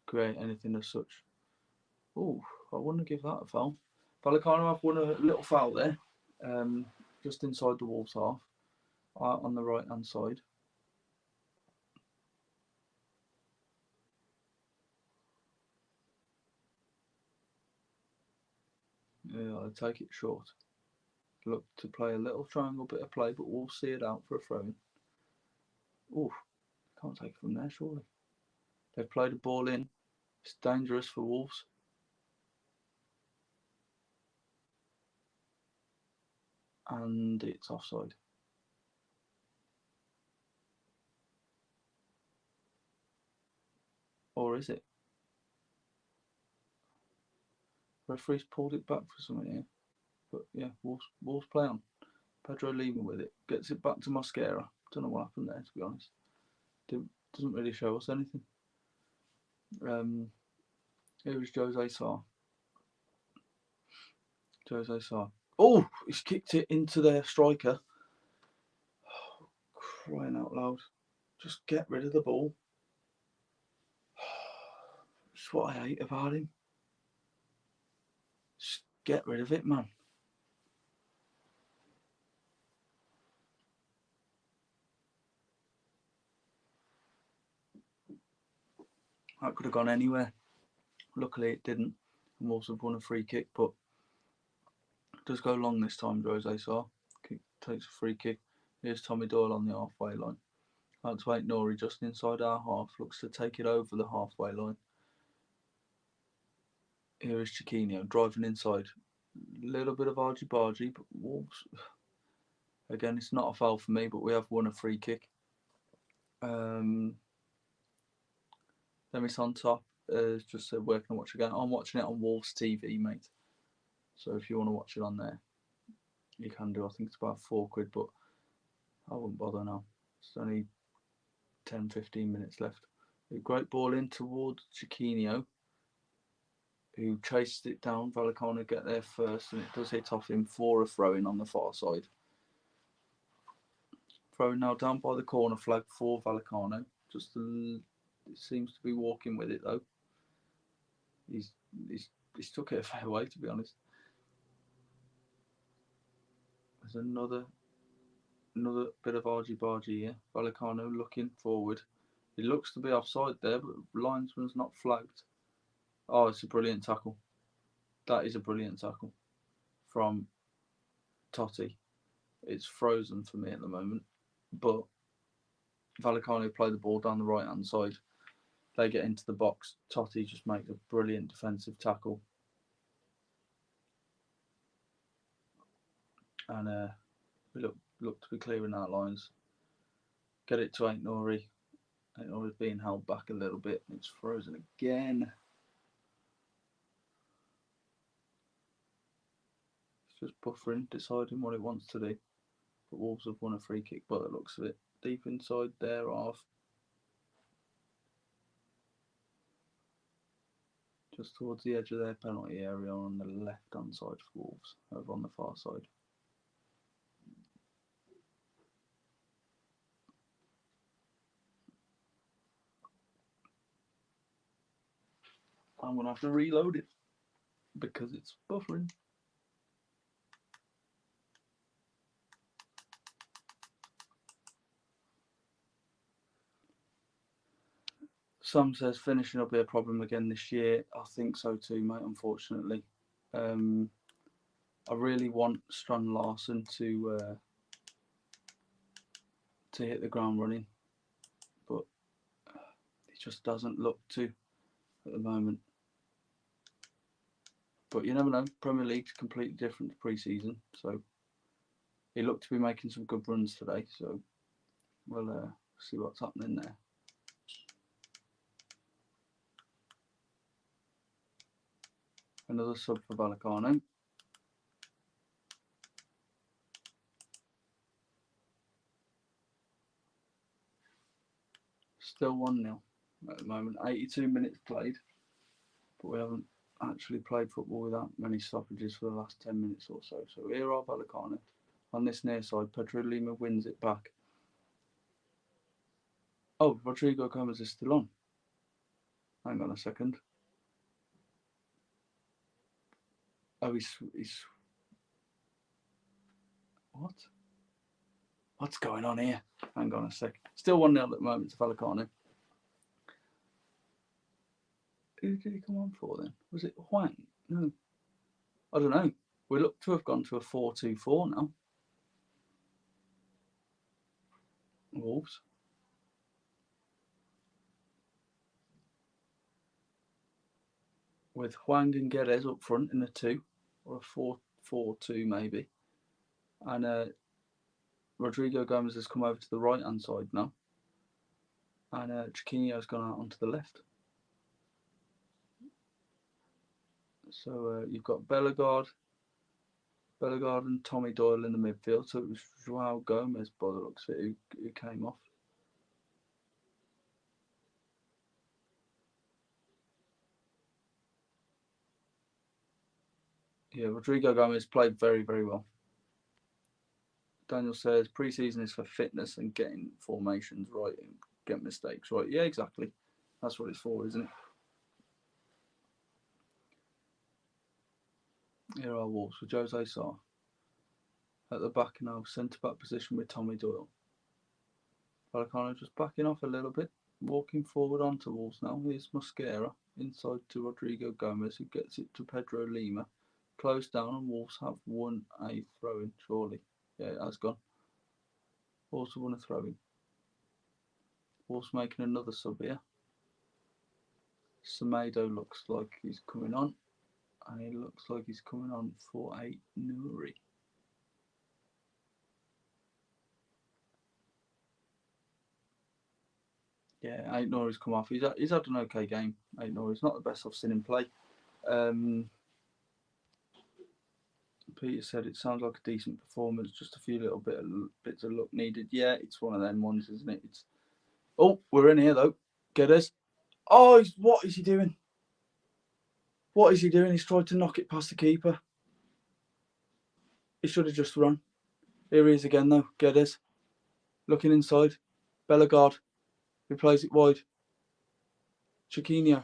create anything as such. Oh, I wouldn't give that a foul. Vallecano have won a little foul there, just inside the Wolves half, on the right hand side. Yeah, I'll take it short. Look to play a little triangle bit of play, but we'll see it out for a throw-in. Oh, can't take it from there, surely. They've played a ball in. It's dangerous for Wolves. And it's offside. Or is it? Referee's pulled it back for something here. But yeah, Wolves play on. Pedro Lima with it. Gets it back to Mosquera. Don't know what happened there, to be honest. Doesn't really show us anything. Here was Jose Sá. Oh, he's kicked it into their striker. Oh, crying out loud. Just get rid of the ball. That's what I hate about him. Just get rid of it, man. That could have gone anywhere. Luckily it didn't. And Wolves have won a free kick, but it does go long this time, Jose Sá. Takes a free kick. Here's Tommy Doyle on the halfway line. That's Wait Nori just inside our half. Looks to take it over the halfway line. Here is Chiquinho driving inside. A little bit of argy-bargy, but Wolves... Again, it's not a foul for me, but we have won a free kick. Demis on top has just said, where can I watch again? I'm watching it on Wolves TV, mate. So if you want to watch it on there, you can do. I think it's about £4, but I wouldn't bother now. It's only 10-15 minutes left. A great ball in towards Chiquinho, who chased it down. Vallecano get there first, and it does hit off him for a throw-in on the far side. Throw now down by the corner flag for Vallecano. It seems to be walking with it though. He's took it a fair way, to be honest. There's another bit of argy-bargy here. Vallecano looking forward. He looks to be offside there, but the linesman's not flagged. Oh, it's a brilliant tackle. That is a brilliant tackle from Totti. It's frozen for me at the moment. But Vallecano play the ball down the right hand side. They get into the box. Totti just makes a brilliant defensive tackle. And we look to be clearing our lines. Get it to Aït-Nouri. Aït-Nouri's being held back a little bit. It's frozen again. It's just buffering, deciding what it wants to do. But Wolves have won a free kick by the looks of it. Deep inside their half. Just towards the edge of their penalty area on the left hand side for Wolves, over on the far side. I'm going to have to reload it because it's buffering. Sam says finishing will be a problem again this year. I think so too, mate, unfortunately. I really want Strand Larsen to hit the ground running, but he just doesn't look to at the moment. But you never know. Premier League's completely different to pre-season, so he looked to be making some good runs today. So we'll see what's happening there. Another sub for Vallecano. Still 1-0 at the moment. 82 minutes played, but we haven't actually played football without many stoppages for the last 10 minutes or so. So here are Vallecano. On this near side, Pedro Lima wins it back. Oh, Rodrigo Gomez is still on. Hang on a second. Oh, he's what? What's going on here? Hang on a sec. Still 1-0 at the moment to Vallecano. Who did he come on for then? Was it Huang? No. I don't know. We look to have gone to a 4-2-4 now. Wolves. With Huang and Guedes up front in a 2, or a 4-4-2 maybe. And Rodrigo Gomez has come over to the right hand side now. And Chiquinho's gone out onto the left. So you've got Bellegarde and Tommy Doyle in the midfield. So it was Joao Gomez, by the looks of it, who came off. Yeah, Rodrigo Gomez played very, very well. Daniel says pre-season is for fitness and getting formations right and get mistakes right. Yeah, exactly. That's what it's for, isn't it? Here are Wolves with Jose Sarr at the back now, centre-back position with Tommy Doyle. Vallecano just backing off a little bit, walking forward onto Wolves now. Here's Mosquera inside to Rodrigo Gomez, who gets it to Pedro Lima. Close down, and Wolves have won a throw-in, surely. Yeah, it has gone. Also won a throw-in. Wolves making another sub here. Semedo looks like he's coming on, and he looks like he's coming on for Aït-Nouri. Yeah, Aït-Nouri's come off. He's had an okay game. Aït-Nouri's not the best I've seen him play. Peter said it sounds like a decent performance, just a few little bits of luck needed. Yeah, it's one of them ones, isn't it? Oh, we're in here though. Guedes. Oh, what is he doing? What is he doing? He's tried to knock it past the keeper. He should have just run. Here he is again though. Guedes. Looking inside. Bellegarde. Who plays it wide. Chiquinho.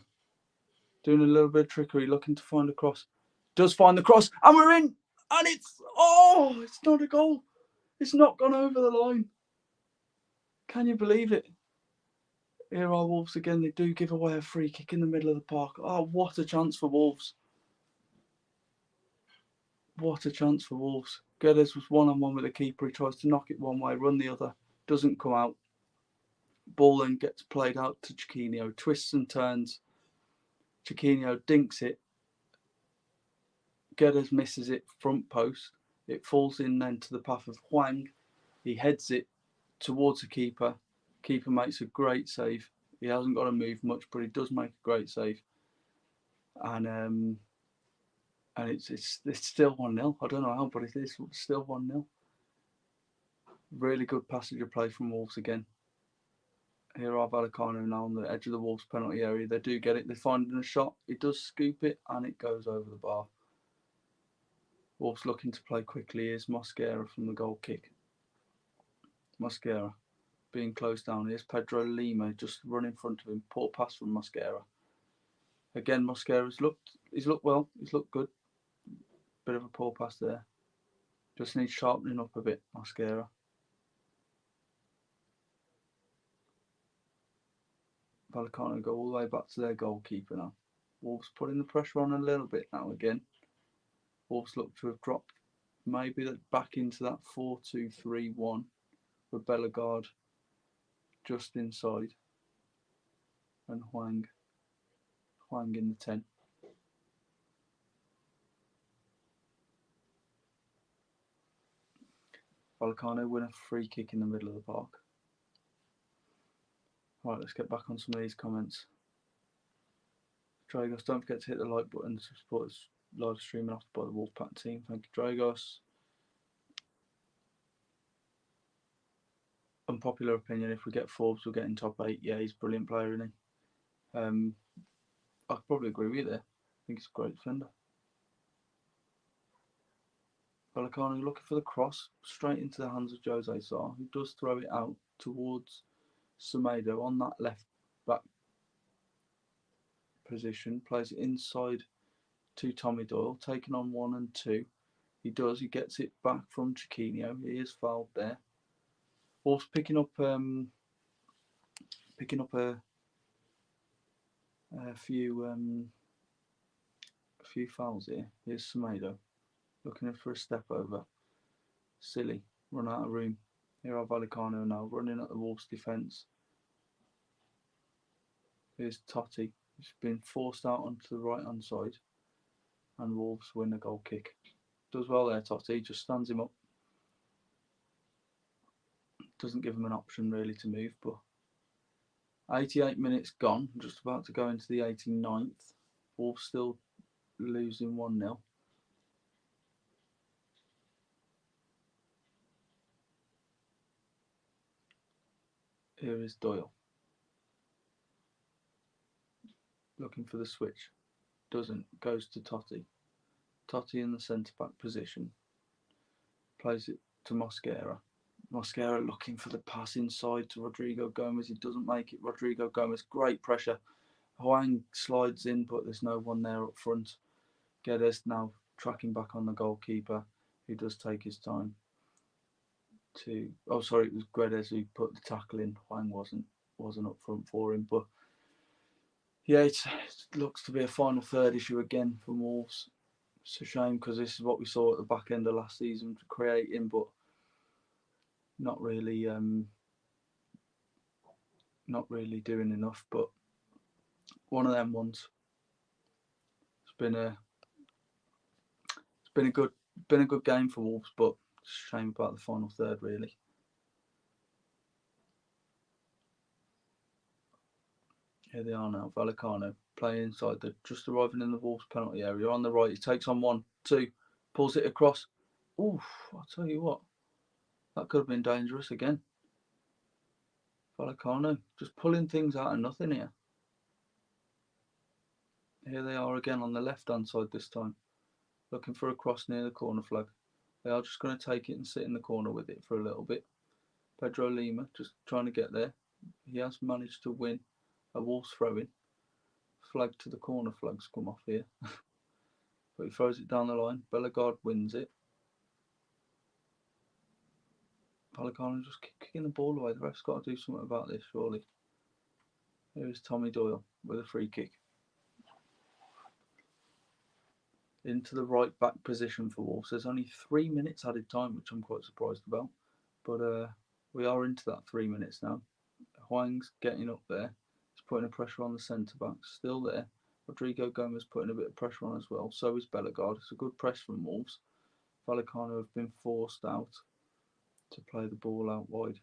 Doing a little bit of trickery, looking to find a cross. Does find the cross, and we're in! And it's not a goal. It's not gone over the line. Can you believe it? Here are Wolves again. They do give away a free kick in the middle of the park. Oh, what a chance for Wolves. What a chance for Wolves. Guedes was one-on-one with the keeper. He tries to knock it one way, run the other. Doesn't come out. Ball then gets played out to Chiquinho. Twists and turns. Chiquinho dinks it. Guedes misses it front post. It falls in then to the path of Huang. He heads it towards the keeper. Keeper makes a great save. He hasn't got to move much, but he does make a great save. And it's still 1-0. I don't know how, but it is still 1-0. Really good passage of play from Wolves again. Here are Vallecano now on the edge of the Wolves penalty area. They do get it. They find a shot. He does scoop it, and it goes over the bar. Wolves looking to play quickly. Here's Mosquera from the goal kick. Mosquera being closed down. Here's Pedro Lima just run in front of him. Poor pass from Mosquera. Again, Mosquera's he's looked well. He's looked good. Bit of a poor pass there. Just needs sharpening up a bit, Mosquera. Vallecano go all the way back to their goalkeeper now. Wolves putting the pressure on a little bit now again. Wolves look to have dropped maybe back into that 4-2-3-1 with Bellegarde just inside and Huang in the 10. Vallecano win a free kick in the middle of the park. Right, let's get back on some of these comments. Dragos, don't forget to hit the like button to support us live streaming after by the Wolfpack team. Thank you, Dragos. Unpopular opinion, if we get Forbes, we'll get in top 8. Yeah, he's a brilliant player, isn't he? I could probably agree with you there. I think he's a great defender. Vallecano looking for the cross straight into the hands of Jose Sarr, who does throw it out towards Semedo on that left back position, plays it inside to Tommy Doyle, taking on 1 and 2. He gets it back from Chiquinho. He is fouled there. Wolves picking up a few fouls here. Here's Semedo looking for a step over. Silly, run out of room. Here are Vallecano now running at the Wolves defence. Here's Totti. He's been forced out onto the right hand side, and Wolves win a goal kick. Does well there, Totti. Just stands him up. Doesn't give him an option really to move, but 88 minutes gone. Just about to go into the 89th. Wolves still losing 1-0. Here is Doyle. Looking for the switch. Doesn't. Goes to Totti. Totti in the centre back position. Plays it to Mosquera. Mosquera looking for the pass inside to Rodrigo Gomez. He doesn't make it. Rodrigo Gomez, great pressure. Huang slides in, but there's no one there up front. Guedes now tracking back on the goalkeeper, who does take his time to. Oh, sorry, it was Guedes who put the tackle in. Huang wasn't up front for him, but yeah, it looks to be a final third issue again for Wolves. It's a shame because this is what we saw at the back end of last season, creating, but not really doing enough. But one of them ones. It's been a good game for Wolves, but it's a shame about the final third, really. Here they are now. Vallecano playing inside. They're just arriving in the Wolves penalty area. On the right, he takes on 1, 2, pulls it across. Oof! I'll tell you what, that could have been dangerous again. Vallecano just pulling things out of nothing here. Here they are again on the left-hand side this time, looking for a cross near the corner flag. They are just going to take it and sit in the corner with it for a little bit. Pedro Lima just trying to get there. He has managed to win a Wolves throw-in. Flag to the corner, flags come off here. But he throws it down the line. Bellegarde wins it. Vallecano just kicking the ball away. The ref's got to do something about this, surely. Here is Tommy Doyle with a free kick. into the right back position for Wolves. There's only 3 minutes added time, which I'm quite surprised about. But we are into that 3 minutes now. Hwang's getting up there. He's putting a pressure on the centre backs. Still there. Rodrigo Gomez putting a bit of pressure on as well. So is Bellegarde. It's a good press from Wolves. Vallecano have been forced out to play the ball out wide.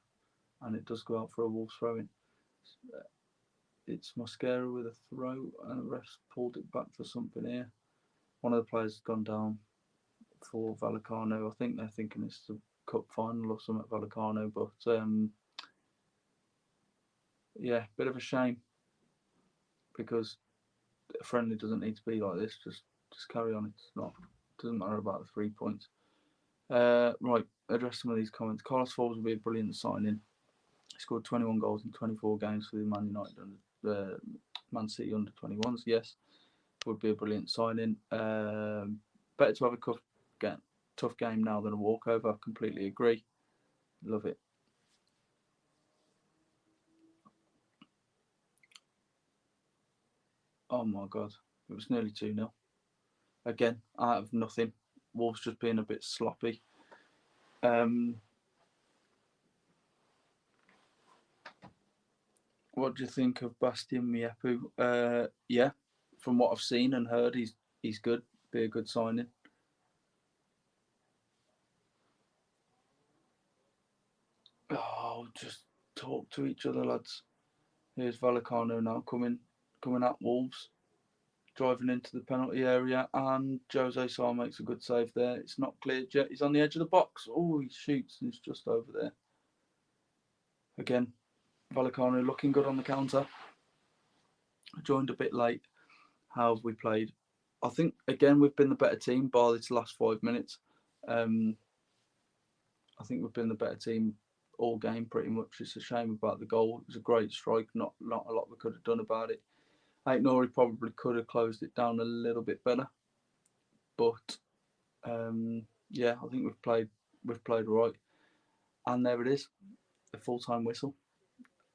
And it does go out for a Wolves throw in. It's Mosquera with a throw, and the refs pulled it back for something here. One of the players has gone down for Vallecano. I think they're thinking it's the cup final or something at Vallecano, but yeah, bit of a shame because a friendly doesn't need to be like this. Just carry on. It's not. Doesn't matter about the 3 points. Right, address some of these comments. Carlos Forbes will be a brilliant signing. He scored 21 goals in 24 games for the Man United and Man City under 21s. Yes, would be a brilliant signing. Better to have a tough game now than a walkover. I completely agree. Love it. Oh my god, it was nearly 2-0. Again, out of nothing. Wolves just being a bit sloppy. What do you think of Bastian Miepu? Yeah, from what I've seen and heard, he's good. Be a good signing. Oh, just talk to each other, lads. Here's Vallecano now coming at Wolves, driving into the penalty area, and Jose Sa makes a good save there. It's not cleared yet. He's on the edge of the box. Oh, he shoots and it's just over there. Again, Vallecano looking good on the counter. Joined a bit late. How have we played? I think again we've been the better team by this last 5 minutes. I think we've been the better team all game pretty much. It's a shame about the goal. It was a great strike. Not a lot we could have done about it. Aït-Nouri probably could have closed it down a little bit better, but yeah, I think we've played right. And there it is, a full-time whistle.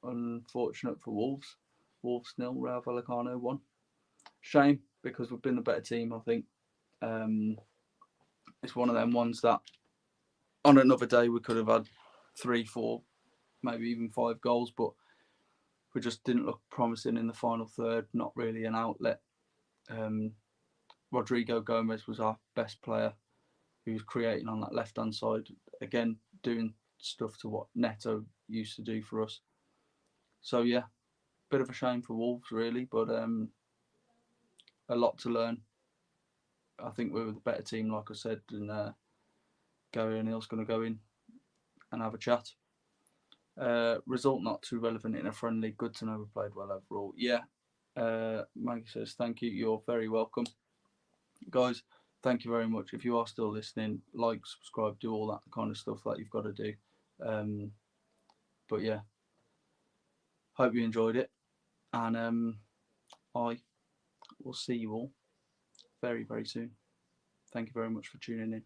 Unfortunate for Wolves. Wolves 0, Rayo Vallecano 1. Shame because we've been the better team. I think it's one of them ones that on another day we could have had 3, 4, maybe even 5 goals, but we just didn't look promising in the final third. Not really an outlet. Rodrigo Gomez was our best player. He was creating on that left-hand side. Again, doing stuff to what Neto used to do for us. So yeah, bit of a shame for Wolves really, but a lot to learn. I think we were the better team, like I said, and Gary O'Neill's going to go in and have a chat. Result not too relevant in a friendly. Good to know we played well overall. Yeah, Maggie says thank you. You're very welcome, guys. Thank you very much. If you are still listening, like, subscribe, do all that kind of stuff that you've got to do. But yeah, hope you enjoyed it, and I will see you all very, very soon. Thank you very much for tuning in.